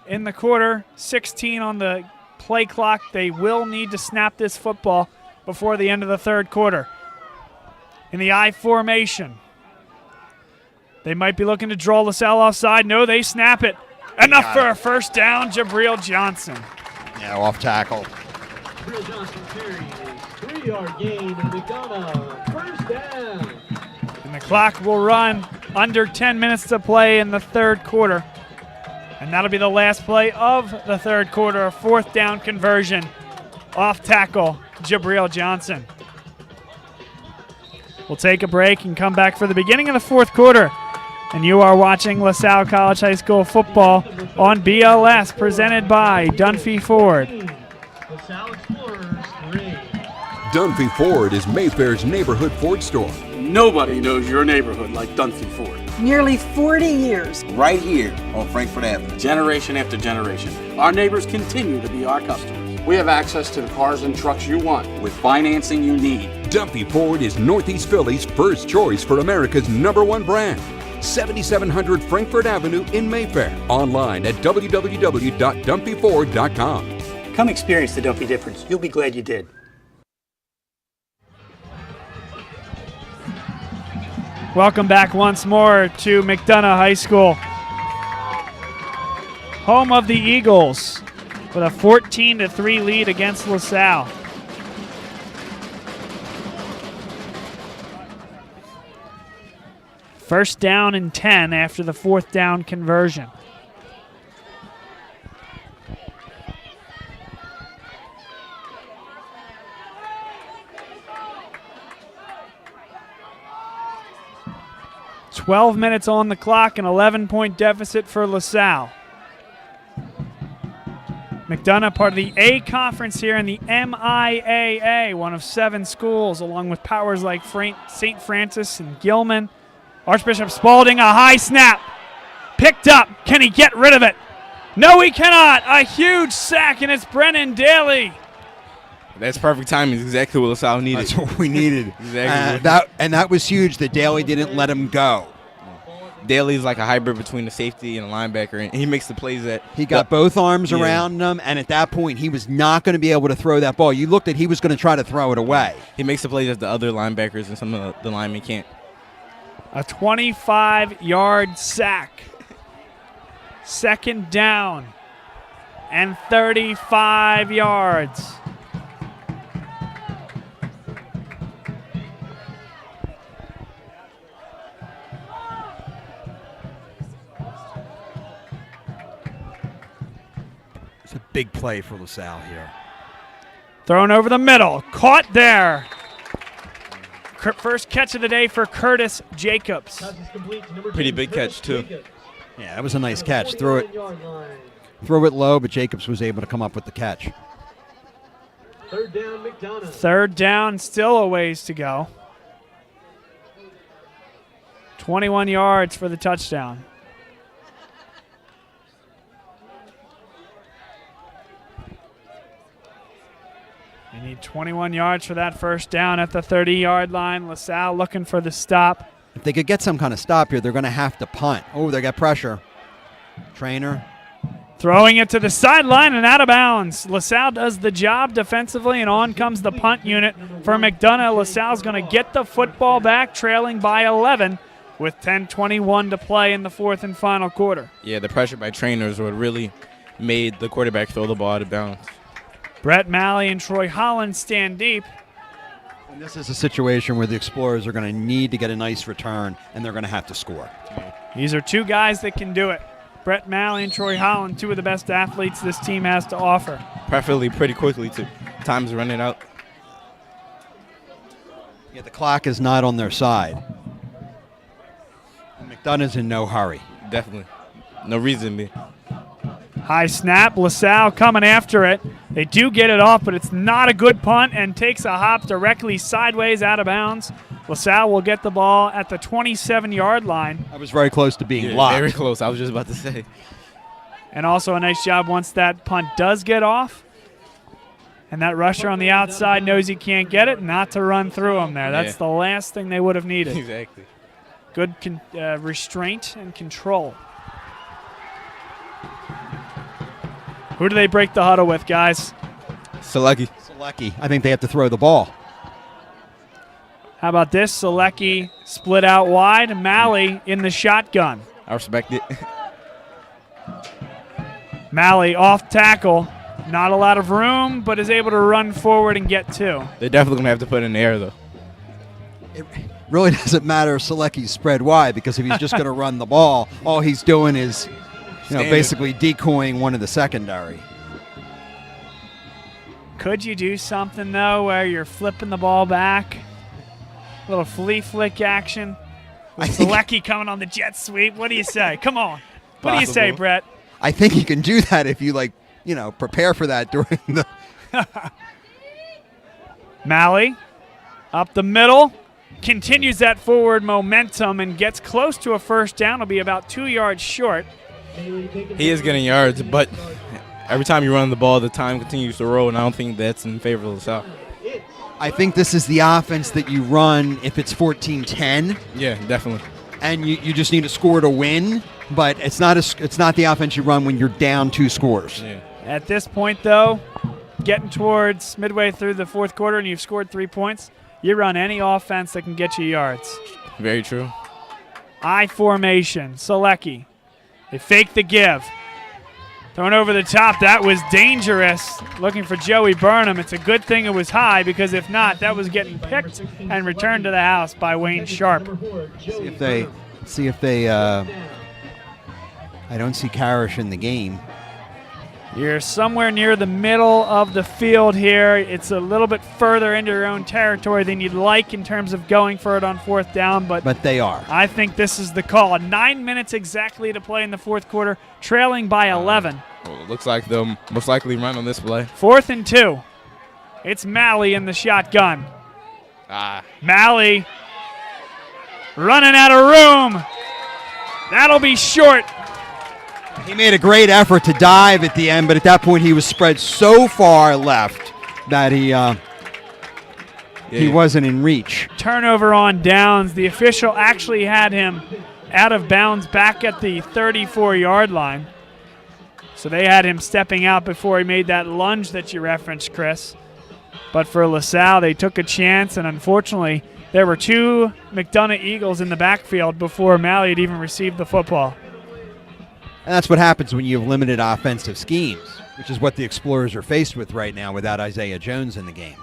C: in the quarter. 16 on the play clock. They will need to snap this football before the end of the third quarter. In the I formation. They might be looking to draw LaSalle offside. No, they snap it. Enough for a 1st down, Jabril Johnson.
D: Yeah, off tackle.
F: Jabril Johnson carrying a 3-yard gain, and McDonogh, 1st down.
C: And the clock will run under 10 minutes to play in the third quarter. And that'll be the last play of the third quarter, a 4th down conversion. Off tackle, Jabril Johnson. We'll take a break and come back for the beginning of the 4th quarter. And you are watching LaSalle College High School football on BLS, presented by Dunphy Ford.
F: LaSalle Explorers 3.
G: Dunphy Ford is Mayfair's neighborhood Ford store.
H: Nobody knows your neighborhood like Dunphy Ford.
I: Nearly 40 years.
J: Right here on Frankfurt Avenue.
H: Generation after generation, our neighbors continue to be our customers. We have access to the cars and trucks you want with financing you need.
G: Dunphy Ford is Northeast Philly's first choice for America's #1 brand. 7700 Frankfurt Avenue in Mayfair. Online at www.dunphyford.com.
K: Come experience the Dunphy difference. You'll be glad you did.
C: Welcome back once more to McDonogh High School. Home of the Eagles with a 14-3 lead against LaSalle. First down and 10 after the 4th down conversion. .12 minutes on the clock, an 11-point deficit for LaSalle. McDonogh, part of the A Conference here in the MIAA, one of 7 schools, along with powers like St. Francis and Gilman. Archbishop Spalding, a high snap. Picked up. Can he get rid of it? No, he cannot. A huge sack, and it's Brennan Daly.
E: That's perfect timing. It's exactly what LaSalle needed.
D: That's what we needed.
E: Exactly.
D: That was huge that Daly didn't let him go.
E: Daly's like a hybrid between a safety and a linebacker, and he makes the plays that
D: he got both arms around him, and at that point, he was not going to be able to throw that ball. You looked at he was going to try to throw it away.
E: He makes the plays that the other linebackers and some of the linemen can't.
C: A 25-yard sack. 2nd down and 35 yards.
D: It's a big play for LaSalle here.
C: Thrown over the middle. Caught there. First catch of the day for Curtis Jacobs.
E: Pretty big catch, too.
D: Yeah, that was a nice catch. Throw it low, but Jacobs was able to come up with the catch.
F: 3rd down, McDonogh.
C: 3rd down, still a ways to go. 21 yards for the touchdown. They need 21 yards for that first down at the 30-yard line. LaSalle looking for the stop.
D: If they could get some kind of stop here, they're going to have to punt. Oh, they got pressure. Trainer
C: Throwing it to the sideline and out of bounds. LaSalle does the job defensively, and on comes the punt unit for McDonogh. LaSalle's going to get the football back, trailing by 11 with 10:21 to play in the fourth and final quarter.
E: Yeah, the pressure by trainers what really made the quarterback throw the ball out of bounds.
C: Brett Malley and Troy Holland stand deep.
D: And this is a situation where the Explorers are going to need to get a nice return, and they're going to have to score.
C: These are two guys that can do it. Brett Malley and Troy Holland, two of the best athletes this team has to offer.
E: Preferably pretty quickly, too. Time's running out.
D: Yeah, the clock is not on their side. And McDonough's in no hurry.
E: Definitely. No reason to be.
C: High snap, LaSalle coming after it. They do get it off, but it's not a good punt and takes a hop directly sideways out of bounds. LaSalle will get the ball at the 27-yard line.
D: I was very close to being blocked.
E: Very close. I was just about to say.
C: And also a nice job once that punt does get off. And that rusher on the outside knows he can't get it, not to run through him there. That's the last thing they would have needed.
E: Exactly.
C: Good restraint and control. Who do they break the huddle with, guys?
E: Selecki.
D: I think they have to throw the ball.
C: How about this? Selecki split out wide. Malley in the shotgun.
E: I respect it.
C: Malley off tackle. Not a lot of room, but is able to run forward and get two.
E: They're definitely going to have to put it in the air, though.
D: It really doesn't matter if Selecki's spread wide, because if he's just going to run the ball, all he's doing is basically decoying one of the secondary.
C: Could you do something, though, where you're flipping the ball back? A little flea flick action. With Selecki coming on the jet sweep. What do you say? Come on. What do you say, Brett?
D: I think you can do that if you, prepare for that during the...
C: Malley up the middle. Continues that forward momentum and gets close to a first down. It'll be about 2 yards short.
E: He is getting yards, but every time you run the ball, the time continues to roll, and I don't think that's in favor of LaSalle.
D: I think this is the offense that you run if it's 14-10.
E: Yeah, definitely.
D: And you just need a score to win, but it's not the offense you run when you're down 2 scores.
E: Yeah.
C: At this point, though, getting towards midway through the fourth quarter and you've scored 3 points, you run any offense that can get you yards.
E: Very true.
C: I formation, Selecki. They fake the give. Thrown over the top. That was dangerous. Looking for Joey Burnham. It's a good thing it was high, because if not, that was getting picked and returned to the house by Wayne Sharp.
D: See if they I don't see Karish in the game.
C: You're somewhere near the middle of the field here. It's a little bit further into your own territory than you'd like in terms of going for it on fourth down. But
D: they are.
C: I think this is the call. 9 minutes exactly to play in the fourth quarter, trailing by 11.
E: Well, it looks like they'll most likely run on this play.
C: 4th and 2. It's Malley in the shotgun. Malley running out of room. That'll be short.
D: He made a great effort to dive at the end, but at that point he was spread so far left that he wasn't in reach.
C: Turnover on downs. The official actually had him out of bounds back at the 34-yard line. So they had him stepping out before he made that lunge that you referenced, Chris. But for LaSalle, they took a chance, and unfortunately, there were 2 McDonogh Eagles in the backfield before Malley had even received the football.
D: And that's what happens when you have limited offensive schemes, which is what the Explorers are faced with right now without Isaiah Jones in the game.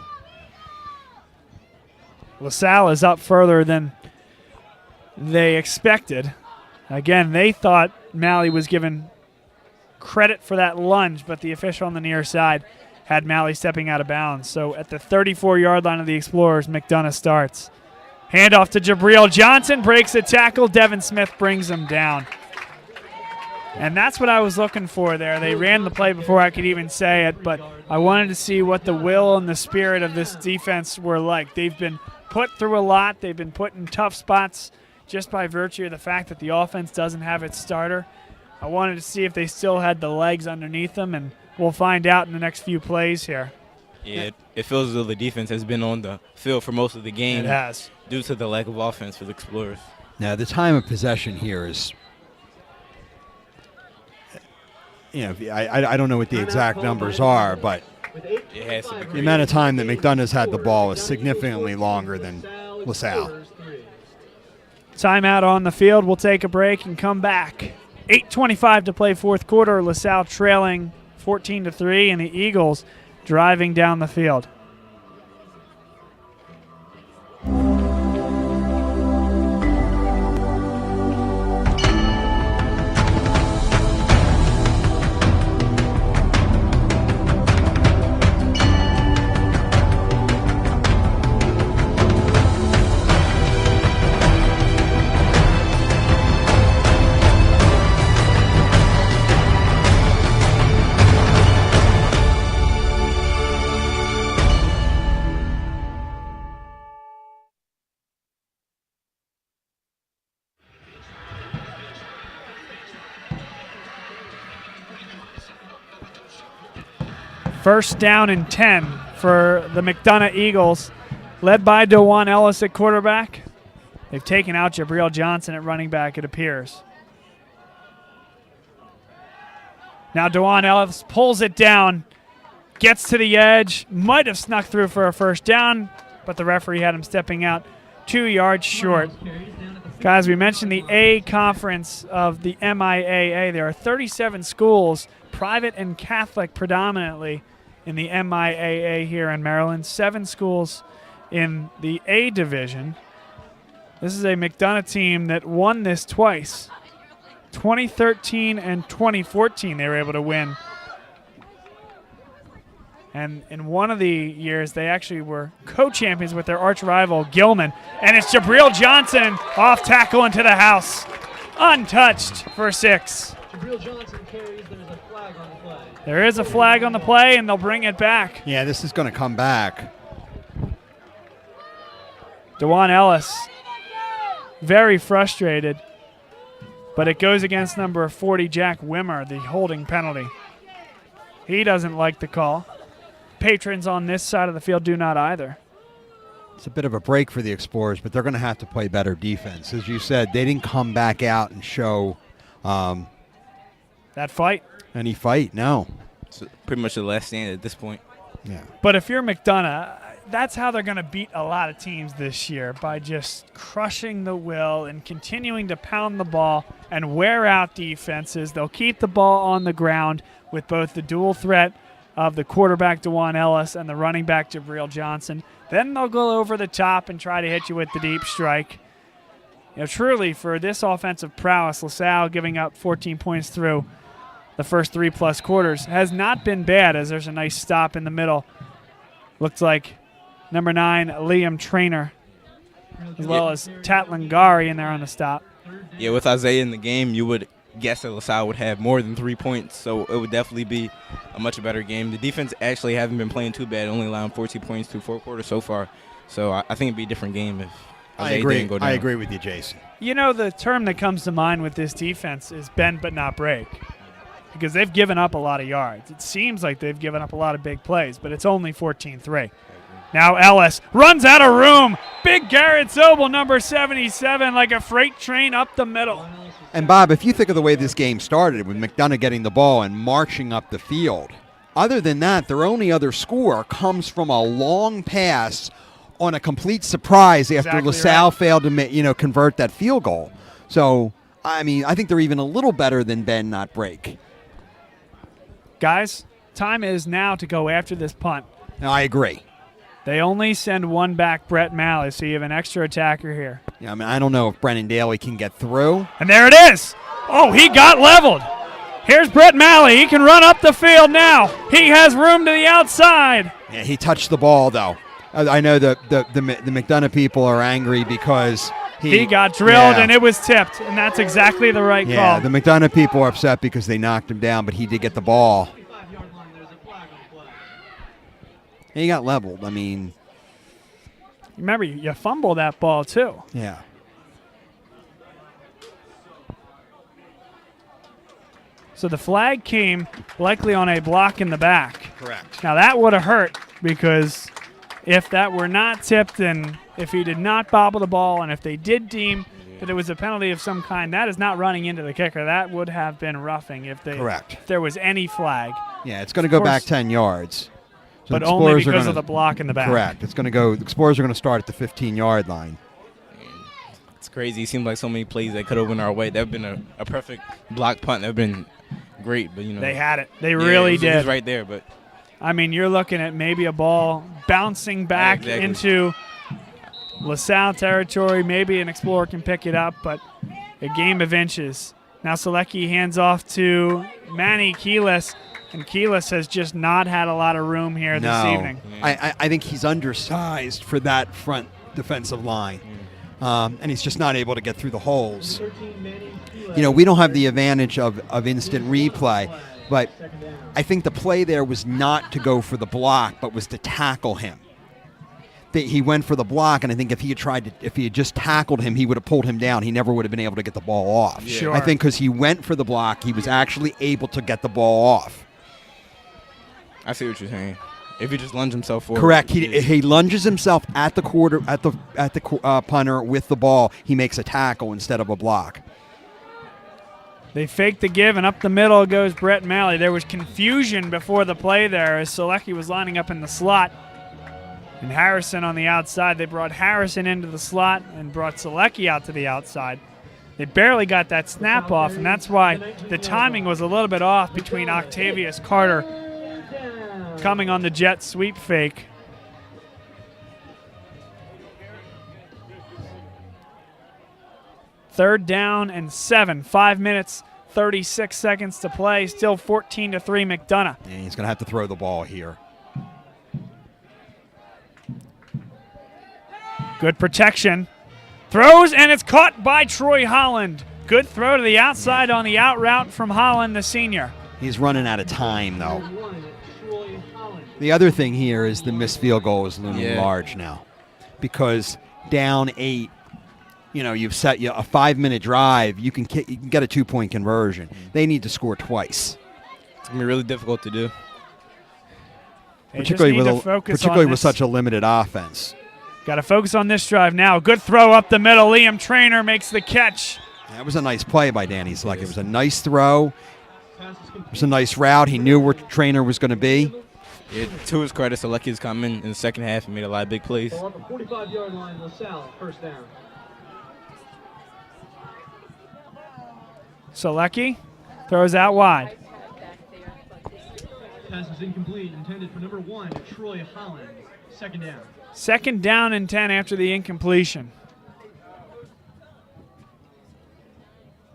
C: LaSalle is up further than they expected. Again, they thought Malley was given credit for that lunge, but the official on the near side had Malley stepping out of bounds. So at the 34-yard line of the Explorers, McDonogh starts. Handoff to Jabril Johnson, breaks a tackle. Devin Smith brings him down. And that's what I was looking for there. They ran the play before I could even say it, but I wanted to see what the will and the spirit of this defense were like. They've been put through a lot. They've been put in tough spots just by virtue of the fact that the offense doesn't have its starter. I wanted to see if they still had the legs underneath them, and we'll find out in the next few plays here.
E: Yeah, it feels as though the defense has been on the field for most of the game.
C: It has.
E: Due to the lack of offense for the Explorers.
D: Now, the time of possession here is I don't know what the exact numbers are, but
E: It has to be
D: the amount of time that McDonough's had the ball is significantly longer than LaSalle.
C: Timeout on the field. We'll take a break and come back. 8:25 to play fourth quarter. LaSalle trailing 14-3, and the Eagles driving down the field. First down and 10 for the McDonogh Eagles, led by DeJuan Ellis at quarterback. They've taken out Jabril Johnson at running back, it appears. Now DeJuan Ellis pulls it down, gets to the edge, might have snuck through for a first down, but the referee had him stepping out 2 yards short. Guys, we mentioned the A conference of the MIAA. There are 37 schools, private and Catholic predominantly, in the MIAA here in Maryland. 7 schools in the A division. This is a McDonogh team that won this twice. 2013 and 2014 they were able to win. And in one of the years, they actually were co-champions with their arch-rival, Gilman. And it's Jabril Johnson off tackle into the house. Untouched for 6.
F: Jabril Johnson carries. There's a flag on the play.
C: There is a flag on the play, and they'll bring it back.
D: Yeah, this is going to come back.
C: DeJuan Ellis, very frustrated. But it goes against number 40, Jack Wimmer, the holding penalty. He doesn't like the call. Patrons on this side of the field do not either.
D: It's a bit of a break for the Explorers, but they're going to have to play better defense. As you said, they didn't come back out and show
C: that fight.
D: Any fight, no.
E: It's pretty much the last stand at this point.
D: Yeah.
C: But if you're McDonogh, that's how they're going to beat a lot of teams this year, by just crushing the will and continuing to pound the ball and wear out defenses. They'll keep the ball on the ground with both the dual threat of the quarterback, DeJuan Ellis, and the running back, Jabril Johnson. Then they'll go over the top and try to hit you with the deep strike. You know, truly, for this offensive prowess, LaSalle giving up 14 points through the first 3+ quarters has not been bad, as there's a nice stop in the middle. Looks like number 9, Liam Trainer, as well as Tatlangari in there on the stop.
E: Yeah, with Isaiah in the game, you would guess that LaSalle would have more than 3 points, so it would definitely be a much better game. The defense actually haven't been playing too bad, only allowing 14 points through 4 quarters so far. So I think it'd be a different game if Isaiah didn't go down.
D: I agree with you, Jason.
C: You know, the term that comes to mind with this defense is bend but not break, because they've given up a lot of yards. It seems like they've given up a lot of big plays, but it's only 14-3. Now Ellis runs out of room. Big Garrett Zobel, number 77, like a freight train up the middle.
D: And, Bob, if you think of the way this game started, with McDonogh getting the ball and marching up the field, other than that, their only other score comes from a long pass on a complete surprise after LaSalle failed to convert that field goal. So, I mean, I think they're even a little better than bend, not break.
C: Guys, time is now to go after this punt.
D: No, I agree.
C: They only send one back, Brett Malley, so you have an extra attacker here.
D: Yeah, I mean, I don't know if Brennan Daly can get through.
C: And there it is. Oh, he got leveled. Here's Brett Malley. He can run up the field now. He has room to the outside.
D: Yeah, he touched the ball, though. I know the McDonogh people are angry because
C: he got drilled and it was tipped, and that's exactly the right call.
D: Yeah, the McDonogh people are upset because they knocked him down, but he did get the ball. He got leveled. I mean,
C: remember, you fumbled that ball too.
D: Yeah.
C: So the flag came likely on a block in the back.
D: Correct.
C: Now that would have hurt, because if that were not tipped and if he did not bobble the ball and if they did deem that it was a penalty of some kind. That is not running into the kicker. That would have been roughing if there was any flag.
D: Yeah, it's going to go back 10 yards. So
C: but only because of the block in the back.
D: Correct. It's going to go. The Explorers are going to start at the 15-yard line.
E: It's crazy. It seems like so many plays that could have went our way. That would have been a perfect block punt. That would have been great, but
C: they had it. They really did.
E: It was right there, but
C: I mean, you're looking at maybe a ball bouncing back into LaSalle territory. Maybe an Explorer can pick it up, but a game of inches. Now Selecki hands off to Manny Keelis, and Keelis has just not had a lot of room here this evening.
D: I think he's undersized for that front defensive line, and he's just not able to get through the holes. We don't have the advantage of instant replay, but I think the play there was not to go for the block, but was to tackle him. He went for the block, and I think if he had just tackled him, he would have pulled him down. He never would have been able to get the ball off.
C: Sure.
D: I think because he went for the block, he was actually able to get the ball off.
E: I see what you're saying. If he just lunged himself forward.
D: Correct. He lunges himself at the punter with the ball. He makes a tackle instead of a block.
C: They fake the give, and up the middle goes Brett Malley. There was confusion before the play there as Selecki was lining up in the slot. And Harrison on the outside. They brought Harrison into the slot and brought Selecki out to the outside. They barely got that snap off, and that's why the timing was a little bit off between Octavius Carter coming on the jet sweep fake. Third down and 7. 5 minutes, 36 seconds to play. Still 14-3 McDonogh.
D: And he's going to have to throw the ball here.
C: Good protection. Throws, and it's caught by Troy Holland. Good throw to the outside on the out route from Holland, the senior.
D: He's running out of time, though. The other thing here is the missed field goal is looming large now. Because down 8, you've set a 5-minute drive. You can get a 2-point conversion. They need to score twice.
E: It's going to be really difficult to do.
D: Particularly with such a limited offense.
C: Got to focus on this drive now. Good throw up the middle. Liam Trainer makes the catch.
D: That was a nice play by Danny Selecki. It was a nice throw. It was a nice route. He knew where Trainer was going to be.
E: Yeah, to his credit, Selecki's come in the second half and made a lot of big plays.
F: 45-yard line, LaSalle, first down.
C: Selecki throws out wide.
F: Pass is incomplete, intended for number 1, Troy Holland. Second down.
C: Second down and 10 after the incompletion.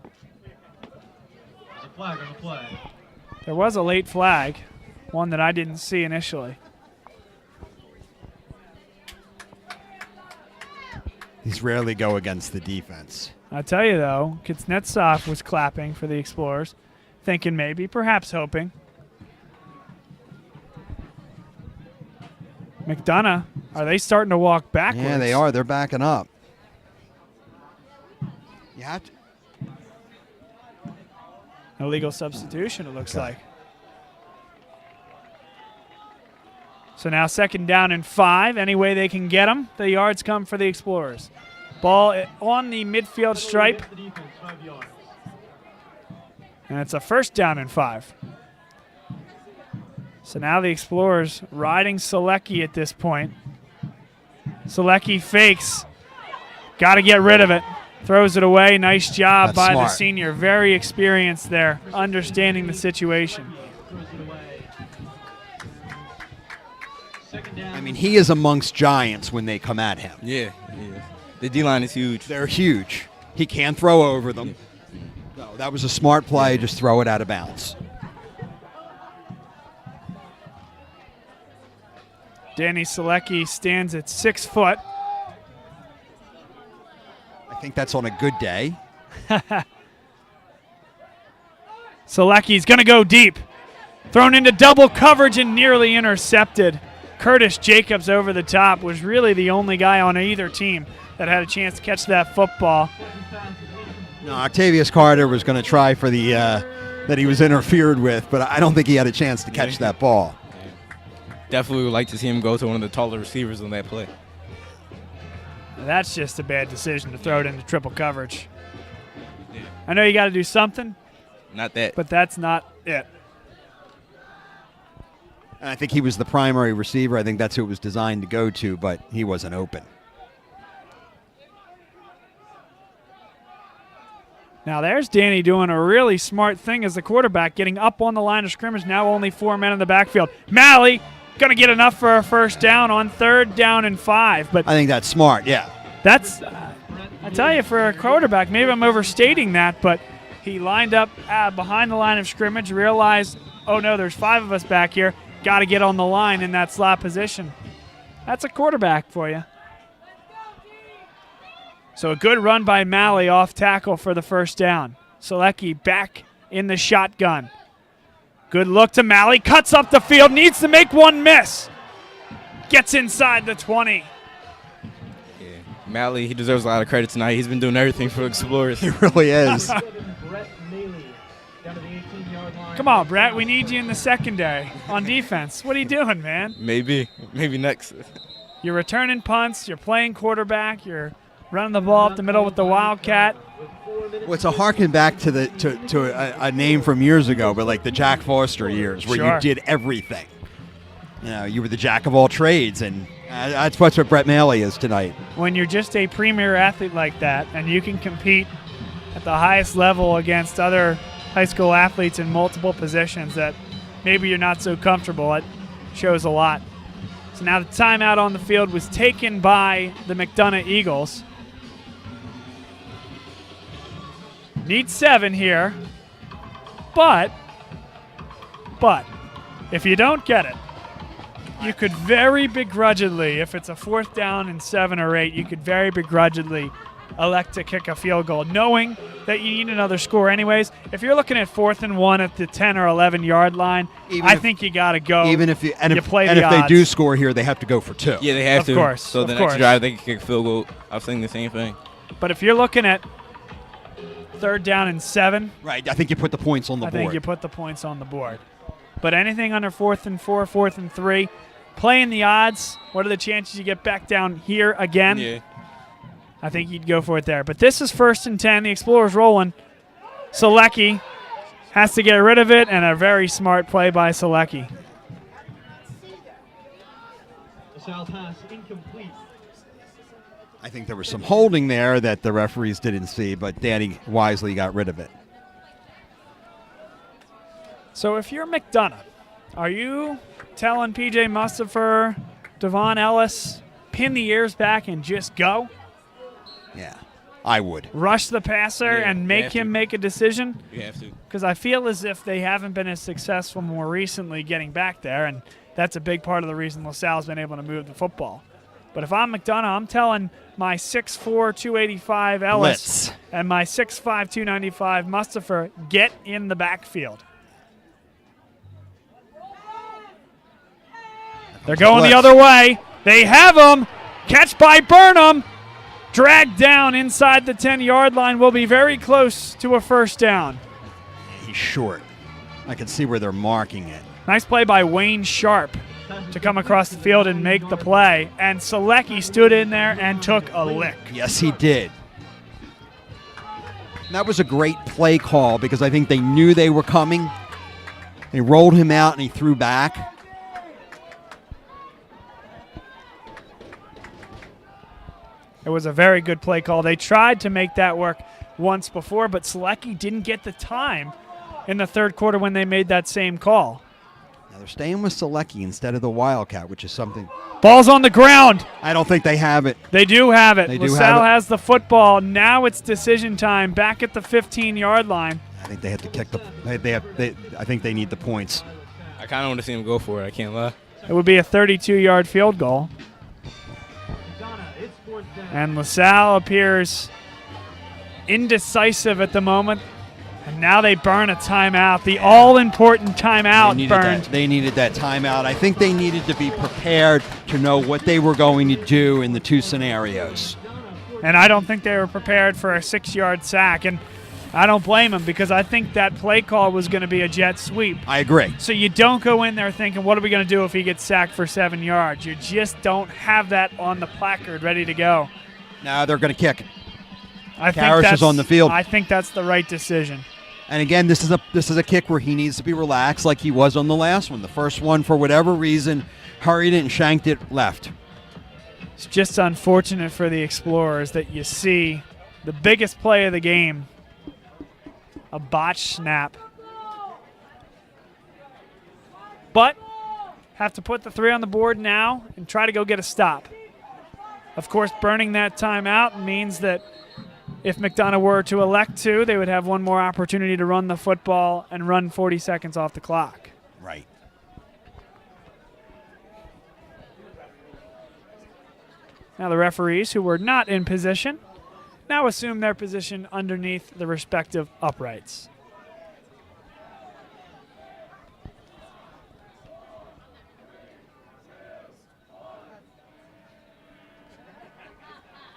F: There's a flag on the play.
C: There was a late flag, one that I didn't see initially.
D: These rarely go against the defense.
C: I'll tell you, though, Kuznetsov was clapping for the Explorers, thinking maybe, perhaps hoping. McDonogh, are they starting to walk backwards?
D: Yeah, they are. They're backing up. You have to.
C: Illegal substitution, it looks like. So now second down and 5. Any way they can get them, the yards come for the Explorers. Ball on the midfield stripe. And it's a first down and 5. So now the Explorers riding Selecki at this point. Selecki fakes. Got to get rid of it. Throws it away. Nice job by the senior. Very experienced there, understanding the situation.
D: I mean, he is amongst giants when they come at him.
E: Yeah. The D-line is huge.
D: They're huge. He can throw over them. No, that was a smart play. Just throw it out of bounds.
C: Danny Selecki stands at 6 foot.
D: I think that's on a good day.
C: Selecki's going to go deep. Thrown into double coverage and nearly intercepted. Curtis Jacobs over the top was really the only guy on either team that had a chance to catch that football.
D: No, Octavius Carter was going to try for the that he was interfered with, but I don't think he had a chance to catch that ball.
E: Definitely would like to see him go to one of the taller receivers on that play.
C: That's just a bad decision to throw it into triple coverage. I know you got to do something.
E: Not that.
C: But that's not it.
D: And I think he was the primary receiver. I think that's who it was designed to go to, but he wasn't open.
C: Now there's Danny doing a really smart thing as the quarterback, getting up on the line of scrimmage. Now only 4 men in the backfield. Malley going to get enough for a first down on 3rd down and 5. But
D: I think that's smart, yeah.
C: That's, I tell you, for a quarterback, maybe I'm overstating that, but he lined up behind the line of scrimmage, realized, oh no, there's 5 of us back here. Got to get on the line in that slot position. That's a quarterback for you. So a good run by Malley off tackle for the first down. Selecki back in the shotgun. Good look to Malley. Cuts up the field. Needs to make one miss. Gets inside the 20.
E: Yeah, Malley, he deserves a lot of credit tonight. He's been doing everything for the Explorers.
D: He really is.
C: Come on, Brett. We need you in the secondary on defense. What are you doing, man?
E: Maybe next.
C: You're returning punts. You're playing quarterback. You're running the ball up the middle with the Wildcat.
D: Well, it's a harken back to a name from years ago, but like the Jack Foster years where you did everything. You know, you were the jack of all trades, and that's what Brett Malley is tonight.
C: When you're just a premier athlete like that and you can compete at the highest level against other high school athletes in multiple positions that maybe you're not so comfortable, it shows a lot. So now the timeout on the field was taken by the McDonogh Eagles. Need 7 here, but if you don't get it, you could very begrudgingly, if it's a 4th down and 7 or 8, you could very begrudgingly elect to kick a field goal, knowing that you need another score anyways. If you're looking at 4th and 1 at the 10 or 11-yard line, I think you got to go.
D: Even if
C: play
D: and
C: the
D: if
C: odds.
D: they do score here, they have to go for 2.
E: Yeah, they have to.
C: Of course.
E: So the next drive, they can kick a field goal. I was thinking the same thing.
C: But if you're looking at 3rd down and 7.
D: Right, I think you put the points on the board.
C: I think you put the points on the board. But anything under 4th and 4, 4th and 3, playing the odds, what are the chances you get back down here again?
E: Yeah.
C: I think you'd go for it there. But this is 1st and 10. The Explorers rolling. Selecki has to get rid of it, and a very smart play by Selecki.
F: The South pass incomplete.
D: I think there was some holding there that the referees didn't see, but Danny wisely got rid of it.
C: So if you're McDonogh, are you telling P.J. Mustafer, Devon Ellis, pin the ears back and just go?
D: Yeah, I would.
C: Rush the passer and make him make a decision?
E: You have to.
C: Because I feel as if they haven't been as successful more recently getting back there, and that's a big part of the reason LaSalle's been able to move the football. But if I'm McDonogh, I'm telling my 6'4", 285 Ellis and my 6'5", 295 Mustafer, get in the backfield. They're going the other way. They have him. Catch by Burnham. Dragged down inside the 10-yard line. Will be very close to a first down.
D: He's short. I can see where they're marking it.
C: Nice play by Wayne Sharp to come across the field and make the play. And Selecki stood in there and took a lick.
D: Yes, he did. And that was a great play call because I think they knew they were coming. They rolled him out and he threw back.
C: It was a very good play call. They tried to make that work once before, but Selecki didn't get the time in the 3rd quarter when they made that same call.
D: Now they're staying with Selecki instead of the Wildcat, which is something.
C: Ball's on the ground.
D: I don't think they have it.
C: They do have it.
D: They do
C: LaSalle
D: have it.
C: has the football. Now it's decision time back at the 15-yard line.
D: I think they have to kick the. I think they need the points.
E: I kind of want to see him go for it. I can't lie.
C: It would be a 32-yard field goal. And LaSalle appears indecisive at the moment. And now they burn a timeout. The all-important timeout burned.
D: They needed that timeout. I think they needed to be prepared to know what they were going to do in the 2 scenarios.
C: And I don't think they were prepared for a 6-yard sack. And I don't blame them because I think that play call was going to be a jet sweep.
D: I agree.
C: So you don't go in there thinking, what are we going to do if he gets sacked for 7 yards? You just don't have that on the placard ready to go.
D: Now they're going to kick.
C: I think
D: Karish is on the field.
C: I think that's the right decision.
D: And again, this is a kick where he needs to be relaxed like he was on the last one. The first one, for whatever reason, hurried it and shanked it left.
C: It's just unfortunate for the Explorers that you see the biggest play of the game, a botched snap. But have to put the 3 on the board now and try to go get a stop. Of course, burning that timeout means that if McDonogh were to elect to, they would have one more opportunity to run the football and run 40 seconds off the clock.
D: Right.
C: Now the referees, who were not in position, now assume their position underneath the respective uprights.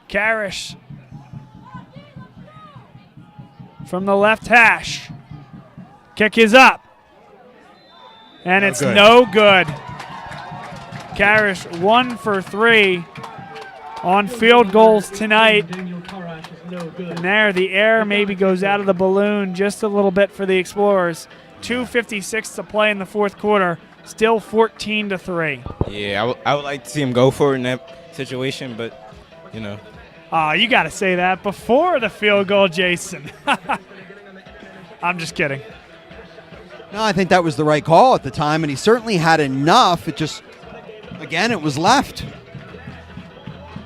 C: Karish from the left hash. Kick is up. And it's no good. Karish 1 for 3 on field goals tonight. And there, the air maybe goes out of the balloon just a little bit for the Explorers. 2:56 to play in the fourth quarter. Still 14-3.
E: Yeah, I would like to see him go for it in that situation, but, you know.
C: You got to say that before the field goal, Jason. I'm just kidding.
D: No, I think that was the right call at the time, and he certainly had enough. It just, again, it was left.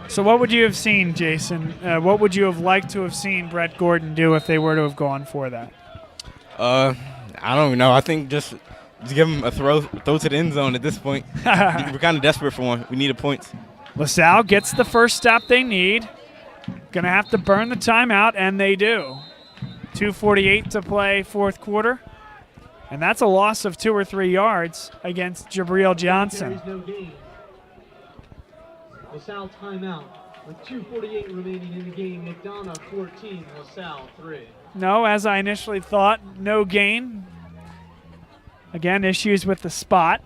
C: So what would you have seen, Jason? What would you have liked to have seen Brett Gordon do if they were to have gone for that?
E: I don't know. I think just give him a throw to the end zone at this point. We're kind of desperate for one. We needed points.
C: LaSalle gets the first stop they need. Going to have to burn the timeout, and they do. 2:48 to play fourth quarter. And that's a loss of 2 or 3 yards against Jabril Johnson.
F: There is no gain. LaSalle timeout with 2:48 remaining in the game. McDonogh 14, LaSalle 3.
C: No, as I initially thought, no gain. Again, issues with the spot.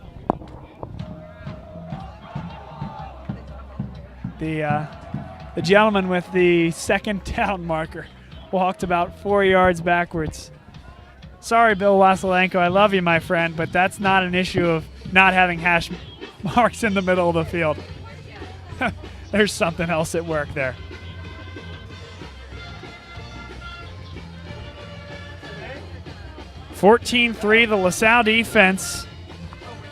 C: The gentleman with the second down marker walked about 4 yards backwards. Sorry, Bill Wasilenko, I love you, my friend, but that's not an issue of not having hash marks in the middle of the field. There's something else at work there. (14-3), the LaSalle defense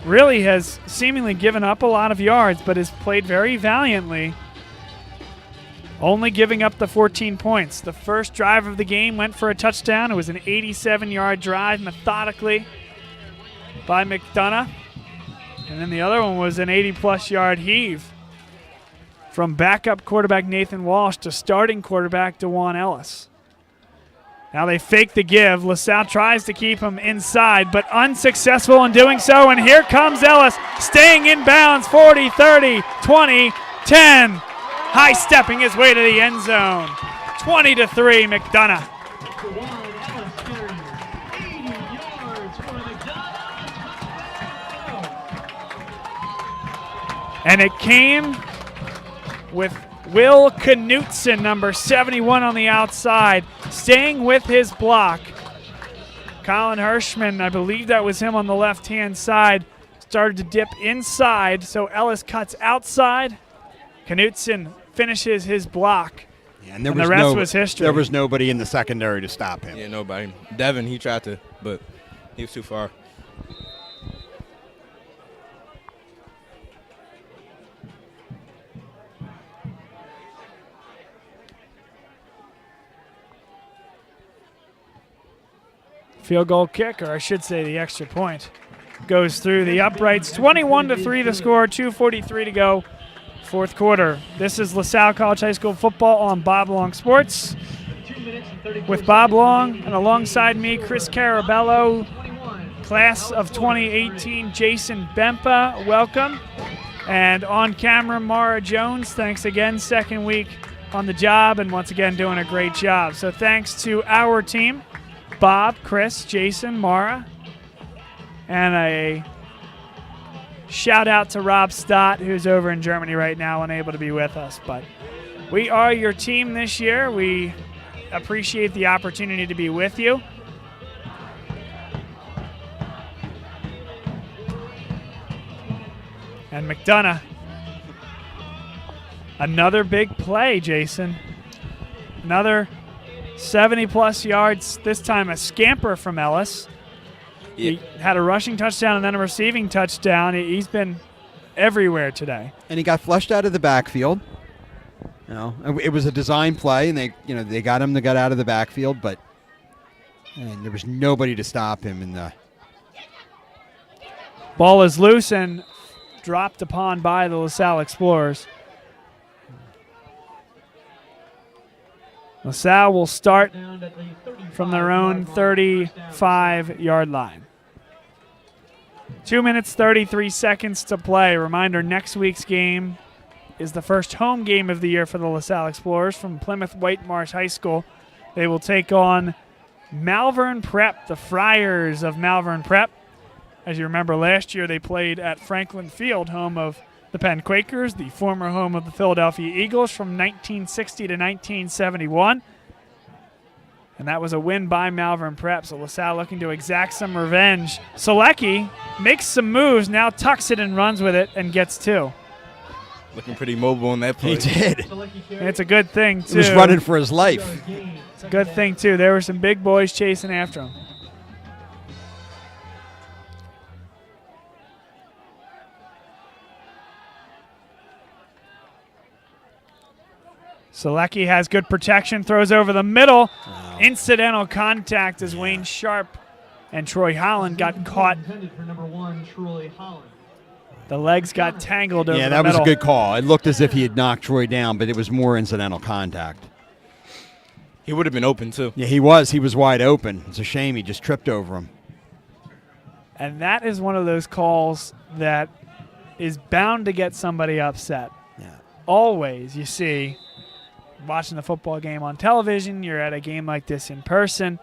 C: really has seemingly given up a lot of yards, but has played very valiantly, only giving up the 14 points. The first drive of the game went for a touchdown. It was an 87-yard drive methodically by McDonogh. And then the other one was an 80-plus yard heave from backup quarterback Nathan Walsh to starting quarterback DeJuan Ellis. Now they fake the give. LaSalle tries to keep him inside, but unsuccessful in doing so. And here comes Ellis, staying in bounds, 40, 30, 20, 10. High-stepping his way to the end zone. 20-3, McDonogh. And it came with Will Knutson, number 71 on the outside, staying with his block. Colin Hirschman, I believe that was him on the left-hand side, started to dip inside, so Ellis cuts outside. Knutson finishes his block,
D: and
C: the rest was history.
D: There was nobody in the secondary to stop him.
E: Yeah, nobody. Devin, he tried to, but he was too far.
C: Field goal kick, or I should say the extra point, goes through the uprights. 21-3 the score, 2:43 to go. Fourth quarter. This is LaSalle College High School football on Bob Long Sports. With Bob Long and alongside me, Chris Carabello, class of 2018, Jason Bempa, welcome. And on camera, Mara Jones, thanks again, second week on the job and once again doing a great job. So thanks to our team, Bob, Chris, Jason, Mara, and a shout out to Rob Stott, who's over in Germany right now, unable to be with us. But We are your team this year. We appreciate the opportunity to be with you. And McDonogh, another big play, Jason. Another 70-plus yards, this time a scamper from Ellis.
E: Yeah.
C: He had a rushing touchdown and then a receiving touchdown. He's been everywhere today.
D: And he got flushed out of the backfield. It was a design play, and they got him to get out of the backfield, but there was nobody to stop him. And the
C: ball is loose and dropped upon by the LaSalle Explorers. LaSalle will start from their own 35-yard line. 2 minutes, 33 seconds to play. Reminder, next week's game is the first home game of the year for the LaSalle Explorers from Plymouth White Marsh High School. They will take on Malvern Prep, the Friars of Malvern Prep. As you remember, last year they played at Franklin Field, home of the Penn Quakers, the former home of the Philadelphia Eagles from 1960 to 1971. And that was a win by Malvern Prep, so LaSalle looking to exact some revenge. Selecki makes some moves, now tucks it and runs with it and gets 2.
E: Looking pretty mobile in that play.
D: He did.
C: And it's a good thing, too.
D: He was running for his life.
C: It's a good thing, too. There were some big boys chasing after him. Selecki has good protection, throws over the middle. Oh. Incidental contact as Wayne Sharp and Troy Holland got caught. The legs got tangled over the middle.
D: Yeah, that was a good call. It looked as if he had knocked Troy down, but it was more incidental contact.
E: He would have been open, too.
D: Yeah, he was. He was wide open. It's a shame he just tripped over him.
C: And that is one of those calls that is bound to get somebody upset.
D: Yeah.
C: Always, you see, watching the football game on television, you're at a game like this in person,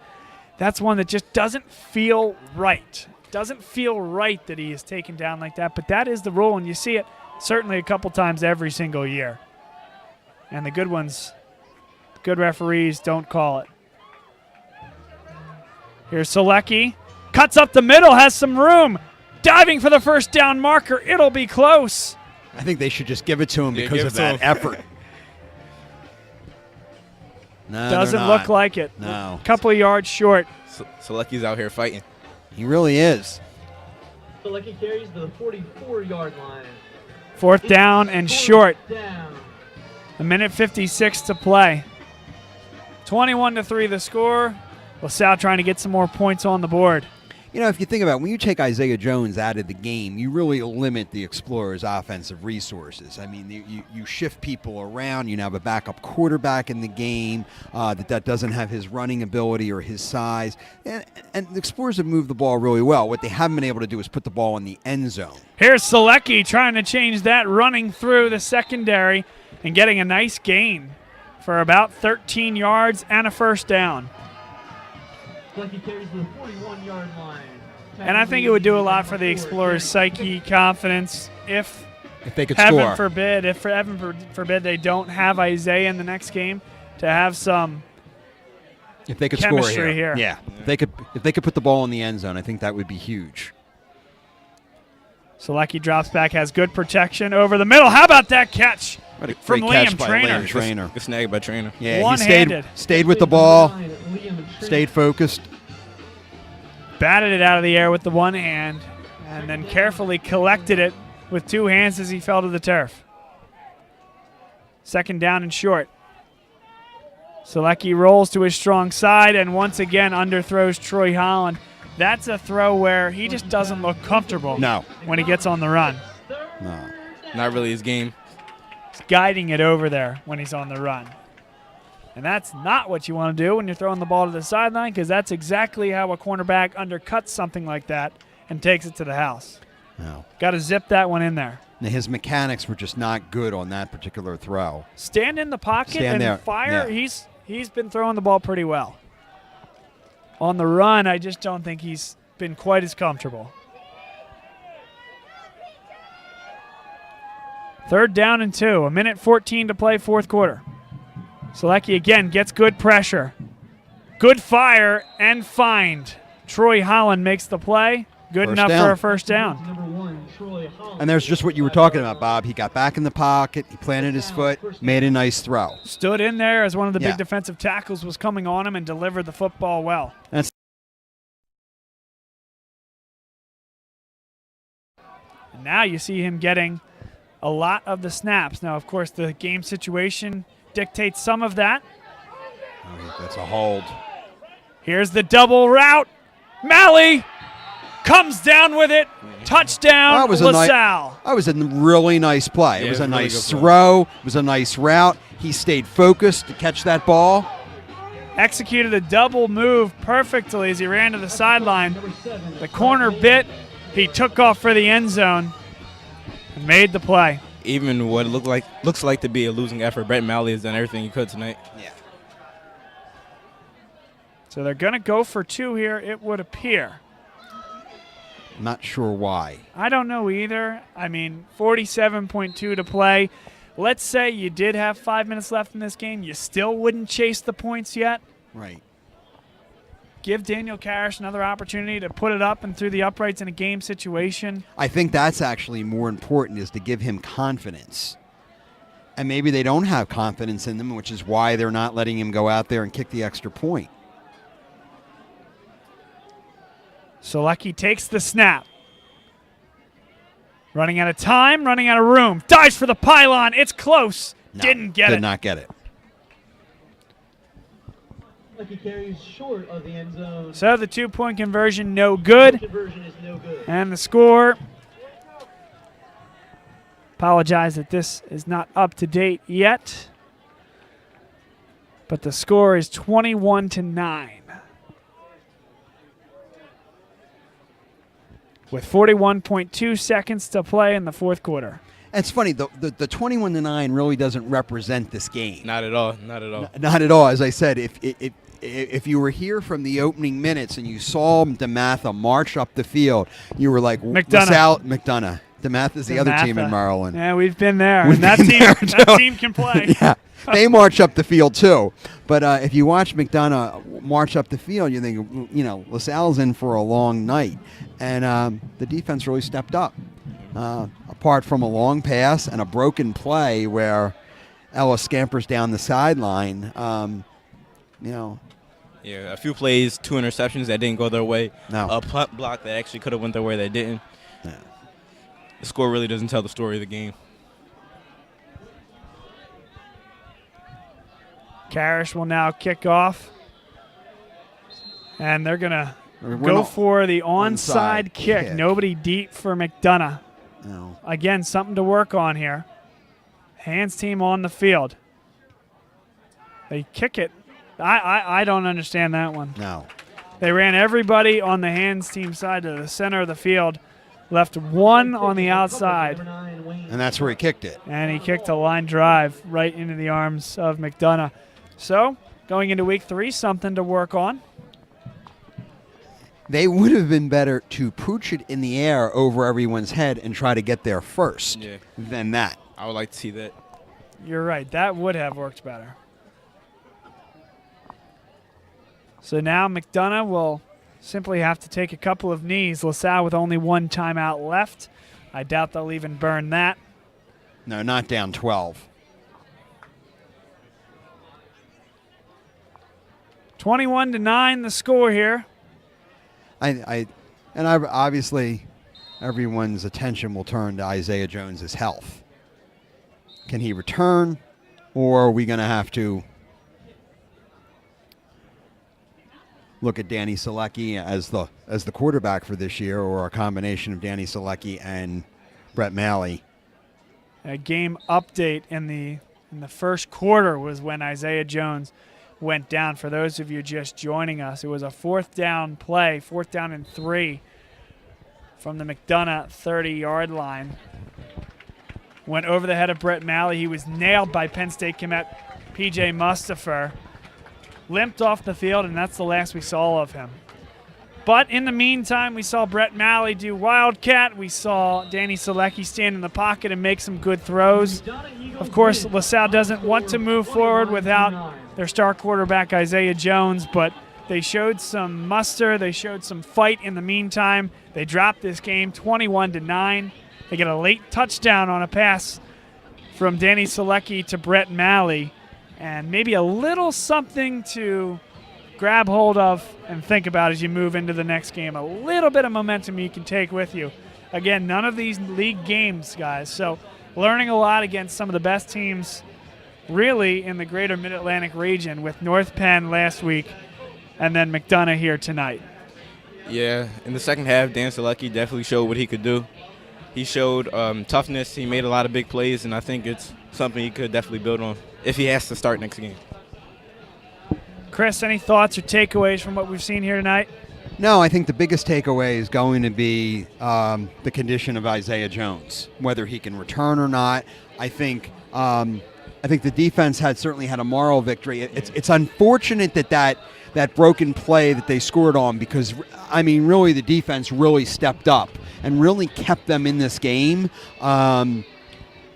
C: that's one that just doesn't feel right. Doesn't feel right that he is taken down like that, but that is the rule, and you see it certainly a couple times every single year. And the good ones, good referees don't call it. Here's Selecki. Cuts up the middle, has some room. Diving for the first down marker. It'll be close.
D: I think they should just give it to him because of that effort. No,
C: doesn't look like it.
D: No.
C: Couple of yards short.
E: Selecki's out here fighting.
D: He really is.
F: Selecki carries the 44-yard line.
C: 4th down and short. 1:56 to play. 21-3 the score. LaSalle trying to get some more points on the board.
D: You know, if you think about it, when you take Isaiah Jones out of the game, you really limit the Explorers' offensive resources. I mean, you shift people around. You now have a backup quarterback in the game that doesn't have his running ability or his size. And the Explorers have moved the ball really well. What they haven't been able to do is put the ball in the end zone.
C: Here's Selecki trying to change that, running through the secondary and getting a nice gain for about 13 yards and a first down.
F: Selecki carries the 41-yard line.
C: And I think it would do a lot for the Explorers' psyche, confidence, if
D: they could
C: heaven
D: score.
C: forbid, if heaven forbid they don't have Isaiah in the next game, to have some
D: if they could
C: chemistry
D: score
C: here.
D: Yeah, if they could put the ball in the end zone, I think that would be huge.
C: Selecki drops back, has good protection over the middle. How about that catch from Liam Trainer?
E: Good snag by Trainer.
D: Yeah,
C: one-handed.
D: he stayed with the ball, stayed focused.
C: Batted it out of the air with the one hand, and then carefully collected it with two hands as he fell to the turf. 2nd down and short. Selecki rolls to his strong side and once again underthrows Troy Holland. That's a throw where he just doesn't look comfortable when he gets on the run.
D: No.
E: Not really his game.
C: He's guiding it over there when he's on the run. And that's not what you want to do when you're throwing the ball to the sideline, because that's exactly how a cornerback undercuts something like that and takes it to the house.
D: No.
C: Got to zip that one in there.
D: Now, his mechanics were just not good on that particular throw.
C: Stand in the pocket and fire.
D: Yeah.
C: He's been throwing the ball pretty well. On the run, I just don't think he's been quite as comfortable. 3rd down and 2. 1:14 to play, 4th quarter. Selecki again gets good pressure. Good fire and find. Troy Holland makes the play. Good
D: First
C: enough
D: down.
C: for a first down.
D: And there's just what you were talking about, Bob. He got back in the pocket, he planted his foot, made a nice throw.
C: Stood in there as one of the
D: Yeah.
C: big defensive tackles was coming on him and delivered the football well.
D: That's
C: And now you see him getting a lot of the snaps. Now, of course, the game situation dictates some of that.
D: that's a hold.
C: Here's the double route. Malley comes down with it. Touchdown,
D: That was
C: LaSalle.
D: that was a really nice play.
E: Yeah,
D: It was a
E: really
D: nice
E: good play.
D: throw. It was a nice route. He stayed focused to catch that ball.
C: Executed a double move perfectly as he ran to the sideline. The corner bit. He took off for the end zone and made the play.
E: Even what looks like to be a losing effort, Brett Malley has done everything he could tonight.
D: Yeah.
C: So they're going to go for two here, it would appear.
D: Not sure why.
C: I don't know either. I mean, 47.2 to play. Let's say you did have 5 minutes left in this game. You still wouldn't chase the points yet.
D: Right.
C: Give Daniel Karish another opportunity to put it up and through the uprights in a game situation.
D: I think that's actually more important, is to give him confidence. And maybe they don't have confidence in them, which is why they're not letting him go out there and kick the extra point.
C: Selecki takes the snap. Running out of time, running out of room. Dives for the pylon. It's close.
D: No,
C: Didn't get it.
D: Did not get it.
F: Lucky carries short of the end zone.
C: So the 2-point conversion, no good.
F: Conversion is no good.
C: And the score. Apologize that this is not up to date yet. But the score is 21-9. With 41.2 seconds to play in the fourth quarter.
D: It's funny, the 21-9 really doesn't represent this game.
E: Not at all. Not at all.
D: Not at all. As I said, if you were here from the opening minutes and you saw DeMatha march up the field, you were like, McDonogh. DeMatha is the other team in Maryland.
C: Yeah, we've been there.
D: We've
C: and
D: been there,
C: that team can play.
D: Yeah, they march up the field too. But if you watch McDonogh march up the field, you think, LaSalle's in for a long night. And the defense really stepped up. Apart from a long pass and a broken play where Ellis scampers down the sideline,
E: Yeah, a few plays, 2 interceptions that didn't go their way.
D: No.
E: A punt block that actually could have went their way that didn't.
D: Yeah.
E: The score really doesn't tell the story of the game.
C: Karish will now kick off. And they're going to go for the onside kick. Nobody deep for McDonogh.
D: No.
C: Again, something to work on here. Hands team on the field. They kick it. I don't understand that one.
D: No.
C: They ran everybody on the hands team side to the center of the field. Left one on the outside.
D: And that's where he kicked it.
C: And he kicked a line drive right into the arms of McDonogh. So, going into week 3, something to work on.
D: They would have been better to pooch it in the air over everyone's head and try to get there first than that.
E: I would like to see that.
C: You're right. That would have worked better. So now McDonogh will simply have to take a couple of knees. LaSalle with only 1 timeout left. I doubt they'll even burn that.
D: No, not down 12.
C: 21-9 the score here.
D: Obviously everyone's attention will turn to Isaiah Jones's health. Can he return, or are we going to have to look at Danny Selecki as the quarterback for this year, or a combination of Danny Selecki and Brett Malley?
C: A game update in the first quarter was when Isaiah Jones went down. For those of you just joining us, it was a 4th down play, 4th down and 3 from the McDonogh 30-yard line. Went over the head of Brett Malley. He was nailed by Penn State commit P.J. Mustafer. Limped off the field, and that's the last we saw of him. But in the meantime, we saw Brett Malley do Wildcat. We saw Danny Selecki stand in the pocket and make some good throws. Of course, LaSalle doesn't want to move forward without their star quarterback, Isaiah Jones, but they showed some muster. They showed some fight in the meantime. They dropped this game 21-9. They get a late touchdown on a pass from Danny Selecki to Brett Malley, and maybe a little something to grab hold of and think about as you move into the next game. A little bit of momentum you can take with you. Again, none of these league games, guys, so learning a lot against some of the best teams really in the greater Mid-Atlantic region, with North Penn last week and then McDonogh here tonight.
E: Yeah, in the second half, Dan Selecki definitely showed what he could do. He showed toughness. He made a lot of big plays, and I think it's something he could definitely build on if he has to start next game.
C: Chris, any thoughts or takeaways from what we've seen here tonight?
D: No, I think the biggest takeaway is going to be the condition of Isaiah Jones, whether he can return or not. I think the defense certainly had a moral victory. It's unfortunate that broken play that they scored on, because I mean, really, the defense really stepped up and really kept them in this game. And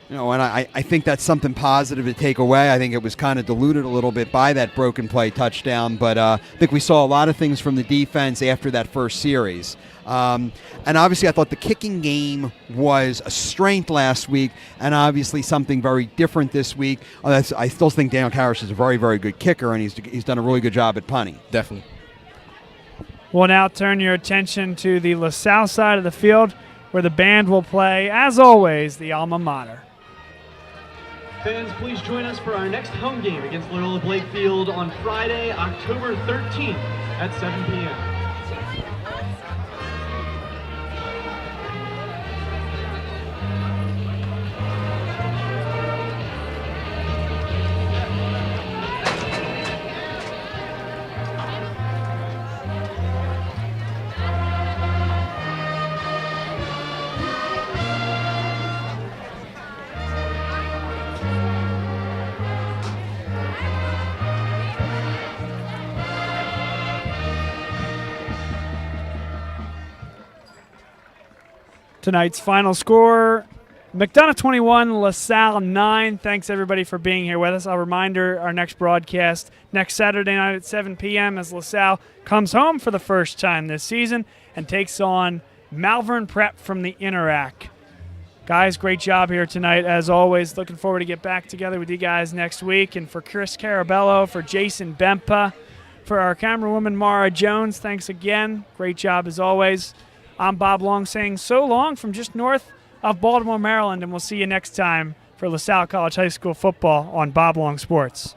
D: I think that's something positive to take away. I think it was kind of diluted a little bit by that broken play touchdown, but I think we saw a lot of things from the defense after that first series. And obviously I thought the kicking game was a strength last week, and obviously something very different this week. I still think Daniel Karras is a very, very good kicker, and he's done a really good job at punting.
E: Definitely.
C: We'll now turn your attention to the LaSalle side of the field, where the band will play, as always, the alma mater.
F: Fans, please join us for our next home game against Loyola Blakefield on Friday, October 13th at 7 p.m.
C: Tonight's final score, McDonogh 21, LaSalle 9. Thanks, everybody, for being here with us. A reminder, our next broadcast next Saturday night at 7 p.m. as LaSalle comes home for the first time this season and takes on Malvern Prep from the Interac. Guys, great job here tonight, as always. Looking forward to get back together with you guys next week. And for Chris Carabello, for Jason Bempa, for our camerawoman Mara Jones, thanks again. Great job, as always. I'm Bob Long saying so long from just north of Baltimore, Maryland, and we'll see you next time for LaSalle College High School football on Bob Long Sports.